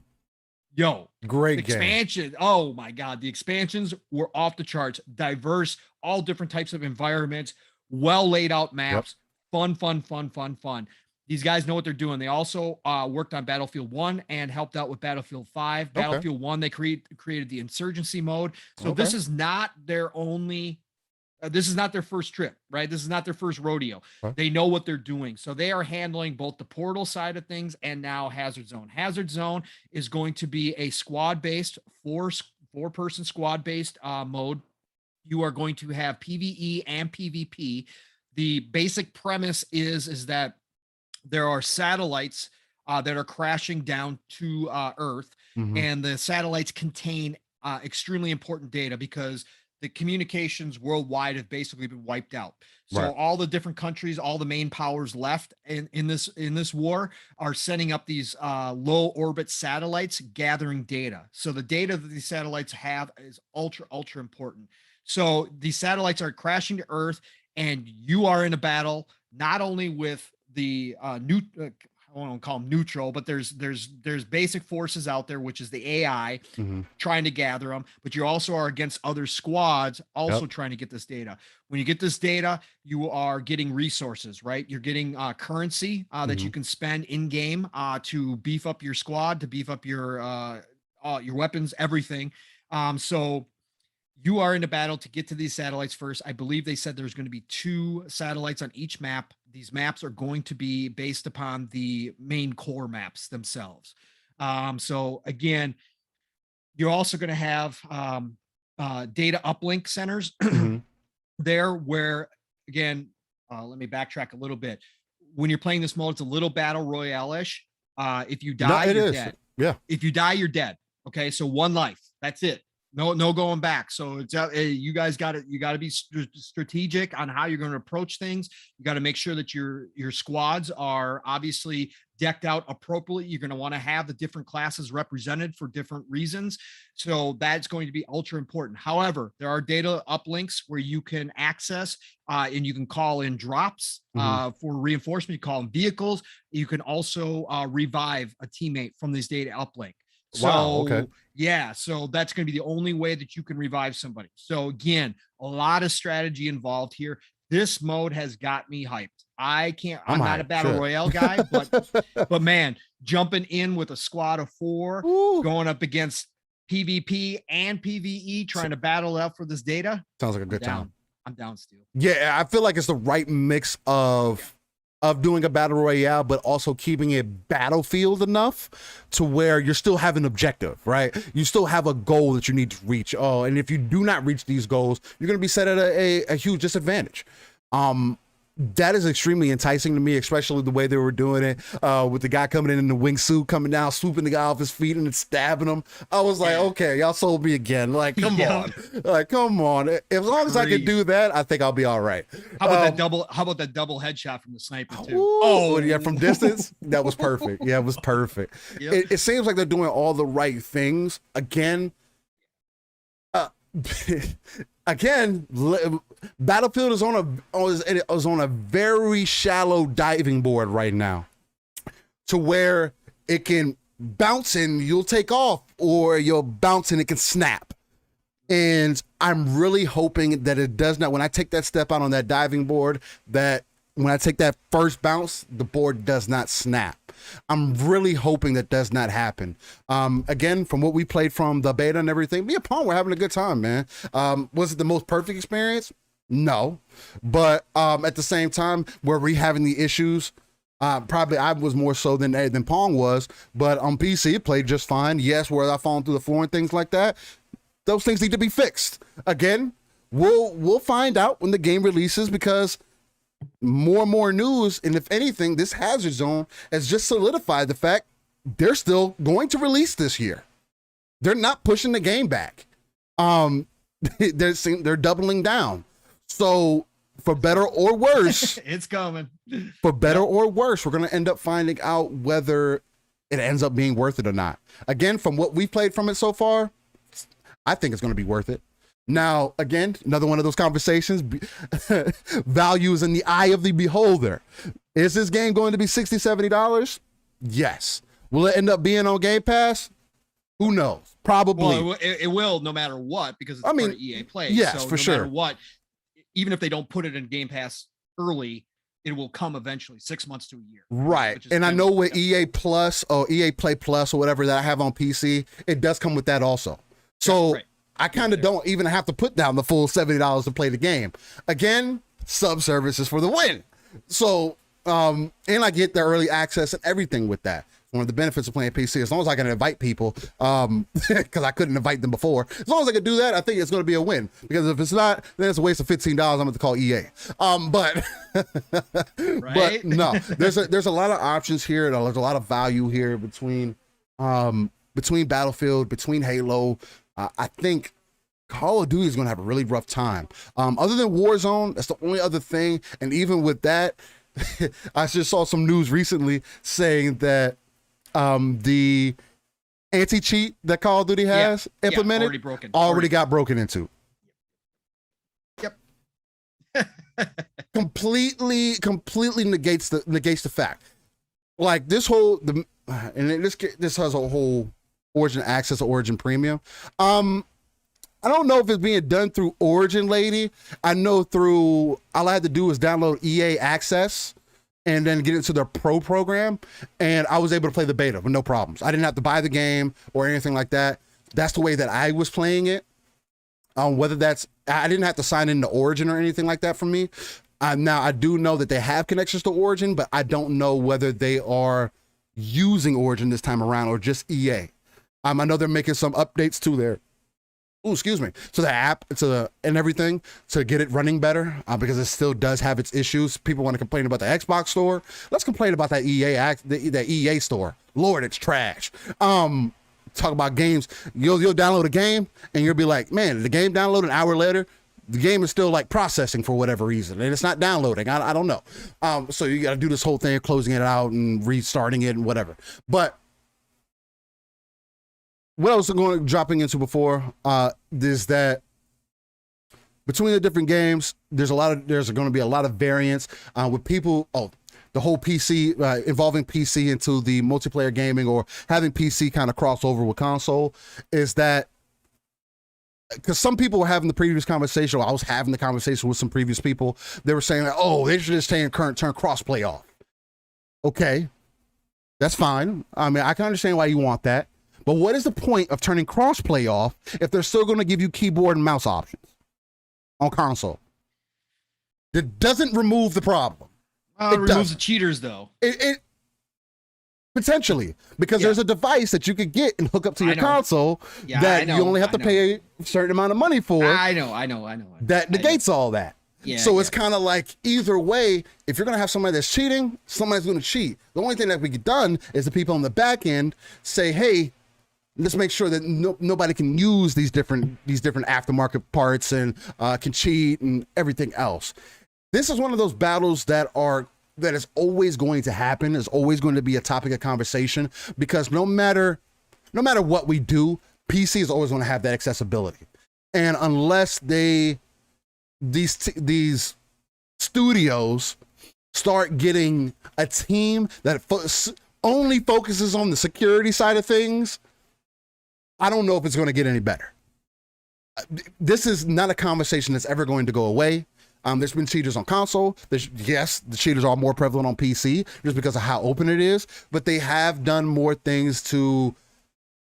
Great expansion. Game. Oh my God. The expansions were off the charts, diverse, all different types of environments, well laid out maps, fun. These guys know what they're doing. They also worked on Battlefield 1 and helped out with Battlefield 5. Battlefield 1, they created the insurgency mode. So this is not their only This is not their first trip, right? This is not their first rodeo. Huh? They know what they're doing. So they are handling both the portal side of things and now Hazard Zone. Hazard Zone is going to be a squad-based, four-person squad-based mode. You are going to have PvE and PvP. The basic premise is that there are satellites that are crashing down to Earth, and the satellites contain extremely important data because the communications worldwide have basically been wiped out. So Right. all the different countries, all the main powers left in this war are setting up these low orbit satellites gathering data. So the data that these satellites have is ultra important. So these satellites are crashing to Earth, and you are in a battle not only with the I won't call them neutral, but there's basic forces out there, which is the AI trying to gather them, but you also are against other squads also trying to get this data. When you get this data, you are getting resources, right? You're getting currency that you can spend in game to beef up your squad, to beef up your weapons, everything. So you are in a battle to get to these satellites first. I believe they said there's going to be 2 satellites on each map. These maps are going to be based upon the main core maps themselves. So again, you're also going to have data uplink centers there where, again, let me backtrack a little bit. When you're playing this mode, it's a little battle royale-ish. If you die, you're dead. Yeah. If you die, you're dead. Okay. So 1 life. That's it. No going back. So it's you guys got to be strategic on how you're going to approach things. You got to make sure that your squads are obviously decked out appropriately. You're going to want to have the different classes represented for different reasons. So that's going to be ultra important. However, there are data uplinks where you can access and you can call in drops for reinforcement. You call them vehicles. You can also revive a teammate from this data uplink. So, wow, okay. Yeah, so that's going to be the only way that you can revive somebody. So again, a lot of strategy involved here. This mode has got me hyped. I'm not a battle royale guy, but man, jumping in with a squad of 4, going up against PvP and PvE, trying to battle out for this data. Sounds like a good time. I'm down, Steel. Yeah, I feel like it's the right mix of doing a battle royale, but also keeping it battlefield enough to where you're still having an objective, right? You still have a goal that you need to reach. Oh, and if you do not reach these goals, you're going to be set at a huge disadvantage. That is extremely enticing to me, especially the way they were doing it with the guy coming in the wingsuit, coming down, swooping the guy off his feet and then stabbing him. I was like, okay, y'all sold me again. Like, come on. Like, come on. As long as I can do that, I think I'll be all right. How about that double headshot from the sniper too? Oh, yeah, from distance? That was perfect. Yeah, it was perfect. Yep. It seems like they're doing all the right things. Again, Battlefield is on a very shallow diving board right now, to where it can bounce and you'll take off, or you'll bounce and it can snap. And I'm really hoping that it does not. When I take that step out on that diving board, that when I take that first bounce, the board does not snap. I'm really hoping that does not happen. Again, from what we played from the beta and everything, me and Pong were having a good time, man. Was it the most perfect experience? No. But at the same time, were we having the issues? Probably I was more so than Pong was, but on PC it played just fine. Yes, where I fallen through the floor and things like that, those things need to be fixed. Again, we'll find out when the game releases, because more and more news, and if anything, this Hazard Zone has just solidified the fact they're still going to release this year. They're not pushing the game back. They're doubling down. So for better or worse, it's coming. For better or worse, we're going to end up finding out whether it ends up being worth it or not. Again, from what we've played from it so far, I think it's going to be worth it. Now, again, another one of those conversations, value is in the eye of the beholder. Is this game going to be $60, $70? Yes. Will it end up being on Game Pass? Who knows? Probably. Well, it will, no matter what, because it's part of EA Play. Yes, so for no sure. matter what, even if they don't put it in Game Pass early, it will come eventually, 6 months to a year. Right. And I know with EA Plus or EA Play Plus or whatever that I have on PC, it does come with that also. So I kind of don't even have to put down the full $70 to play the game. Again, sub services for the win. So, and I get the early access and everything with that. One of the benefits of playing PC, as long as I can invite people, because I couldn't invite them before. As long as I can do that, I think it's going to be a win. Because if it's not, then it's a waste of $15. I'm going to call EA. But Right? but no, there's a lot of options here. There's a lot of value here between Battlefield, between Halo. I think Call of Duty is going to have a really rough time. Other than Warzone, that's the only other thing. And even with that, I just saw some news recently saying that the anti-cheat that Call of Duty has implemented already got broken into. Yep. completely negates the fact. Like this this has a whole Origin Access, Origin Premium. I don't know if it's being done through Origin, lady. I know all I had to do was download EA Access and then get into their pro program, and I was able to play the beta with no problems. I didn't have to buy the game or anything like that. That's the way that I was playing it. I didn't have to sign into Origin or anything like that for me. Now, I do know that they have connections to Origin, but I don't know whether they are using Origin this time around or just EA. I know they're making some updates to their to the app, and everything to get it running better, because it still does have its issues. People want to complain about the Xbox store. Let's complain about that EA store. Lord, it's trash. Talk about games. You'll download a game and you'll be like, man, the game downloaded an hour later. The game is still like processing for whatever reason, and it's not downloading. I don't know. So you got to do this whole thing of closing it out and restarting it and whatever. But what I was dropping into before is that between the different games, there's going to be a lot of variance with people. The whole PC, involving PC into the multiplayer gaming, or having PC kind of cross over with console, is that because some people were having the previous conversation, or I was having the conversation with some previous people, they were saying that, they should just turn crossplay off. Okay, that's fine. I mean, I can understand why you want that. But what is the point of turning crossplay off if they're still going to give you keyboard and mouse options on console? That doesn't remove the problem. It removes the cheaters, though. It potentially, because there's a device that you could get and hook up to your console that you only have to pay a certain amount of money for. I know. That negates all that. Yeah, so it's kind of like, either way, if you're going to have somebody that's cheating, somebody's going to cheat. The only thing that we get done is the people on the back end say, hey, let's make sure that nobody can use these different aftermarket parts and can cheat and everything else. This is one of those battles that is always going to happen, is always going to be a topic of conversation, because no matter what we do, PC is always going to have that accessibility. And unless these studios start getting a team that only focuses on the security side of things, I don't know if it's going to get any better. This is not a conversation that's ever going to go away. There's been cheaters on console. Yes, the cheaters are more prevalent on PC just because of how open it is, but they have done more things to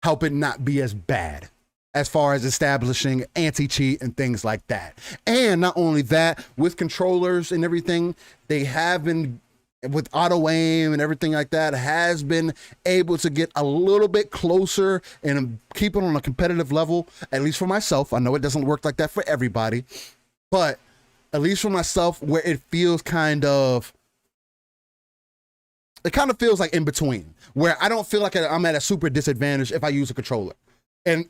help it not be as bad, as far as establishing anti-cheat and things like that. And not only that, with controllers and everything, they have been, with auto aim and everything like that, has been able to get a little bit closer and keep it on a competitive level, at least for myself. I know it doesn't work like that for everybody, but at least for myself, where it feels kind of feels like in between, where I don't feel like I'm at a super disadvantage if I use a controller. And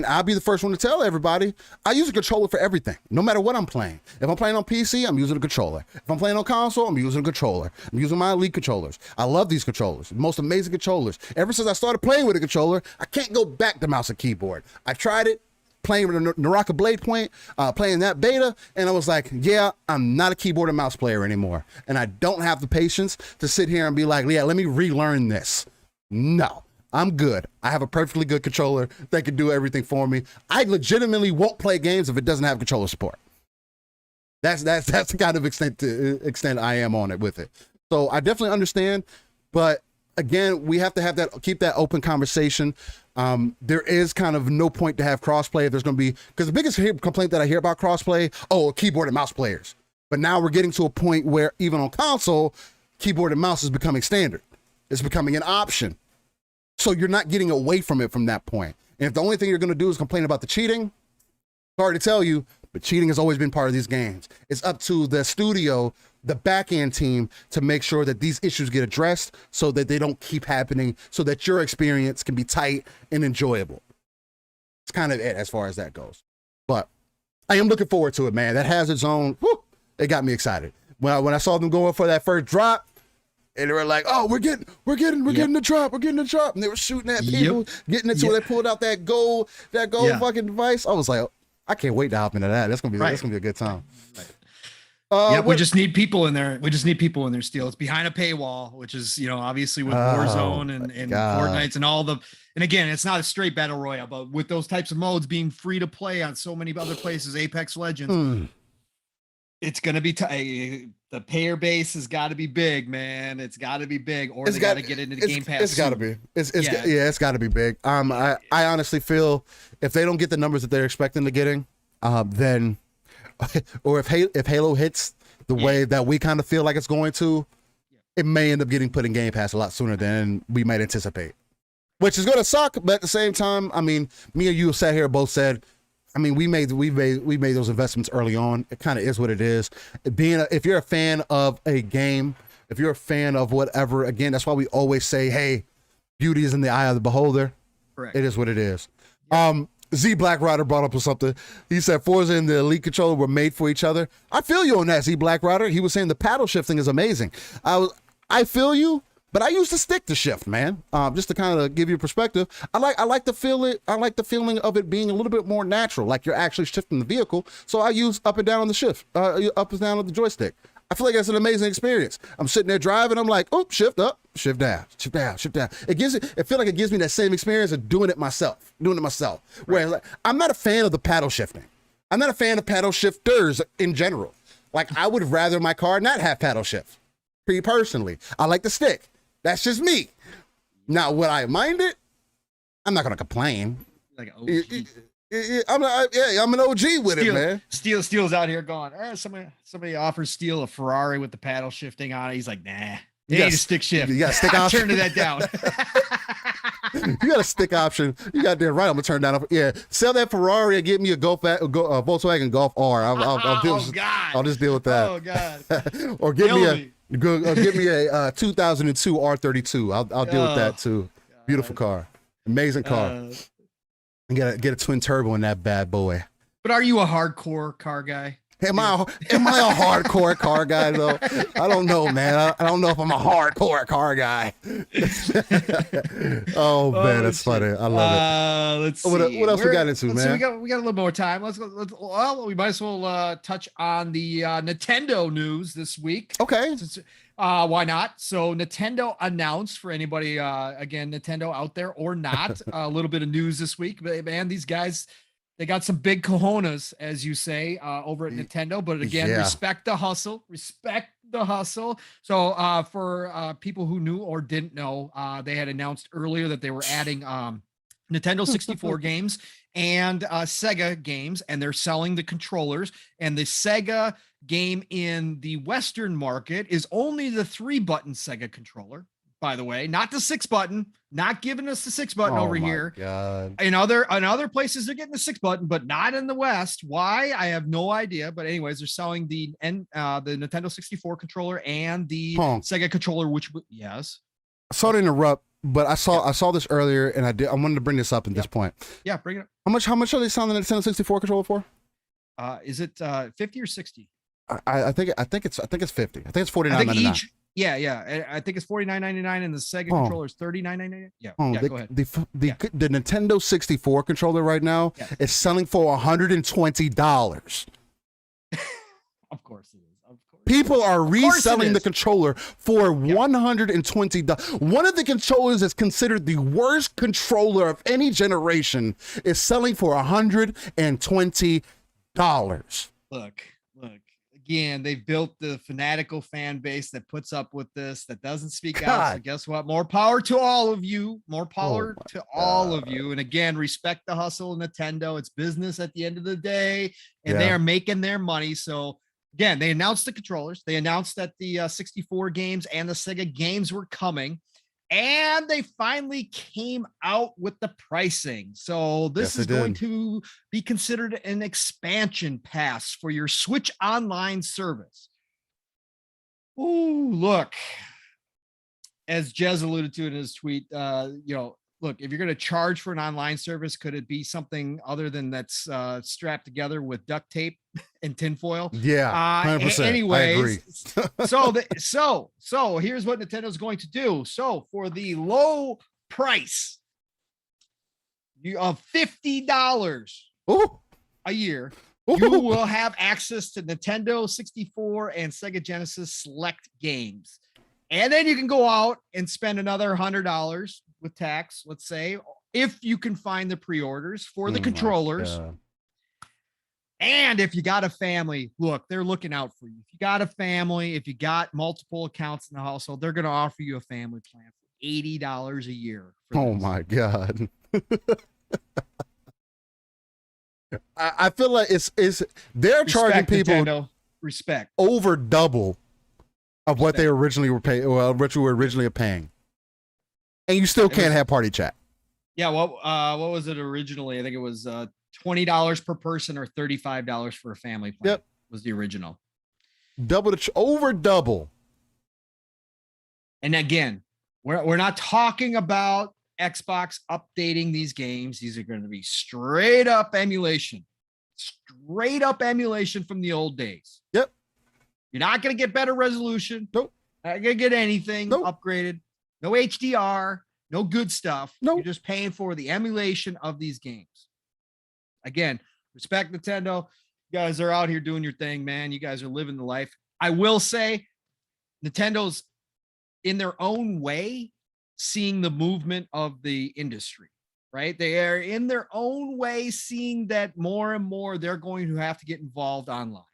I'll be the first one to tell everybody, I use a controller for everything, no matter what I'm playing. If I'm playing on PC, I'm using a controller. If I'm playing on console, I'm using a controller. I'm using my Elite controllers. I love these controllers, the most amazing controllers. Ever since I started playing with a controller, I can't go back to mouse and keyboard. I tried it, playing with a Naraka Blade Point, playing that beta, and I was like, yeah, I'm not a keyboard and mouse player anymore. And I don't have the patience to sit here and be like, yeah, let me relearn this. No. I'm good. I have a perfectly good controller that can do everything for me. I legitimately won't play games if it doesn't have controller support. That's the kind of extent I am on it with it. So I definitely understand, but again, we have to keep that open conversation. There is kind of no point to have crossplay if there's going to be, because the biggest complaint that I hear about crossplay, keyboard and mouse players. But now we're getting to a point where even on console, keyboard and mouse is becoming standard. It's becoming an option. So you're not getting away from it from that point. And if the only thing you're going to do is complain about the cheating, sorry to tell you, but cheating has always been part of these games. It's up to the studio, the back-end team, to make sure that these issues get addressed so that they don't keep happening, so that your experience can be tight and enjoyable. It's kind of it as far as that goes. But I am looking forward to it, man. That Hazard Zone, it got me excited. When I saw them going for that first drop, and they were like, "Oh, we're getting the drop, and they were shooting at people, getting into it. They pulled out that gold fucking device. I was like, I can't wait to hop into that. That's gonna be a good time. Right. We just need people in there. We just need people in there. Steel. It's behind a paywall, which is obviously with Warzone and Fortnite and all the. And again, it's not a straight battle royale, but with those types of modes being free to play on so many other places, Apex Legends. It's going to be the payer base has got to be big, man. It's got to be big, or they got to get into the Game Pass. It's got to be. It's got to be big. I honestly feel if they don't get the numbers that they're expecting to getting, then, or if Halo hits the way that we kind of feel like it's going to, it may end up getting put in Game Pass a lot sooner than we might anticipate, which is going to suck. But at the same time, I mean, me and you sat here both said, I mean, we made those investments early on. It kind of is what it is. If you're a fan of a game, if you're a fan of whatever, again, that's why we always say, hey, beauty is in the eye of the beholder. Correct. It is what it is. Z Black Rider brought up something. He said Forza and the Elite controller were made for each other. I feel you on that, Z Black Rider. He was saying the paddle shifting is amazing. I feel you. But I used to stick to shift, man. Just to kind of give you a perspective. I like to feel it. I like the feeling of it being a little bit more natural, like you're actually shifting the vehicle. So I use up and down on the shift, up and down on the joystick. I feel like that's an amazing experience. I'm sitting there driving. I'm like, oh, shift up, shift down, shift down, shift down. I feel like it gives me that same experience of doing it myself. Whereas like, I'm not a fan of the paddle shifting. I'm not a fan of paddle shifters in general. Like I would rather my car not have paddle shift. Me personally, I like the stick. That's just me. Now, would I mind it? I'm not gonna complain. Like an OG. I'm an OG with it, man. Steel's out here going. Somebody offers Steel a Ferrari with the paddle shifting on it. He's like, nah. You need a stick shift. You got a stick option. Turn that down. You got a stick option. You got that right. I'm gonna turn down. Yeah, sell that Ferrari and get me a Volkswagen Golf R. I'll just deal with that. Oh God. Or give me a 2002 R32. I'll deal with that too. God. Beautiful car, amazing car. And get a twin turbo in that bad boy. But are you a hardcore car guy? Am I a hardcore car guy though? I don't know, man. I don't know if I'm a hardcore car guy. Oh man, that's funny. I love it. Let's see. What else we got into, man? See, we got a little more time. Well, we might as well touch on the Nintendo news this week. Okay. Why not? So Nintendo announced, for anybody again, Nintendo out there or not, a little bit of news this week. But man, these guys, they got some big cojones, as you say, over at Nintendo. But again, respect the hustle. So for people who knew or didn't know, they had announced earlier that they were adding Nintendo 64 games and Sega games, and they're selling the controllers. And the Sega game in the Western market is only the 3-button Sega controller. By the way, not the 6-button, not giving us the 6-button over here. God. In other places, they're getting the 6-button, but not in the West. Why? I have no idea. But anyways, they're selling the Nintendo 64 controller and the Sega controller, yes. Sorry to interrupt, but I saw this earlier, and I wanted to bring this up at this point. Yeah, bring it up. How much are they selling the Nintendo 64 controller for? Is it 50 or 60? I think it's 50. I think it's $49.99. Yeah. I think it's $49.99 and the Sega controller is $39.99. Yeah. Go ahead. The Nintendo 64 controller right now is selling for $120. Of course it is. Of course. People are reselling the controller for $120. One of the controllers that's considered the worst controller of any generation is selling for $120. Look. again, they've built the fanatical fan base that puts up with this, that doesn't speak out. God. So guess what? More power to all of you. More power my to all of God. you. And again, respect the hustle, Nintendo. It's business at the end of the day, and they Yeah. are making their money. So again, they announced the controllers. They announced that the 64 games and the Sega games were coming. And they finally came out with the pricing. So this Yes, they is going did. to be considered an expansion pass for your Switch Online service. Ooh, look, as Jez alluded to in his tweet, look, if you're going to charge for an online service, could it be something other than that's strapped together with duct tape and tinfoil? Yeah, 100%. Anyways, I agree. so here's what Nintendo's going to do. So for the low price of $50 Ooh. a year, Ooh. you will have access to Nintendo 64 and Sega Genesis select games. And then you can go out and spend another $100 with tax, let's say, if you can find the pre-orders for the Oh my controllers. God. And if you got a family, look, they're looking out for you. If you got a family, if you got multiple accounts in the household, they're going to offer you a family plan for $80 a year. Oh this. my God. I feel like it's they're charging Respect, people Nintendo. Respect. over double of what they originally were paying. Well, what you were originally paying, and you still can't have party chat. Yeah, what was it originally? I think it was $20 per person or $35 for a family plan. Yep, was the original. Over double. And again, we're not talking about Xbox updating these games. These are going to be straight up emulation from the old days. Yep. You're not going to get better resolution. Nope. Not going to get anything upgraded. No HDR. No good stuff. Nope. You're just paying for the emulation of these games. Again, respect Nintendo. You guys are out here doing your thing, man. You guys are living the life. I will say Nintendo's in their own way seeing the movement of the industry, right? They are in their own way seeing that more and more they're going to have to get involved online.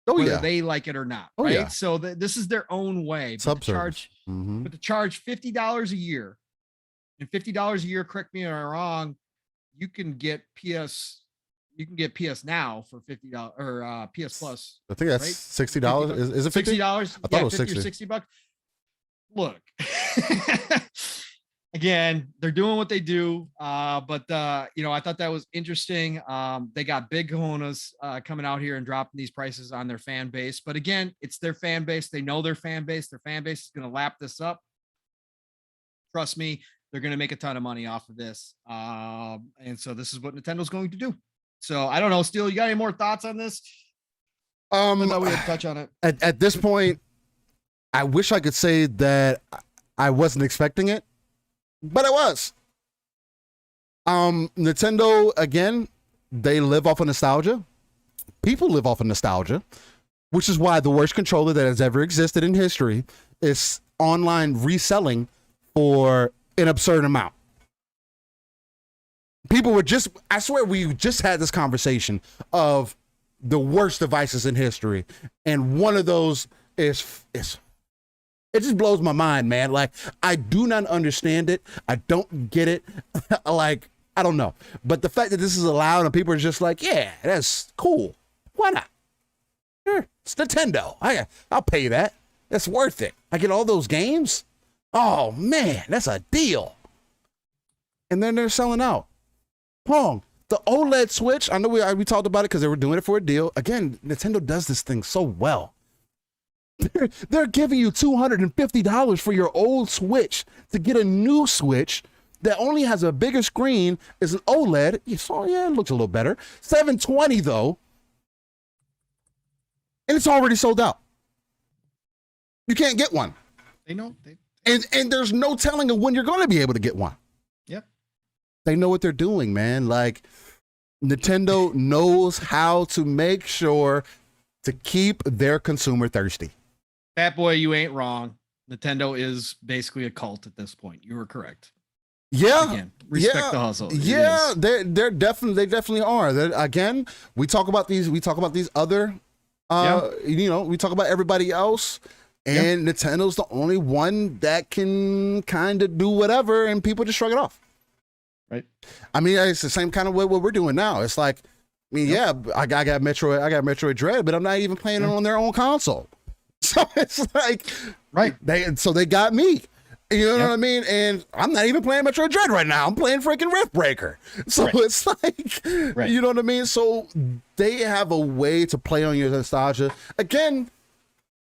Whether they like it or not, right? Yeah. So this is their own way. But to charge $50 a year, and $50 a year, correct me if I'm wrong, you can get PS Now for $50 or PS Plus. I think that's $60. Is it $50? $60? I thought it was 60 or $60. Look, again, they're doing what they do. But I thought that was interesting. They got big cojones coming out here and dropping these prices on their fan base. But again, it's their fan base. They know their fan base. Their fan base is going to lap this up. Trust me, they're going to make a ton of money off of this. And so this is what Nintendo's going to do. So I don't know, Steel, you got any more thoughts on this? I thought we had to touch on it. At this point, I wish I could say that I wasn't expecting it, but I was. Nintendo, again, they live off of nostalgia. People live off of nostalgia, which is why the worst controller that has ever existed in history is online reselling for an absurd amount. People were I swear we just had this conversation of the worst devices in history. And one of those is it just blows my mind, man. Like, I do not understand it. I don't get it. Like, I don't know. But the fact that this is allowed and people are just like, yeah, that's cool. Why not? Sure, it's Nintendo. I'll pay that. That's worth it. I get all those games. Oh, man, that's a deal. And then they're selling out. Pong, the OLED Switch, I know we talked about it because they were doing it for a deal. Again, Nintendo does this thing so well. They're giving you $250 for your old Switch to get a new Switch that only has a bigger screen, is an OLED. You saw, yeah, it looks a little better. $720 though. And it's already sold out. You can't get one. They know. And there's no telling of when you're going to be able to get one. Yep. They know what they're doing, man. Like, Nintendo knows how to make sure to keep their consumer thirsty. Fat boy, you ain't wrong. Nintendo is basically a cult at this point. You were correct. Yeah. Again, respect the hustle. Yeah, they definitely are. Again, we talk about these other You know, we talk about everybody else, and Nintendo's the only one that can kind of do whatever, and people just shrug it off. Right. I mean, it's the same kind of what we're doing now. It's like, I mean, I got Metroid Dread, but I'm not even playing it on their own console. So it's like, they got me. You know what I mean? And I'm not even playing Metroid Dread right now. I'm playing freaking Riftbreaker. So it's like, you know what I mean? So they have a way to play on your nostalgia. Again,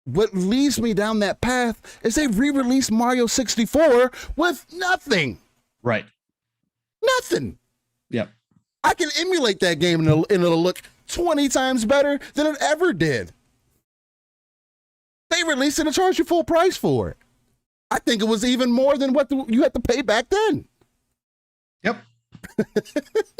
what leads me down that path is they re-released Mario 64 with nothing. Right. Nothing. Yep. I can emulate that game and it'll look 20 times better than it ever did. They released it and charged you full price for it. I think it was even more than what you had to pay back then. Yep.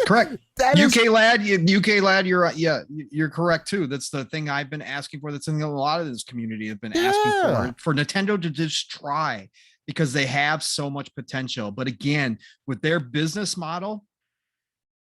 Correct. UK lad, you're right. Yeah, you're correct too. That's the thing I've been asking for. That's something a lot of this community have been asking for Nintendo to just try, because they have so much potential. But again, with their business model,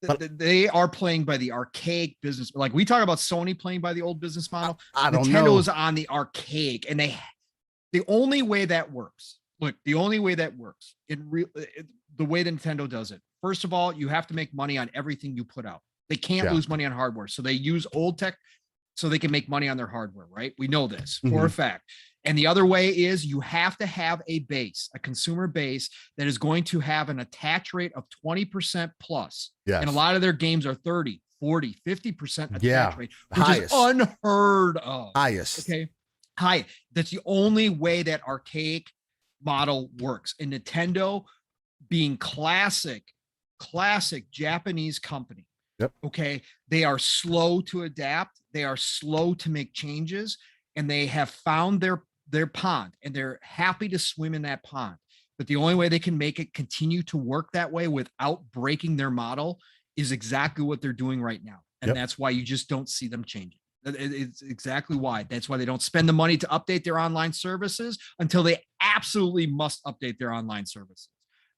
they are playing by the archaic business. Like we talk about Sony playing by the old business model. I don't Nintendo know. is on the archaic, and the only way that works. Look, the only way that works the way that Nintendo does it. First of all, you have to make money on everything you put out. They can't lose money on hardware, so they use old tech so they can make money on their hardware. Right? We know this for a fact. And the other way is you have to have a base, a consumer base that is going to have an attach rate of 20% plus. Yes. And a lot of their games are 30, 40, 50% attach rate, which highest. is unheard of. Highest. Okay. High. That's the only way that archaic model works. And Nintendo, being classic Japanese company. Yep. Okay. They are slow to adapt. They are slow to make changes, and they have found their pond, and they're happy to swim in that pond. But the only way they can make it continue to work that way without breaking their model is exactly what they're doing right now. And that's why you just don't see them changing. It's exactly why. That's why they don't spend the money to update their online services until they absolutely must update their online services.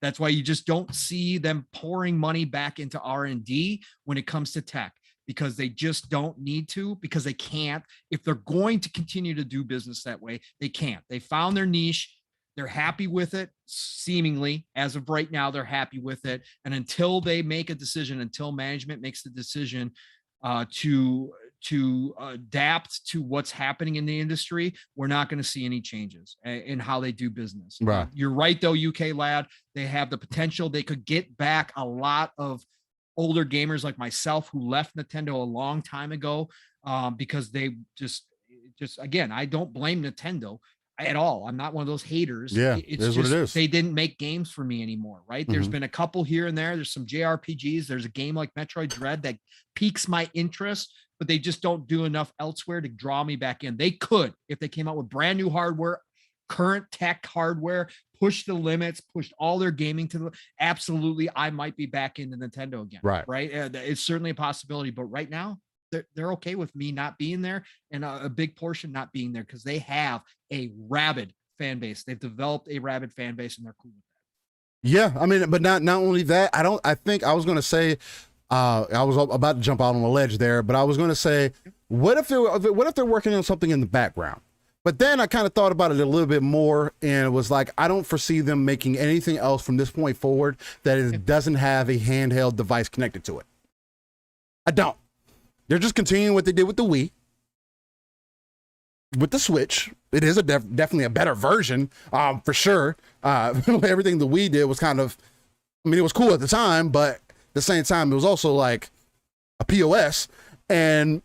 That's why you just don't see them pouring money back into R&D when it comes to tech, because they just don't need to, because they can't. If they're going to continue to do business that way, they can't. They found their niche. They're happy with it, seemingly. As of right now, they're happy with it. And until they make a decision, until management makes the decision to adapt to what's happening in the industry, we're not going to see any changes in how they do business. Right. You're right, though, UK lad. They have the potential. They could get back a lot of older gamers like myself who left Nintendo a long time ago because they just again, I don't blame Nintendo at all. I'm not one of those haters. Yeah, it's just what it is. They didn't make games for me anymore, right? There's been a couple here and there. There's some JRPGs. There's a game like Metroid Dread that piques my interest, but they just don't do enough elsewhere to draw me back in. They could, if they came out with brand new hardware, current tech hardware, push the limits, pushed all their gaming to the absolutely, I might be back into Nintendo again. Right. It's certainly a possibility, but right now they're okay with me not being there, and a big portion not being there because they have a rabid fan base. They've developed a rabid fan base, and they're cool with that. Yeah, I mean, but not only that. I think I was going to say, I was about to jump out on a ledge there, but I was going to say, what if they're working on something in the background? But then I kind of thought about it a little bit more and was like, I don't foresee them making anything else from this point forward that doesn't have a handheld device connected to it. I don't. They're just continuing what they did with the Wii. With the Switch, it is definitely a better version, for sure. Everything the Wii did was kind of, I mean, it was cool at the time, but at the same time, it was also like a POS, and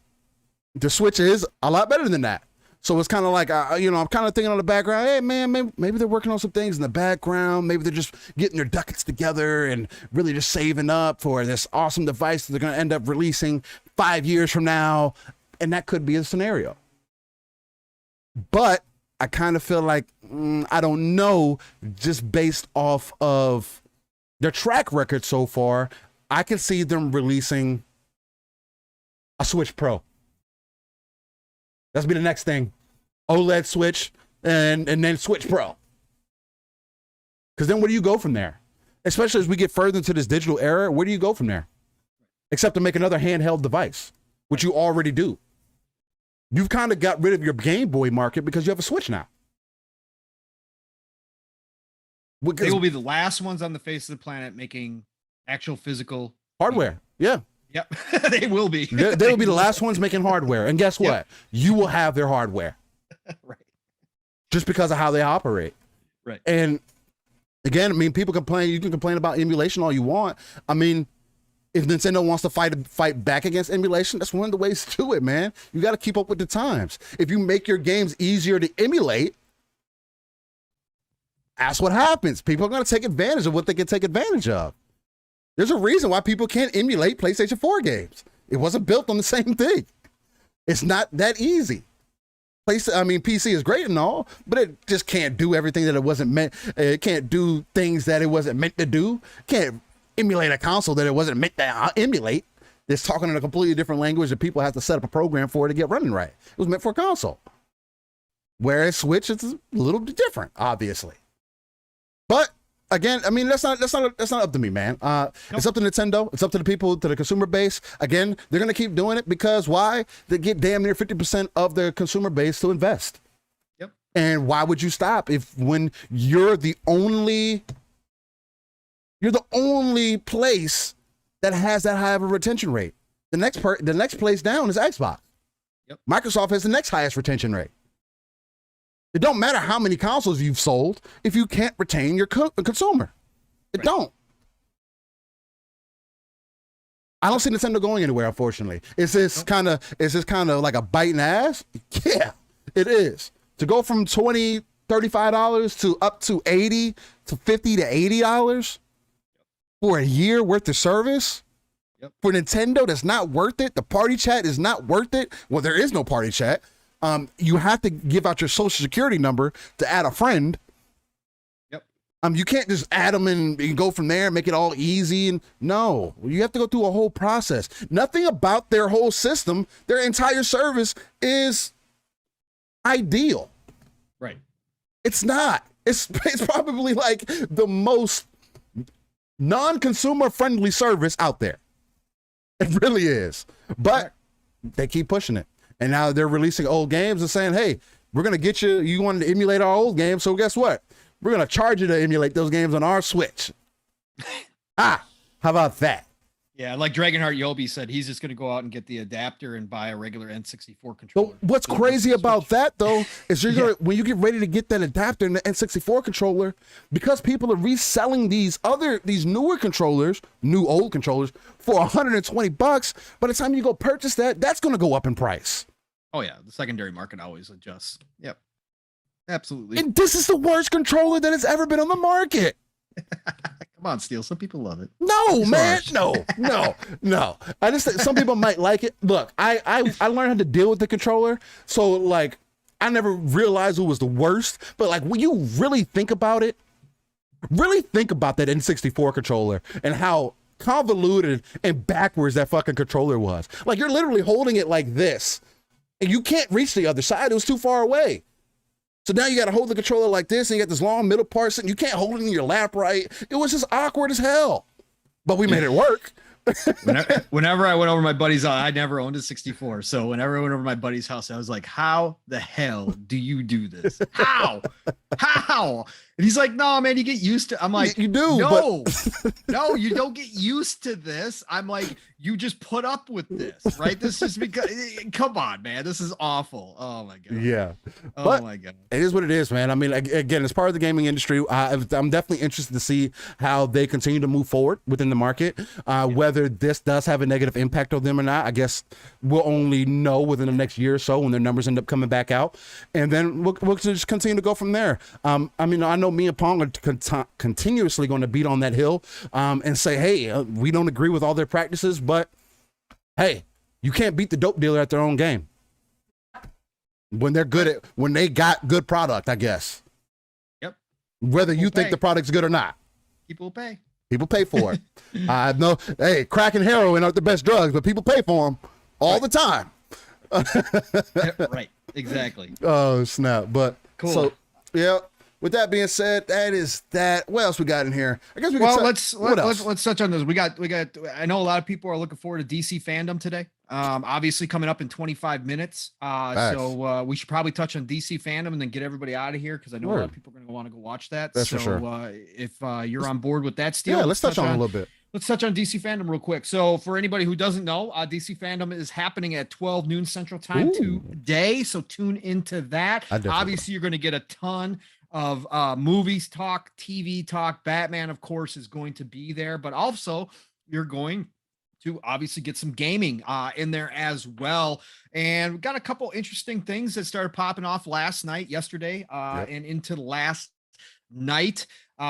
the Switch is a lot better than that. So it's kind of like, I'm kind of thinking on the background, hey, man, maybe they're working on some things in the background. Maybe they're just getting their ducats together and really just saving up for this awesome device that they're going to end up releasing 5 years from now. And that could be a scenario. But I kind of feel like, I don't know, just based off of their track record so far, I can see them releasing a Switch Pro. That's be the next thing. OLED Switch and then Switch Pro. Because then where do you go from there? Especially as we get further into this digital era, where do you go from there? Except to make another handheld device, which you already do. You've kind of got rid of your Game Boy market because you have a Switch now. They will be the last ones on the face of the planet making actual physical hardware. Yeah. Yep. They will be. They will be the last ones making hardware. And guess what? Yep. You will have their hardware. Right. Just because of how they operate. Right. And again, I mean, people complain. You can complain about emulation all you want. I mean, if Nintendo wants to fight back against emulation, that's one of the ways to do it, man. You got to keep up with the times. If you make your games easier to emulate, that's what happens. People are going to take advantage of what they can take advantage of. There's a reason why people can't emulate PlayStation 4 games. It wasn't built on the same thing. It's not that easy. PC is great and all, but it just can't do everything that it wasn't meant. It can't do things that it wasn't meant to do. Can't emulate a console that it wasn't meant to emulate. It's talking in a completely different language that people have to set up a program for it to get running right. It was meant for a console. Whereas Switch is a little bit different, obviously. But again, I mean, that's not up to me, man. Nope. It's up to Nintendo. It's up to the people, to the consumer base. Again, they're gonna keep doing it because why? They get damn near 50% of their consumer base to invest. Yep. And why would you stop when you're the only place that has that high of a retention rate? The next place down is Xbox. Yep. Microsoft has the next highest retention rate. It don't matter how many consoles you've sold if you can't retain your consumer. It don't. I don't see Nintendo going anywhere, unfortunately. Is this kind of like a biting ass? Yeah, it is. To go from $20, $35 to up to $80 to $50 to $80 for a year worth of service. Yep. For Nintendo, that's not worth it. The party chat is not worth it. Well, there is no party chat. You have to give out your social security number to add a friend. Yep. You can't just add them and go from there and make it all easy. And no, you have to go through a whole process. Nothing about their whole system, their entire service is ideal. Right. It's not. It's probably like the most non-consumer friendly service out there. It really is. But they keep pushing it. And now they're releasing old games and saying, hey, we're going to get you. You wanted to emulate our old games. So guess what? We're going to charge you to emulate those games on our Switch. How about that? Yeah, like Dragonheart Yobi said, he's just going to go out and get the adapter and buy a regular N64 controller. So what's crazy about that, though, is when you get ready to get that adapter and the N64 controller, because people are reselling these newer controllers, old controllers, for $120, by the time you go purchase that's going to go up in price. Oh, yeah. The secondary market always adjusts. Yep. Absolutely. And this is the worst controller that has ever been on the market. Come on, Steel. Some people love it. No, man. No. I just think some people might like it. Look, I learned how to deal with the controller. So, like, I never realized it was the worst. But, like, when you really think about it, really think about that N64 controller and how convoluted and backwards that fucking controller was. Like, you're literally holding it like this. And you can't reach the other side. It was too far away. So now you got to hold the controller like this, and you got this long middle part, and you can't hold it in your lap right. It was just awkward as hell. But we made it work. Whenever I went over my buddy's house, I never owned a 64. So whenever I went over my buddy's house, I was like, how the hell do you do this? How? And he's like, no, man, you get used to. I'm like, you do. No, you don't get used to this. I'm like, you just put up with this, right? This is because, come on, man, this is awful. Oh my God. Yeah. Oh my God. It is what it is, man. I mean, again, as part of the gaming industry, I'm definitely interested to see how they continue to move forward within the market. Whether this does have a negative impact on them or not, I guess we'll only know within the next year or so when their numbers end up coming back out. And then we'll just continue to go from there. I mean, I know me and Pong are continuously going to beat on that hill and say, hey, we don't agree with all their practices, but hey, you can't beat the dope dealer at their own game. When they got good product, I guess. Yep. Whether you think the product's good or not. People pay. People pay for it. I know, hey, crack and heroin aren't the best drugs, but people pay for them all the time. Right. Exactly. Oh, snap. But cool. So, yeah. With that being said, that is that. What else we got in here? I guess we can let's touch on those. We got. I know a lot of people are looking forward to DC fandom today. obviously coming up in 25 minutes. So we should probably touch on DC fandom and then get everybody out of here, because I know a lot of people are going to want to go watch that. That's so for sure. If you're on board with that, Steel, yeah, let's touch on a little bit. Let's touch on DC fandom real quick. So for anybody who doesn't know, DC fandom is happening at 12 noon Central Time today. So tune into that. Obviously, you're going to get a ton of movies talk, TV talk. Batman, of course, is going to be there, but also you're going to obviously get some gaming in there as well. And we've got a couple interesting things that started popping off yesterday, and into last night.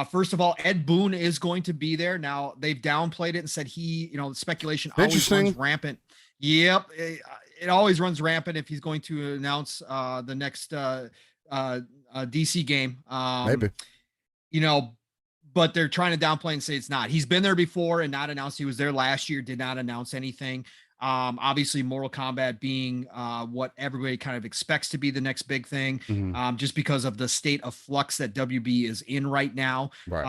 First of all, Ed Boon is going to be there. Now, they've downplayed it and said speculation always runs rampant. Yep. It always runs rampant if he's going to announce the next DC game. Maybe. But they're trying to downplay and say it's not. He's been there before and not announced. He was there last year, did not announce anything. Obviously, Mortal Kombat being what everybody kind of expects to be the next big thing, just because of the state of flux that WB is in right now. Right.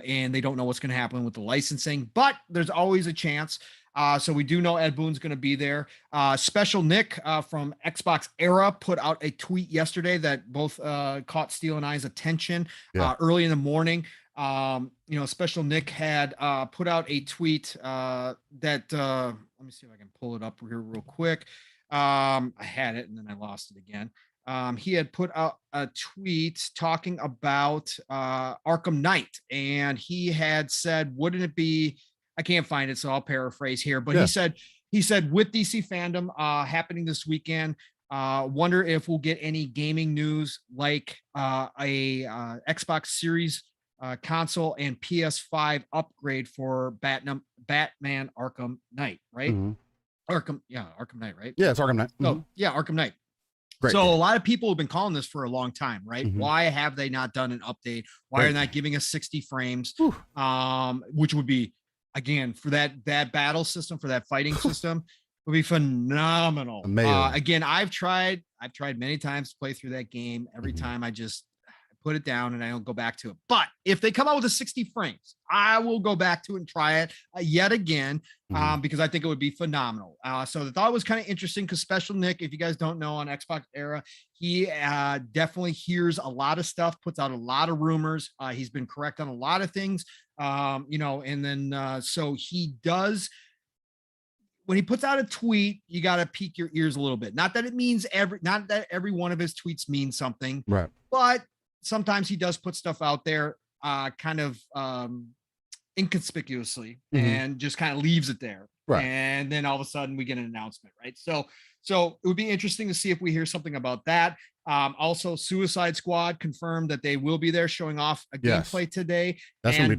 And they don't know what's going to happen with the licensing, but there's always a chance. So we do know Ed Boon's going to be there. Special Nick from Xbox Era put out a tweet yesterday that both caught Steel and I's attention early in the morning. Special Nick had put out a tweet that let me see if I can pull it up here real quick. I had it and then I lost it again. He had put out a tweet talking about Arkham Knight, and he had said, wouldn't it be, I can't find it, so I'll paraphrase here, but he said with DC fandom happening this weekend, wonder if we'll get any gaming news like a Xbox Series console and PS5 upgrade for Batman Arkham Knight, right? Arkham Knight, right? Yeah, it's Arkham Knight. So Arkham Knight. Great so game. A lot of people have been calling this for a long time, right? Why have they not done an update? Why are they not giving us 60 frames? Which would be, again, for that battle system, for that fighting system, would be phenomenal. Again, I've tried many times to play through that game. Every time I just put it down and I don't go back to it. But if they come out with a 60 frames, I will go back to it and try it yet again, because I think it would be phenomenal. So the thought was kind of interesting, because Special Nick, if you guys don't know, on Xbox Era, he definitely hears a lot of stuff, puts out a lot of rumors. He's been correct on a lot of things, and then so he does. When he puts out a tweet, you got to peek your ears a little bit. Not that every one of his tweets means something, right? But sometimes he does put stuff out there kind of inconspicuously and just kind of leaves it there. Right. And then all of a sudden we get an announcement, right? So it would be interesting to see if we hear something about that. Also, Suicide Squad confirmed that they will be there showing off a gameplay today. That's and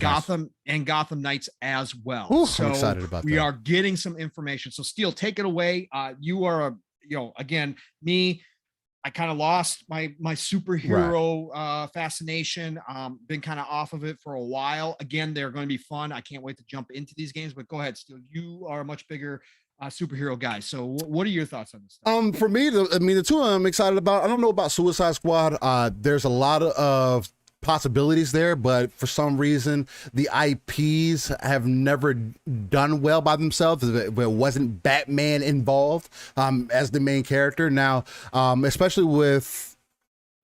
Gotham Knights as well. Ooh, so I'm excited about that. We are getting some information. So Steel, take it away. You are again, me, I kind of lost my superhero fascination. Been kind of off of it for a while. Again, they're going to be fun. I can't wait to jump into these games. But go ahead, Steel. You are a much bigger superhero guy. So what are your thoughts on this stuff? For me, the two I'm excited about. I don't know about Suicide Squad. There's a lot of possibilities there, but for some reason the IPs have never done well by themselves if it wasn't Batman involved as the main character. Now, especially with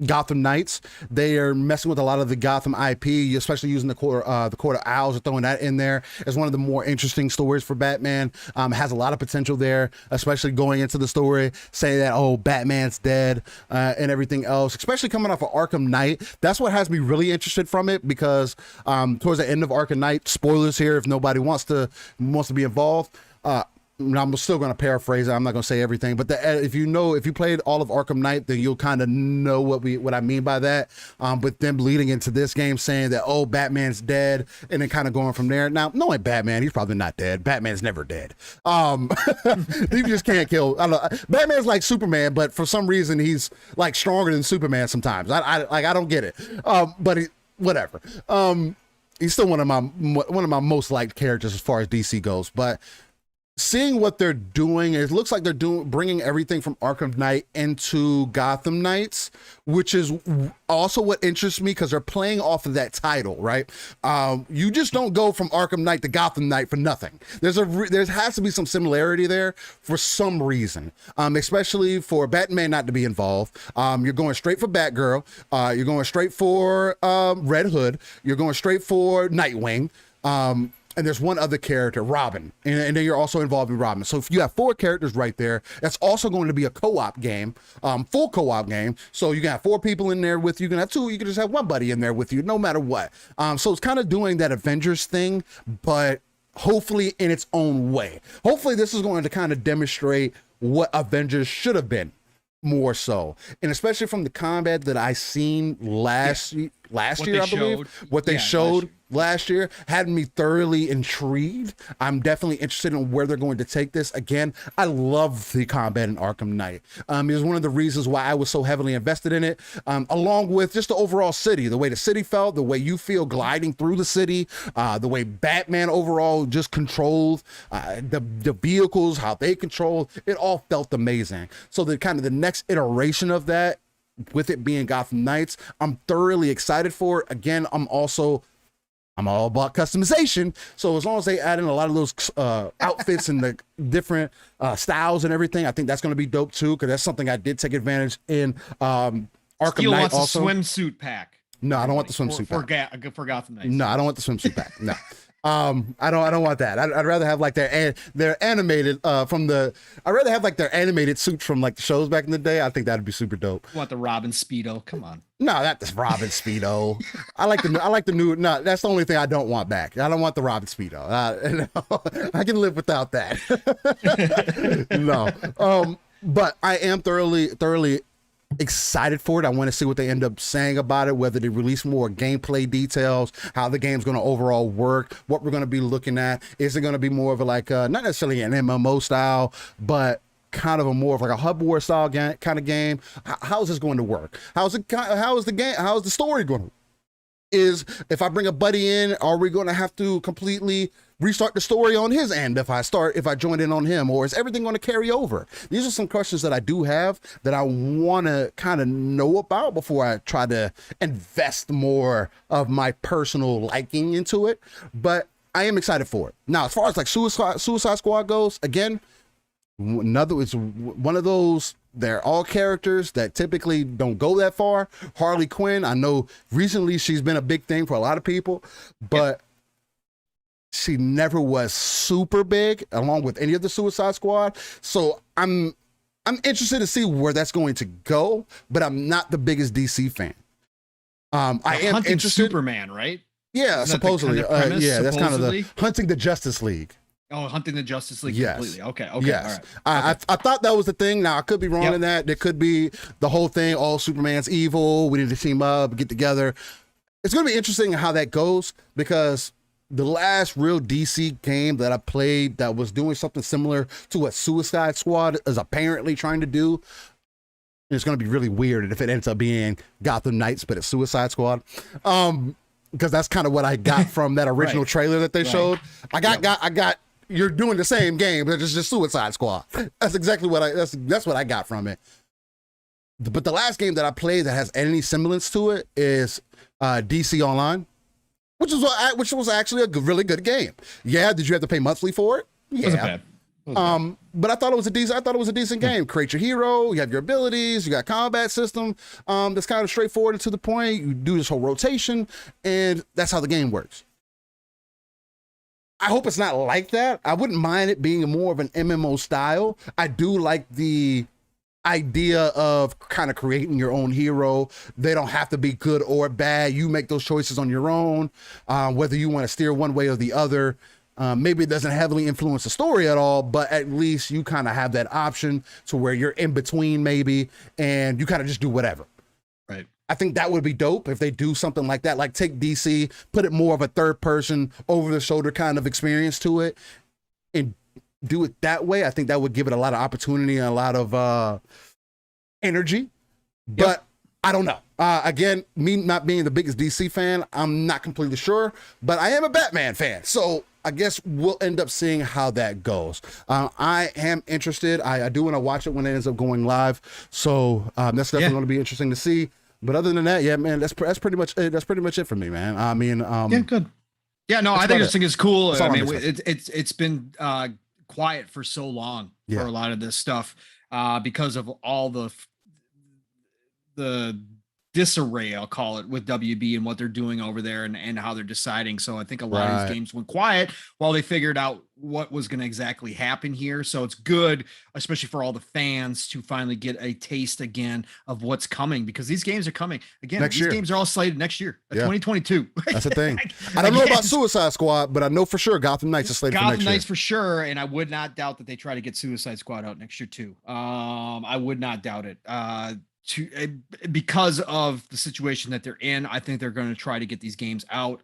Gotham Knights, they are messing with a lot of the Gotham IP, especially using the Court of Owls, throwing that in there as one of the more interesting stories for Batman. Has a lot of potential there, especially going into the story, saying that, oh, Batman's dead and everything else, especially coming off of Arkham Knight. That's what has me really interested from it, because towards the end of Arkham Knight, spoilers here if nobody wants to be involved, I'm still going to paraphrase it. I'm not going to say everything, but if you played all of Arkham Knight, then you'll kind of know what I mean by that. But them leading into this game saying that, oh, Batman's dead, and then kind of going from there. Now, knowing Batman, he's probably not dead. Batman's never dead. You just can't kill. I don't know. Batman's like Superman, but for some reason he's like stronger than Superman sometimes. I don't get it. But whatever. He's still one of my most liked characters as far as DC goes, but seeing what they're doing, it looks like they're bringing everything from Arkham Knight into Gotham Knights, which is also what interests me because they're playing off of that title, right? You just don't go from Arkham Knight to Gotham Knight for nothing. There has to be some similarity there for some reason, especially for Batman not to be involved. You're going straight for Batgirl. You're going straight for Red Hood. You're going straight for Nightwing. And there's one other character, Robin, and then you're also involved in Robin. So if you have 4 characters right there, that's also going to be a co-op game, full co-op game. So you can have 4 people in there with you. You can have 2. You can just have one buddy in there with you, no matter what. So it's kind of doing that Avengers thing, but hopefully in its own way. Hopefully this is going to kind of demonstrate what Avengers should have been more so, and especially from the combat that I seen last year, I believe what they showed last year had me thoroughly intrigued. I'm definitely interested in where they're going to take this. Again, I love the combat in Arkham Knight. It was one of the reasons why I was so heavily invested in it, along with just the overall city, the way the city felt, the way you feel gliding through the city, the way Batman overall just controlled the vehicles, how they control it, all felt amazing. So the kind of the next iteration of that, with it being Gotham Knights, I'm thoroughly excited for it. Again, I'm all about customization. So as long as they add in a lot of those outfits and the different styles and everything, I think that's going to be dope too, because that's something I did take advantage in Arkham Steel Knight wants also. A swimsuit pack. No, I don't want the swimsuit pack. For Gotham Knights. No, I don't want the swimsuit pack. No. I don't want that. I'd rather have like their animated I'd rather have like their animated suits from like the shows back in the day. I think that'd be super dope. You want the Robin Speedo? Come on. No, not the Robin Speedo. I like the new. No, that's the only thing I don't want back. I don't want the Robin Speedo. I can live without that. No. But I am thoroughly excited for it. I want to see what they end up saying about it, whether they release more gameplay details, how the game's going to overall work, what we're going to be looking at. Is it going to be more of a like not necessarily an MMO style, but kind of a more of like a hub war style kind of game? How is this going to work? How is the story going to work? If I bring a buddy in, are we going to have to completely restart the story on his end if I join in on him, or is everything going to carry over? These are some questions that I do have that I want to kind of know about before I try to invest more of my personal liking into it. But I am excited for it. Now, as far as like Suicide Squad goes, again, it's one of those, they're all characters that typically don't go that far. Harley Quinn, I know recently she's been a big thing for a lot of people, but she never was super big along with any of the Suicide Squad. So I'm interested to see where that's going to go, but I'm not the biggest DC fan. I am interested. Superman, right? Yeah, supposedly. That's kind of the hunting the Justice League. Oh, hunting the Justice League completely. Okay. Yes. All right. I thought that was the thing. Now, I could be wrong in that. It could be the whole thing, all Superman's evil, we need to team up, get together. It's going to be interesting how that goes, because the last real DC game that I played that was doing something similar to what Suicide Squad is apparently trying to do, it's going to be really weird if it ends up being Gotham Knights, but it's Suicide Squad. Because that's kind of what I got from that original trailer that they showed. I got you're doing the same game, but it's just Suicide Squad. That's exactly what that's what I got from it. But the last game that I played that has any semblance to it is DC Online, which was actually a really good game. Yeah, did you have to pay monthly for it? Yeah. Wasn't bad. But I thought it was a decent game. Create your hero, you have your abilities, you got combat system that's kind of straightforward and to the point. You do this whole rotation, and that's how the game works. I hope it's not like that. I wouldn't mind it being more of an MMO style. I do like the idea of kind of creating your own hero. They don't have to be good or bad. You make those choices on your own, whether you want to steer one way or the other. Maybe it doesn't heavily influence the story at all, but at least you kind of have that option to where you're in between maybe, and you kind of just do whatever. Right. I think that would be dope if they do something like that, like take DC, put it more of a third person over the shoulder kind of experience to it and do it that way. I think that would give it a lot of opportunity and a lot of energy. But I don't know. Again, me not being the biggest DC fan, I'm not completely sure, but I am a Batman fan. So I guess we'll end up seeing how that goes. I am interested. I do want to watch it when it ends up going live. So that's definitely going to be interesting to see. But other than that, yeah, man, that's pretty much it. That's pretty much it for me, man. I mean, yeah, good. Yeah, no, I think this thing is cool. I mean, it's been quiet for so long for a lot of this stuff because of all the disarray, I'll call it, with WB and what they're doing over there and how they're deciding. So I think a lot of these games went quiet while they figured out what was going to exactly happen here. So it's good, especially for all the fans, to finally get a taste again of what's coming, because these games are coming again. These games are all slated next year, 2022. That's the thing. I don't know about Suicide Squad, but I know for sure Gotham Knights is slated for next year. Gotham Knights for sure, and I would not doubt that they try to get Suicide Squad out next year too. I would not doubt it. Because of the situation that they're in, I think they're going to try to get these games out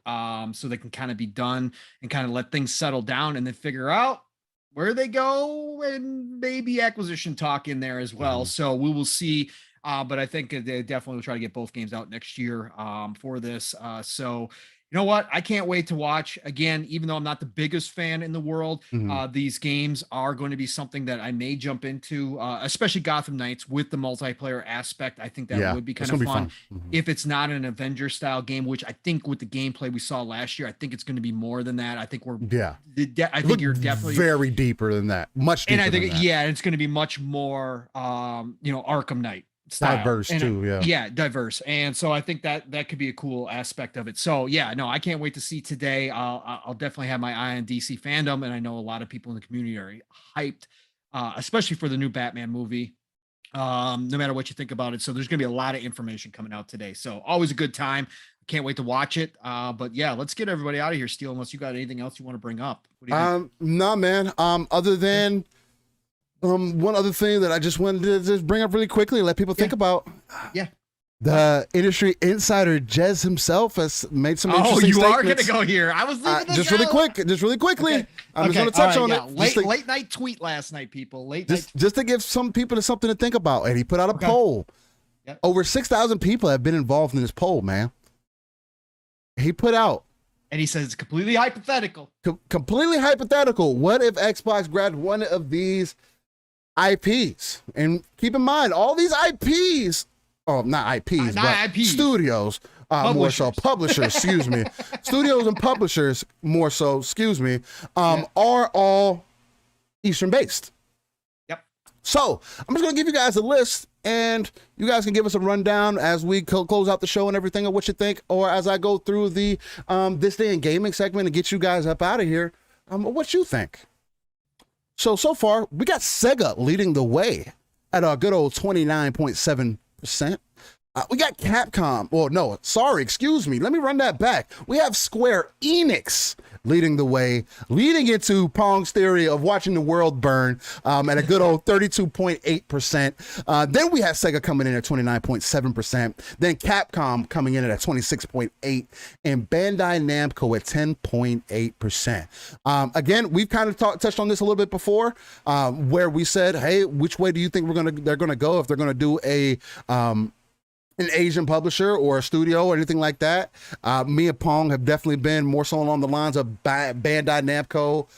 so they can kind of be done and kind of let things settle down and then figure out where they go, and maybe acquisition talk in there as well. So we will see. But I think they definitely will try to get both games out next year for this. So you know what? I can't wait to watch. Again, even though I'm not the biggest fan in the world, these games are going to be something that I may jump into, especially Gotham Knights with the multiplayer aspect. I think that would be kind of fun. If it's not an Avenger style game, which I think with the gameplay we saw last year, I think it's going to be more than that. I think I think you're definitely very deeper than that, much deeper. And I think it's going to be much more, Arkham Knight style. Diverse too, diverse. And so I think that could be a cool aspect of it. So yeah, no, I can't wait to see today. I'll definitely have my eye on DC fandom, and I know a lot of people in the community are hyped, especially for the new Batman movie. No matter what you think about it. So there's gonna be a lot of information coming out today. So always a good time. Can't wait to watch it. But yeah, let's get everybody out of here, Steel, unless you got anything else you want to bring up. What do you think? No, man. Other than one other thing that I just wanted to just bring up really quickly and let people think about. The industry insider Jez himself has made some interesting statements. Are going to go here. I was leaving just really quickly. Okay. I'm just going to touch on it. Late night tweet last night, people. Just to give some people something to think about. And he put out a poll. Yep. Over 6,000 people have been involved in this poll, man. He put out. And he says it's completely hypothetical. Completely hypothetical. What if Xbox grabbed one of these IPs? And keep in mind, all these IPs, not IPs, but IPs. Studios, more so publishers, excuse me. Studios and publishers, more so, excuse me, are all Eastern based. Yep. So I'm just going to give you guys a list, and you guys can give us a rundown as we close out the show and everything of what you think, or as I go through the This Day in Gaming segment and get you guys up out of here, what you think. So far, we got Sega leading the way at a good old 29.7%. We got Capcom. Well, no, sorry, excuse me. Let me run that back. We have Square Enix leading the way, leading into Pong's theory of watching the world burn at a good old 32.8%. Then we have Sega coming in at 29.7%. Then Capcom coming in at 26.8%, and Bandai Namco at 10.8%. Again, we've kind of touched on this a little bit before, where we said, hey, which way do you think they're gonna go if they're gonna do an Asian publisher or a studio or anything like that? Me and Pong have definitely been more so along the lines of Bandai Namco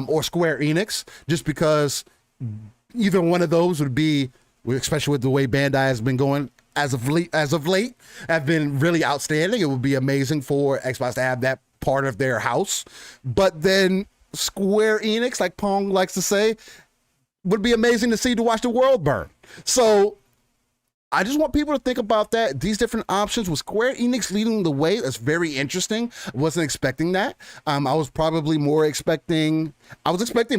or Square Enix, just because either one of those would be, especially with the way Bandai has been going as of late, have been really outstanding. It would be amazing for Xbox to have that part of their house. But then Square Enix, like Pong likes to say, would be amazing to watch the world burn. So I just want people to think about that. These different options with Square Enix leading the way. That's very interesting. I wasn't expecting that. I was expecting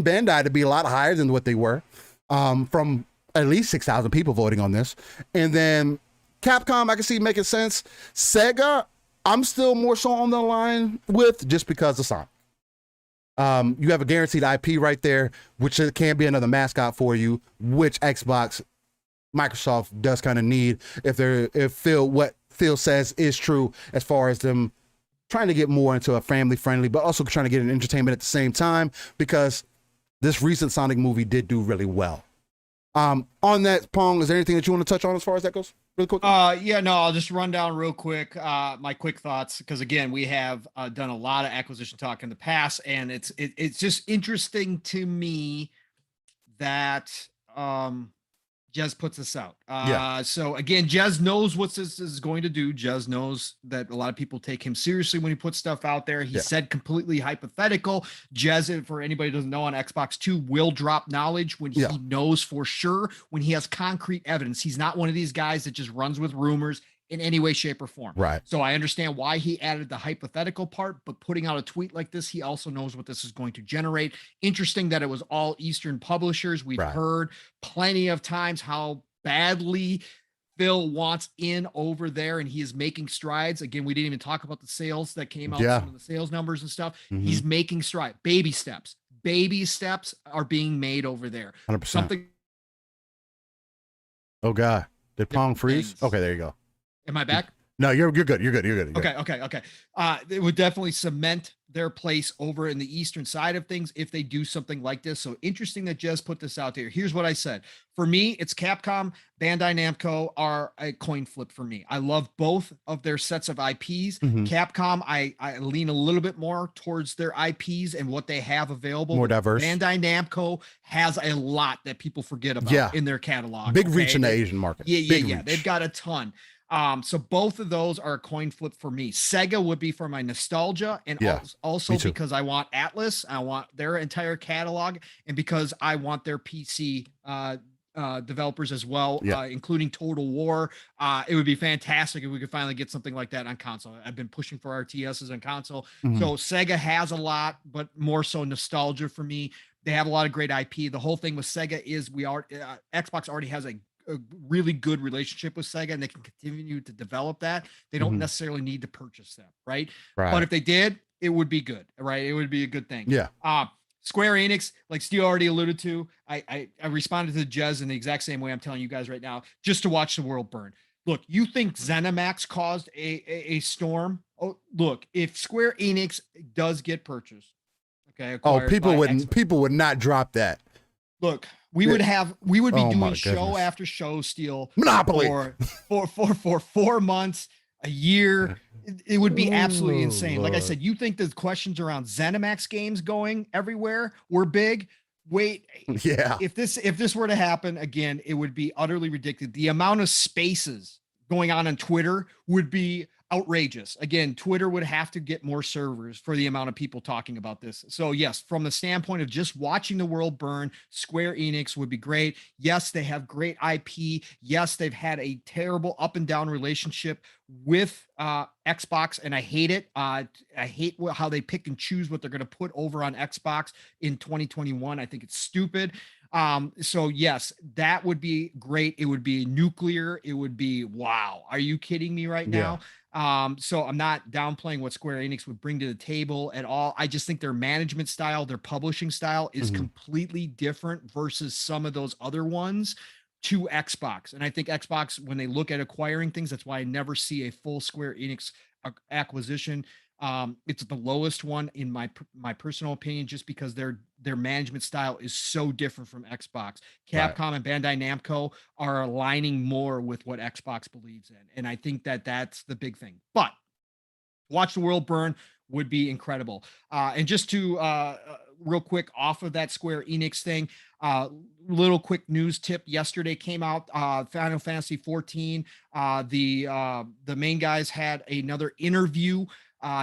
Bandai to be a lot higher than what they were, from at least 6,000 people voting on this. And then Capcom, I can see making sense. Sega, I'm still more so on the line with, just because of Sonic. You have a guaranteed IP right there, which can be another mascot for you, which Microsoft does kind of need if what Phil says is true, as far as them trying to get more into a family friendly, but also trying to get an entertainment at the same time, because this recent Sonic movie did do really well. On that, Pong, is there anything that you want to touch on as far as that goes? Really quick. Yeah, no, I'll just run down real quick my quick thoughts, because again, we have done a lot of acquisition talk in the past, and it's just interesting to me that Jez puts this out. Yeah. So again, Jez knows what this is going to do. Jez knows that a lot of people take him seriously when he puts stuff out there. He Yeah. said completely hypothetical. Jez, for anybody who doesn't know, on Xbox 2 will drop knowledge when he knows for sure, when he has concrete evidence. He's not one of these guys that just runs with rumors in any way, shape, or form. Right. So I understand why he added the hypothetical part, but putting out a tweet like this, he also knows what this is going to generate. Interesting that it was all Eastern publishers. We've heard plenty of times how badly Phil wants in over there, and he is making strides. Again, we didn't even talk about the sales that came out, some of the sales numbers and stuff. He's making strides, baby steps. Baby steps are being made over there. 100%. Something. Oh God, did Pong freeze? Okay, there you go. Am I back? No, you're good. You're good. Okay. It would definitely cement their place over in the Eastern side of things if they do something like this. So interesting that Jez put this out there. Here's what I said. For me, it's Capcom, Bandai Namco are a coin flip for me. I love both of their sets of IPs. Capcom, I lean a little bit more towards their IPs and what they have available. More diverse. Bandai Namco has a lot that people forget about in their catalog. Big reach in the Asian market. Yeah. They've got a ton. So both of those are a coin flip for me. Sega would be for my nostalgia, and also because I want Atlas, I want their entire catalog, and because I want their PC developers as well, including Total War. It would be fantastic if we could finally get something like that on console. I've been pushing for RTSs on console. So Sega has a lot, but more so nostalgia for me. They have a lot of great IP. The whole thing with Sega is Xbox already has a really good relationship with Sega, and they can continue to develop that. They don't necessarily need to purchase them, right? But if they did, it would be good, right? It would be a good thing. Square Enix, like Steve already alluded to, I responded to Jez in the exact same way I'm telling you guys right now, just to watch the world burn. Look, you think ZeniMax caused a storm? Oh, look, if Square Enix does get purchased, people would not drop that. Look, we would be doing show after show, Steel, Monopoly for 4 months, a year. It would be absolutely insane. Like I said, you think the questions around ZeniMax games going everywhere were big? Wait, if this were to happen again, it would be utterly ridiculous. The amount of spaces going on Twitter would be outrageous. Again, Twitter would have to get more servers for the amount of people talking about this. So yes, from the standpoint of just watching the world burn, Square Enix would be great. Yes, they have great IP. Yes, they've had a terrible up and down relationship with Xbox, and I hate it. I hate how they pick and choose what they're going to put over on Xbox in 2021. I think it's stupid. So yes, that would be great. It would be nuclear. It would be, wow. Are you kidding me right now? So I'm not downplaying what Square Enix would bring to the table at all. I just think their management style, their publishing style is completely different versus some of those other ones to Xbox. And I think Xbox, when they look at acquiring things, that's why I never see a full Square Enix acquisition. It's the lowest one in my personal opinion, just because their management style is so different from Xbox. Capcom and Bandai Namco are aligning more with what Xbox believes in, and I think that's the big thing. But watch the world burn would be incredible. And just to real quick off of that Square Enix thing, little quick news tip yesterday came out. Final Fantasy 14. The main guys had another interview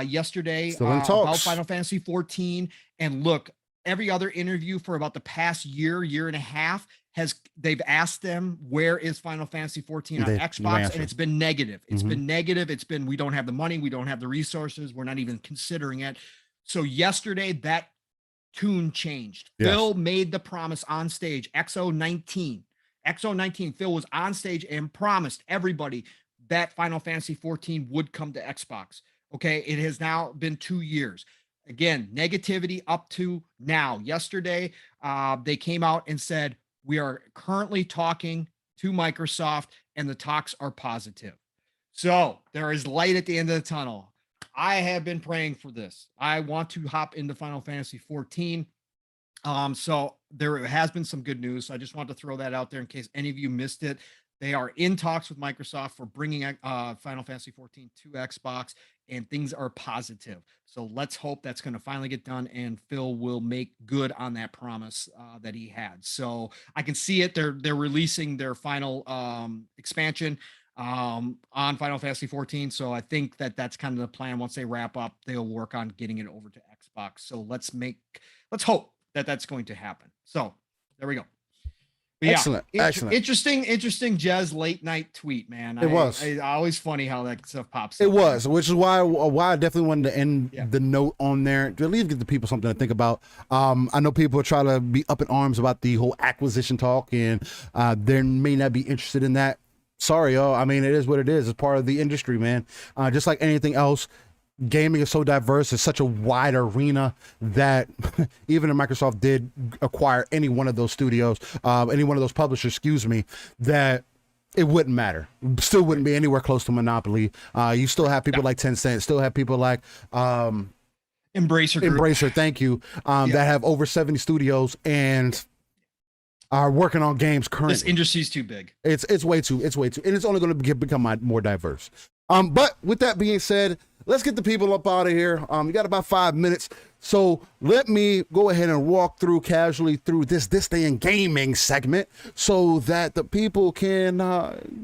yesterday about Final Fantasy 14, and look, every other interview for about the past year and a half they've asked them, where is Final Fantasy 14 on Xbox, and it's been negative. It's been negative. It's been, we don't have the money, we don't have the resources, we're not even considering it. So yesterday that tune changed. Phil made the promise on stage. XO19 Phil was on stage and promised everybody that Final Fantasy 14 would come to Xbox. Okay, it has now been 2 years. Again, negativity up to now. Yesterday, they came out and said, we are currently talking to Microsoft and the talks are positive. So there is light at the end of the tunnel. I have been praying for this. I want to hop into Final Fantasy 14. So there has been some good news. So I just want to throw that out there in case any of you missed it. They are in talks with Microsoft for bringing Final Fantasy 14 to Xbox, and things are positive. So let's hope that's going to finally get done, and Phil will make good on that promise that he had. So I can see it. They're releasing their final expansion on Final Fantasy 14. So I think that's kind of the plan. Once they wrap up, they'll work on getting it over to Xbox. So let's hope that that's going to happen. So there we go. But Excellent. Excellent. Interesting Jez late night tweet, man. It was. Always funny how that stuff pops It up. was, which is why I definitely wanted to end the note on there to at least give the people something to think about. I know people try to be up in arms about the whole acquisition talk, and they may not be interested in that. Sorry, y'all. I mean, it is what it is. It's part of the industry, man. Just like anything else, gaming is so diverse. It's such a wide arena that even if Microsoft did acquire any one of those studios, any one of those publishers, that it wouldn't matter. Still wouldn't be anywhere close to monopoly. You still have people like Tencent, still have people like Embracer, thank you, that have over 70 studios and are working on games currently. This industry's too big. It's way too, and it's only going to become more diverse. But with that being said, let's get the people up out of here. You got about 5 minutes. So let me go ahead and walk casually through this day in gaming segment so that the people can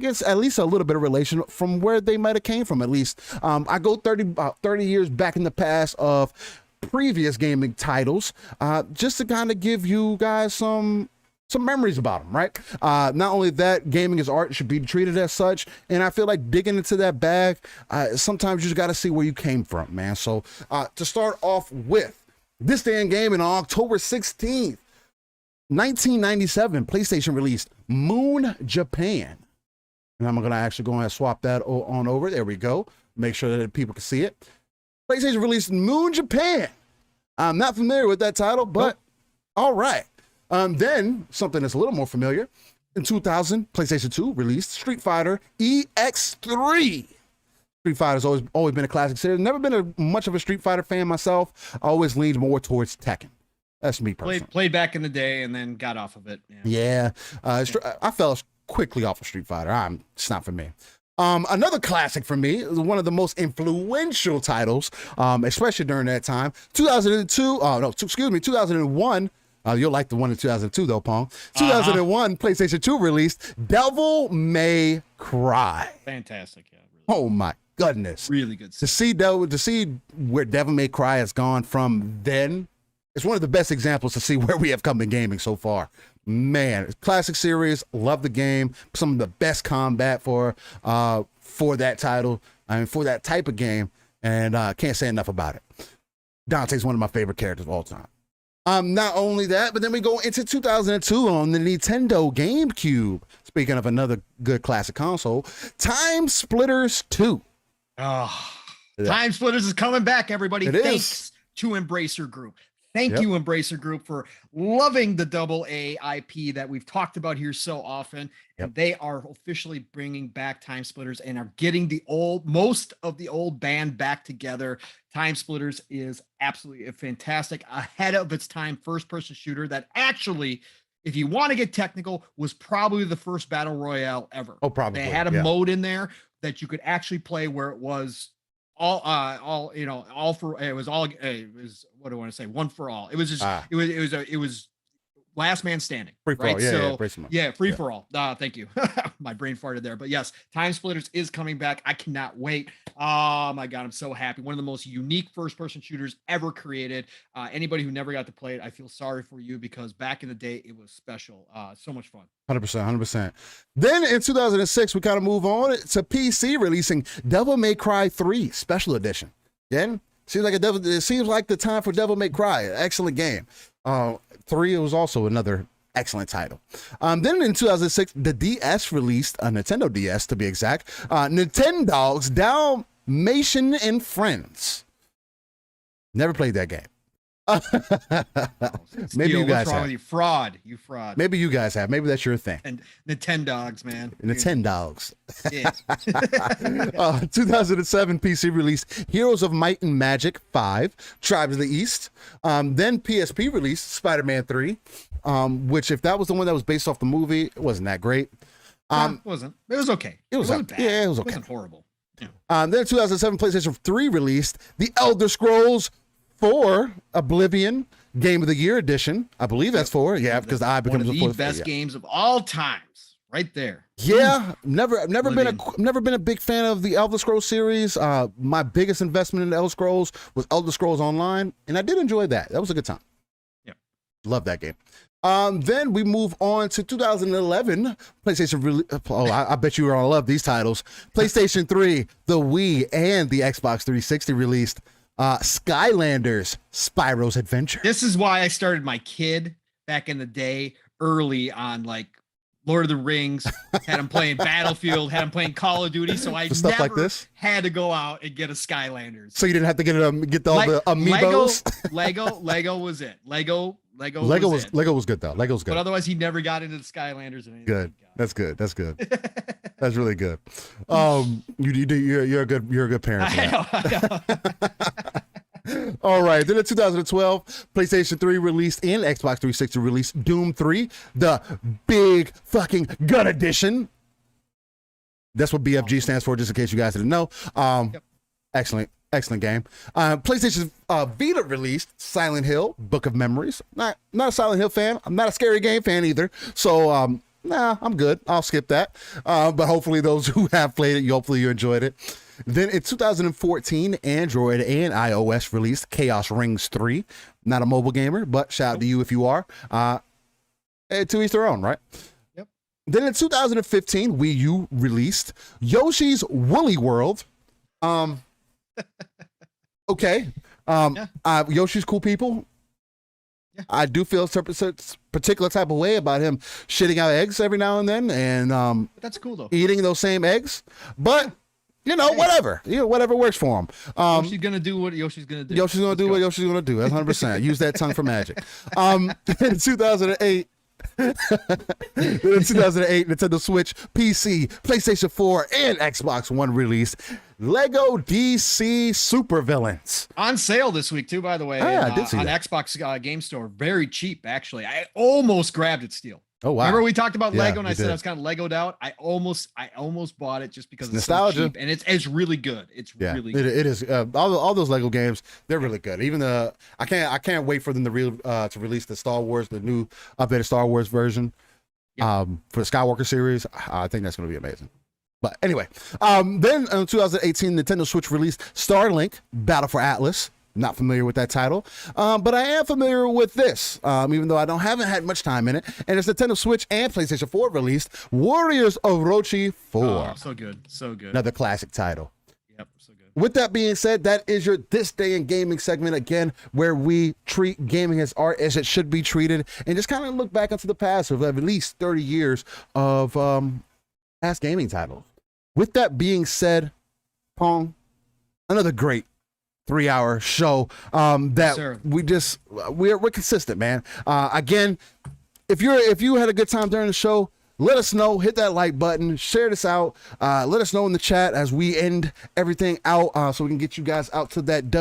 get at least a little bit of relation from where they might have came from, at least. I go about 30 years back in the past of previous gaming titles, just to kind of give you guys some memories about them, right? Not only that, gaming is art, should be treated as such, and I feel like digging into that bag, sometimes you just got to see where you came from, man. So to start off with, this day in gaming on October 16th, 1997, PlayStation released Moon Japan. And I'm going to actually go ahead and swap that on over. There we go. Make sure that people can see it. PlayStation released Moon Japan. I'm not familiar with that title, but all right. Then something that's a little more familiar. In 2000, PlayStation 2 released Street Fighter EX3. Street Fighter's always been a classic series. Never been much of a Street Fighter fan myself. I always leaned more towards Tekken. That's me personally. Played back in the day and then got off of it. Yeah. I fell quickly off of Street Fighter. It's not for me. Another classic for me, one of the most influential titles, especially during that time, 2001. You'll like the one in 2002 though, Pong. 2001, PlayStation 2 released Devil May Cry. Fantastic, yeah. Really. Oh my goodness. Really good stuff. To see where Devil May Cry has gone from then, it's one of the best examples to see where we have come in gaming so far. Man, classic series, love the game. Some of the best combat for that title, for that type of game, and can't say enough about it. Dante's one of my favorite characters of all time. Not only that, but then we go into 2002 on the Nintendo GameCube. Speaking of another good classic console, Time Splitters 2. Oh, Time Splitters is coming back, everybody. Thanks to Embracer Group. Thank you, Embracer Group, for loving the AA IP that we've talked about here so often. And they are officially bringing back Time Splitters and are getting most of the old band back together. Time Splitters is absolutely a fantastic, ahead of its time first-person shooter that actually, if you want to get technical, was probably the first battle royale ever. Oh, probably. They had a mode in there that you could actually play where it was what do I want to say? One for all. It was just it was last man standing. Free for right? all. Free for all. Thank you. My brain farted there. But yes, Time Splitters is coming back. I cannot wait. Oh my God, I'm so happy. One of the most unique first-person shooters ever created. Anybody who never got to play it, I feel sorry for you, because back in the day it was special. So much fun. 100%. Then in 2006, we kind of move on to PC releasing Devil May Cry 3 Special Edition. Then it seems like the time for Devil May Cry. Excellent game. 3 was also another excellent title. Then in 2006, the DS released a Nintendo DS to be exact. Nintendogs Dalmatian and Friends. Never played that game. Maybe you guys have. You fraud. Maybe you guys have. Maybe that's your thing. And Nintendogs, man. Nintendogs. Yeah. 2007 PC released Heroes of Might and Magic 5, Tribes of the East. Then PSP released Spider-Man 3, which if that was the one that was based off the movie, it wasn't that great. It wasn't. It was okay. It was wasn't bad. yeah, it was okay. It wasn't horrible. Yeah. Then in 2007, PlayStation 3 released The Elder Scrolls 4 Oblivion Game of the Year Edition. I believe that's 4. Yeah, because the eye becomes one of the best games of all times, right there. Yeah, never been a big fan of the Elder Scrolls series. My biggest investment in the Elder Scrolls was Elder Scrolls Online, and I did enjoy that. That was a good time. Yeah, love that game. Then we move on to 2011. PlayStation. I bet you are gonna love these titles. PlayStation 3, the Wii, and the Xbox 360 released Skylanders: Spyro's Adventure. This is why I started my kid back in the day early on, like Lord of the Rings, had him playing Battlefield, had him playing Call of Duty. So I For stuff never like this? had to go out and get a Skylanders. So you didn't have to get all the amiibos. Lego was it. Lego was good though. Lego was good. But otherwise, he never got into the Skylanders. And Good. That's good. That's good. That's really good. You're a good parent. I know. All right. Then in 2012, PlayStation 3 released and Xbox 360 released Doom 3, the big fucking gun edition. That's what BFG stands for, just in case you guys didn't know. Yep. Excellent game. PlayStation Vita released Silent Hill: Book of Memories. Not a Silent Hill fan. I'm not a scary game fan either. So I'm good. I'll skip that. But hopefully those who have played it, hopefully you enjoyed it. Then in 2014, Android and iOS released Chaos Rings 3. Not a mobile gamer, but shout out to you if you are. To each their own, right? Yep. Then in 2015, Wii U released Yoshi's Woolly World. Okay. Yoshi's cool people. Yeah. I do feel a particular type of way about him shitting out eggs every now and then, and but that's cool though. Eating those same eggs. But whatever. Whatever works for him. Yoshi's gonna do what Yoshi's gonna do. Yoshi's gonna do what Yoshi's gonna do. That's 100%. Use that tongue for magic. In 2008. In 2008, Nintendo Switch, PC, PlayStation 4, and Xbox One released Lego DC Supervillains. On sale this week too, by the way. I did see on that. Xbox Game Store. Very cheap, actually. I almost grabbed it, Steel. Oh wow! Remember we talked about Yeah, Lego and I you said did. I was kind of Legoed out. I almost bought it just because it's nostalgia. so cheap, and it's really good. It's really good. It is. All those Lego games, they're really good. Even I can't wait for them to release the Star Wars, the new updated Star Wars version, for the Skywalker series. I think that's going to be amazing. But anyway, then in 2018, Nintendo Switch released Starlink: Battle for Atlas. Not familiar with that title, but I am familiar with this, even though haven't had much time in it. And it's Nintendo Switch and PlayStation 4 released Warriors of Orochi 4. Oh, so good. Another classic title. Yep, so good. With that being said, that is your This Day in Gaming segment, again, where we treat gaming as art as it should be treated, and just kind of look back into the past of at least 30 years of past gaming titles. With that being said, Pong, another great 3-hour show that we're consistent, man. Again, if you had a good time during the show, let us know. Hit that like button, share this out, let us know in the chat as we end everything out, so we can get you guys out to that not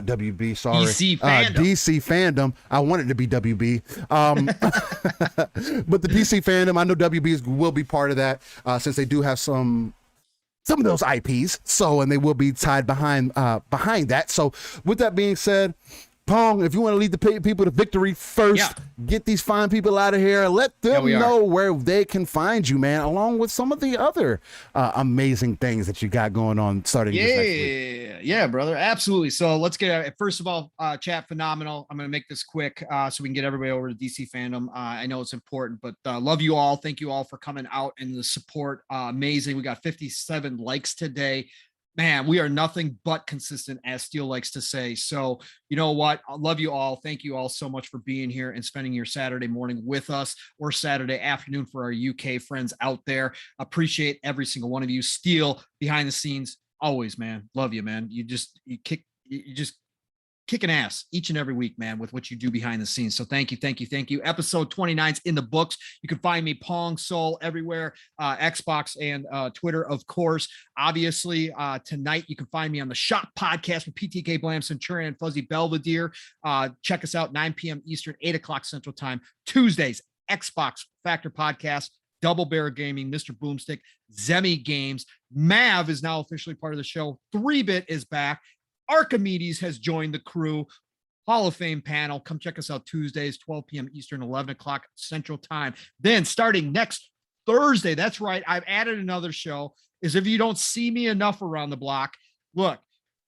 WB, sorry, DC fandom. DC fandom. I want it to be WB, but the DC fandom, I know WB will be part of that, since they do have some of those IPs, and they will be tied behind that. So with that being said, Pong, if you want to lead the people to victory first, get these fine people out of here. Let them know where they can find you, man, along with some of the other amazing things that you got going on starting this next week. Yeah, brother. Absolutely. So let's get it. First of all, chat phenomenal. I'm going to make this quick so we can get everybody over to DC fandom. I know it's important, but love you all. Thank you all for coming out and the support. Amazing. We got 57 likes today. Man, we are nothing but consistent, as Steele likes to say. So, you know what? I love you all. Thank you all so much for being here and spending your Saturday morning with us, or Saturday afternoon for our UK friends out there. Appreciate every single one of you. Steele, behind the scenes, always, man. Love you, man. You just kicking ass each and every week, man, with what you do behind the scenes. So thank you. Episode 29's in the books. You can find me Pong Soul everywhere, Xbox and Twitter, of course. Obviously, tonight you can find me on the Shop Podcast with PTK Blam Centurion and Fuzzy Belvedere. Check us out 9 p.m. Eastern, 8 o'clock Central Time. Tuesdays, Xbox Factor Podcast. Double Bear Gaming, Mr. Boomstick, Zemi Games. Mav is now officially part of the show. 3-Bit is back. Archimedes has joined the crew. Hall of Fame panel. Come check us out Tuesdays, 12 p.m. Eastern, 11 o'clock Central Time. Then starting next Thursday, that's right, I've added another show. Is if you don't see me enough around the block, look,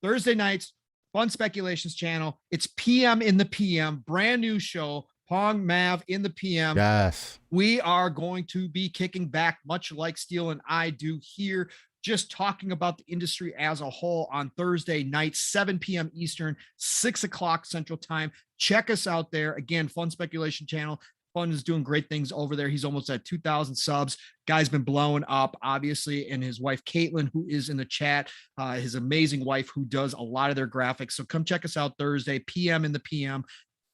Thursday nights, Fun Speculations channel. It's PM in the PM, brand new show. Pong Mav in the PM. Yes. We are going to be kicking back, much like Steel and I do here, just talking about the industry as a whole on Thursday night, 7 p.m. Eastern, 6 o'clock Central Time. Check us out there. Again, Fun Speculation channel. Fun is doing great things over there. He's almost at 2,000 subs. Guy's been blowing up, obviously, and his wife, Caitlin, who is in the chat, his amazing wife who does a lot of their graphics. So come check us out Thursday, PM in the PM.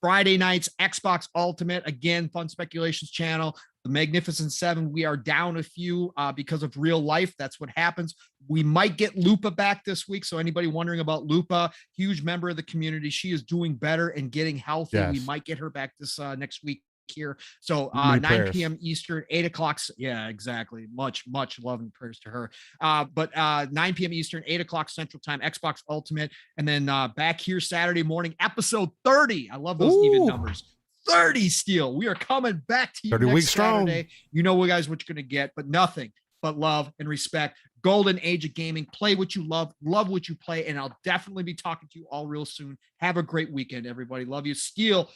Friday nights, Xbox Ultimate, again, Fun Speculations channel. The Magnificent Seven, we are down a few because of real life. That's what happens. We might get Lupa back this week. So anybody wondering about Lupa, huge member of the community. She is doing better and getting healthy. Yes. We might get her back this next week here. So Many 9 prayers. p.m. Eastern, 8 o'clock. Yeah, exactly. Much love and prayers to her. But 9 p.m. Eastern, 8 o'clock Central Time, Xbox Ultimate. And then back here Saturday morning, episode 30. I love those even numbers. 30 Steel. We are coming back to you 30 next weeks strong. Saturday. You know, guys, what you're going to get, but nothing but love and respect. Golden age of gaming. Play what you love what you play. And I'll definitely be talking to you all real soon. Have a great weekend, everybody. Love you. Steel,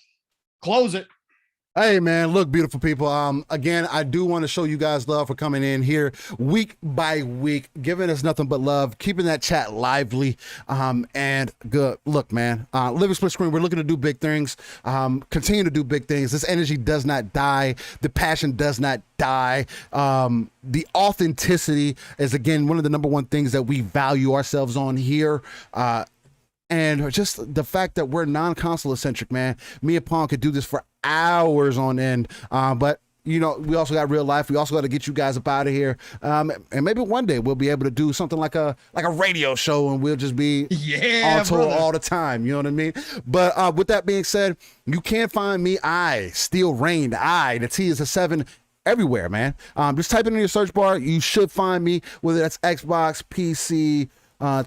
close it. Hey man, look, beautiful people. Again, I do want to show you guys love for coming in here week by week, giving us nothing but love, keeping that chat lively, and good. Look, man, Living SplitScreen, we're looking to do big things, continue to do big things. This energy does not die. The passion does not die. The authenticity is, again, one of the number one things that we value ourselves on here. And just the fact that we're non-console centric, man. Me and Pong could do this for hours on end. But you know, we also got real life. We also got to get you guys up out of here. And maybe one day we'll be able to do something like a radio show, and we'll just be on tour all the time. You know what I mean? But with that being said, you can't find me. Steel Rain. The T is a 7. Everywhere, man. Just type it in your search bar. You should find me, whether that's Xbox, PC,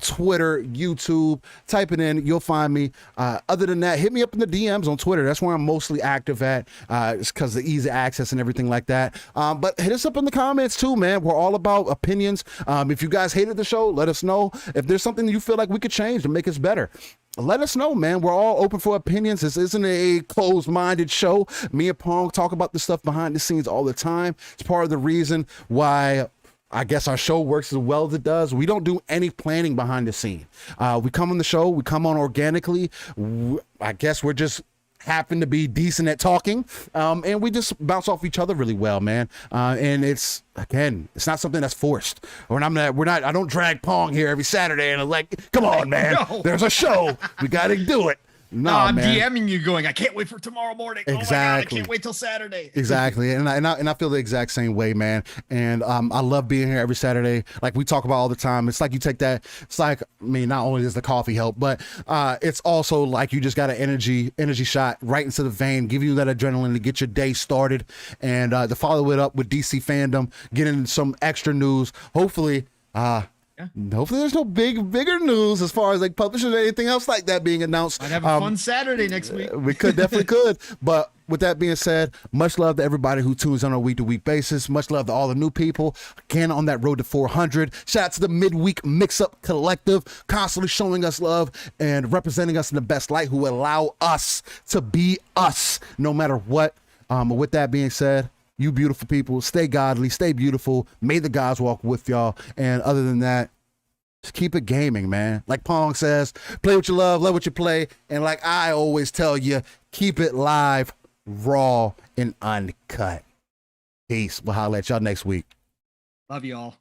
Twitter, YouTube. Type it in, you'll find me. Other than that, hit me up in the DMs on Twitter. That's where I'm mostly active at. It's because of the easy access and everything like that. But hit us up in the comments too, man. We're all about opinions. If you guys hated the show, let us know. If there's something you feel like we could change to make us better, let us know, man. We're all open for opinions. This isn't a closed-minded show. Me and Pong talk about the stuff behind the scenes all the time. It's part of the reason why I guess our show works as well as it does. We don't do any planning behind the scene. We come on the show, we come on organically. I guess we're just happen to be decent at talking, and we just bounce off each other really well, man. And it's, again, it's not something that's forced. I don't drag Pong here every Saturday and I'm like, come on, man, there's a show, we got to do it. No, I'm man. DMing you going, I can't wait for tomorrow morning. Exactly. Oh my God, I can't wait till Saturday. Exactly. And I feel the exact same way, man. And I love being here every Saturday. Like we talk about all the time. It's like you take that, it's like, I mean, not only does the coffee help, but it's also like you just got an energy shot right into the vein, give you that adrenaline to get your day started, and to follow it up with DC fandom, getting some extra news. Hopefully there's no bigger news as far as like publishing or anything else like that being announced. Might have a fun Saturday next week. We definitely could. But with that being said, much love to everybody who tunes in on a week-to-week basis. Much love to all the new people. Again, on that road to 400. Shout out to the Midweek Mix-Up Collective, constantly showing us love and representing us in the best light, who allow us to be us no matter what. With that being said, you beautiful people, stay godly, stay beautiful. May the gods walk with y'all. And other than that, just keep it gaming, man. Like Pong says, play what you love what you play. And like I always tell you, keep it live, raw, and uncut. Peace. We'll holler at y'all next week. Love y'all.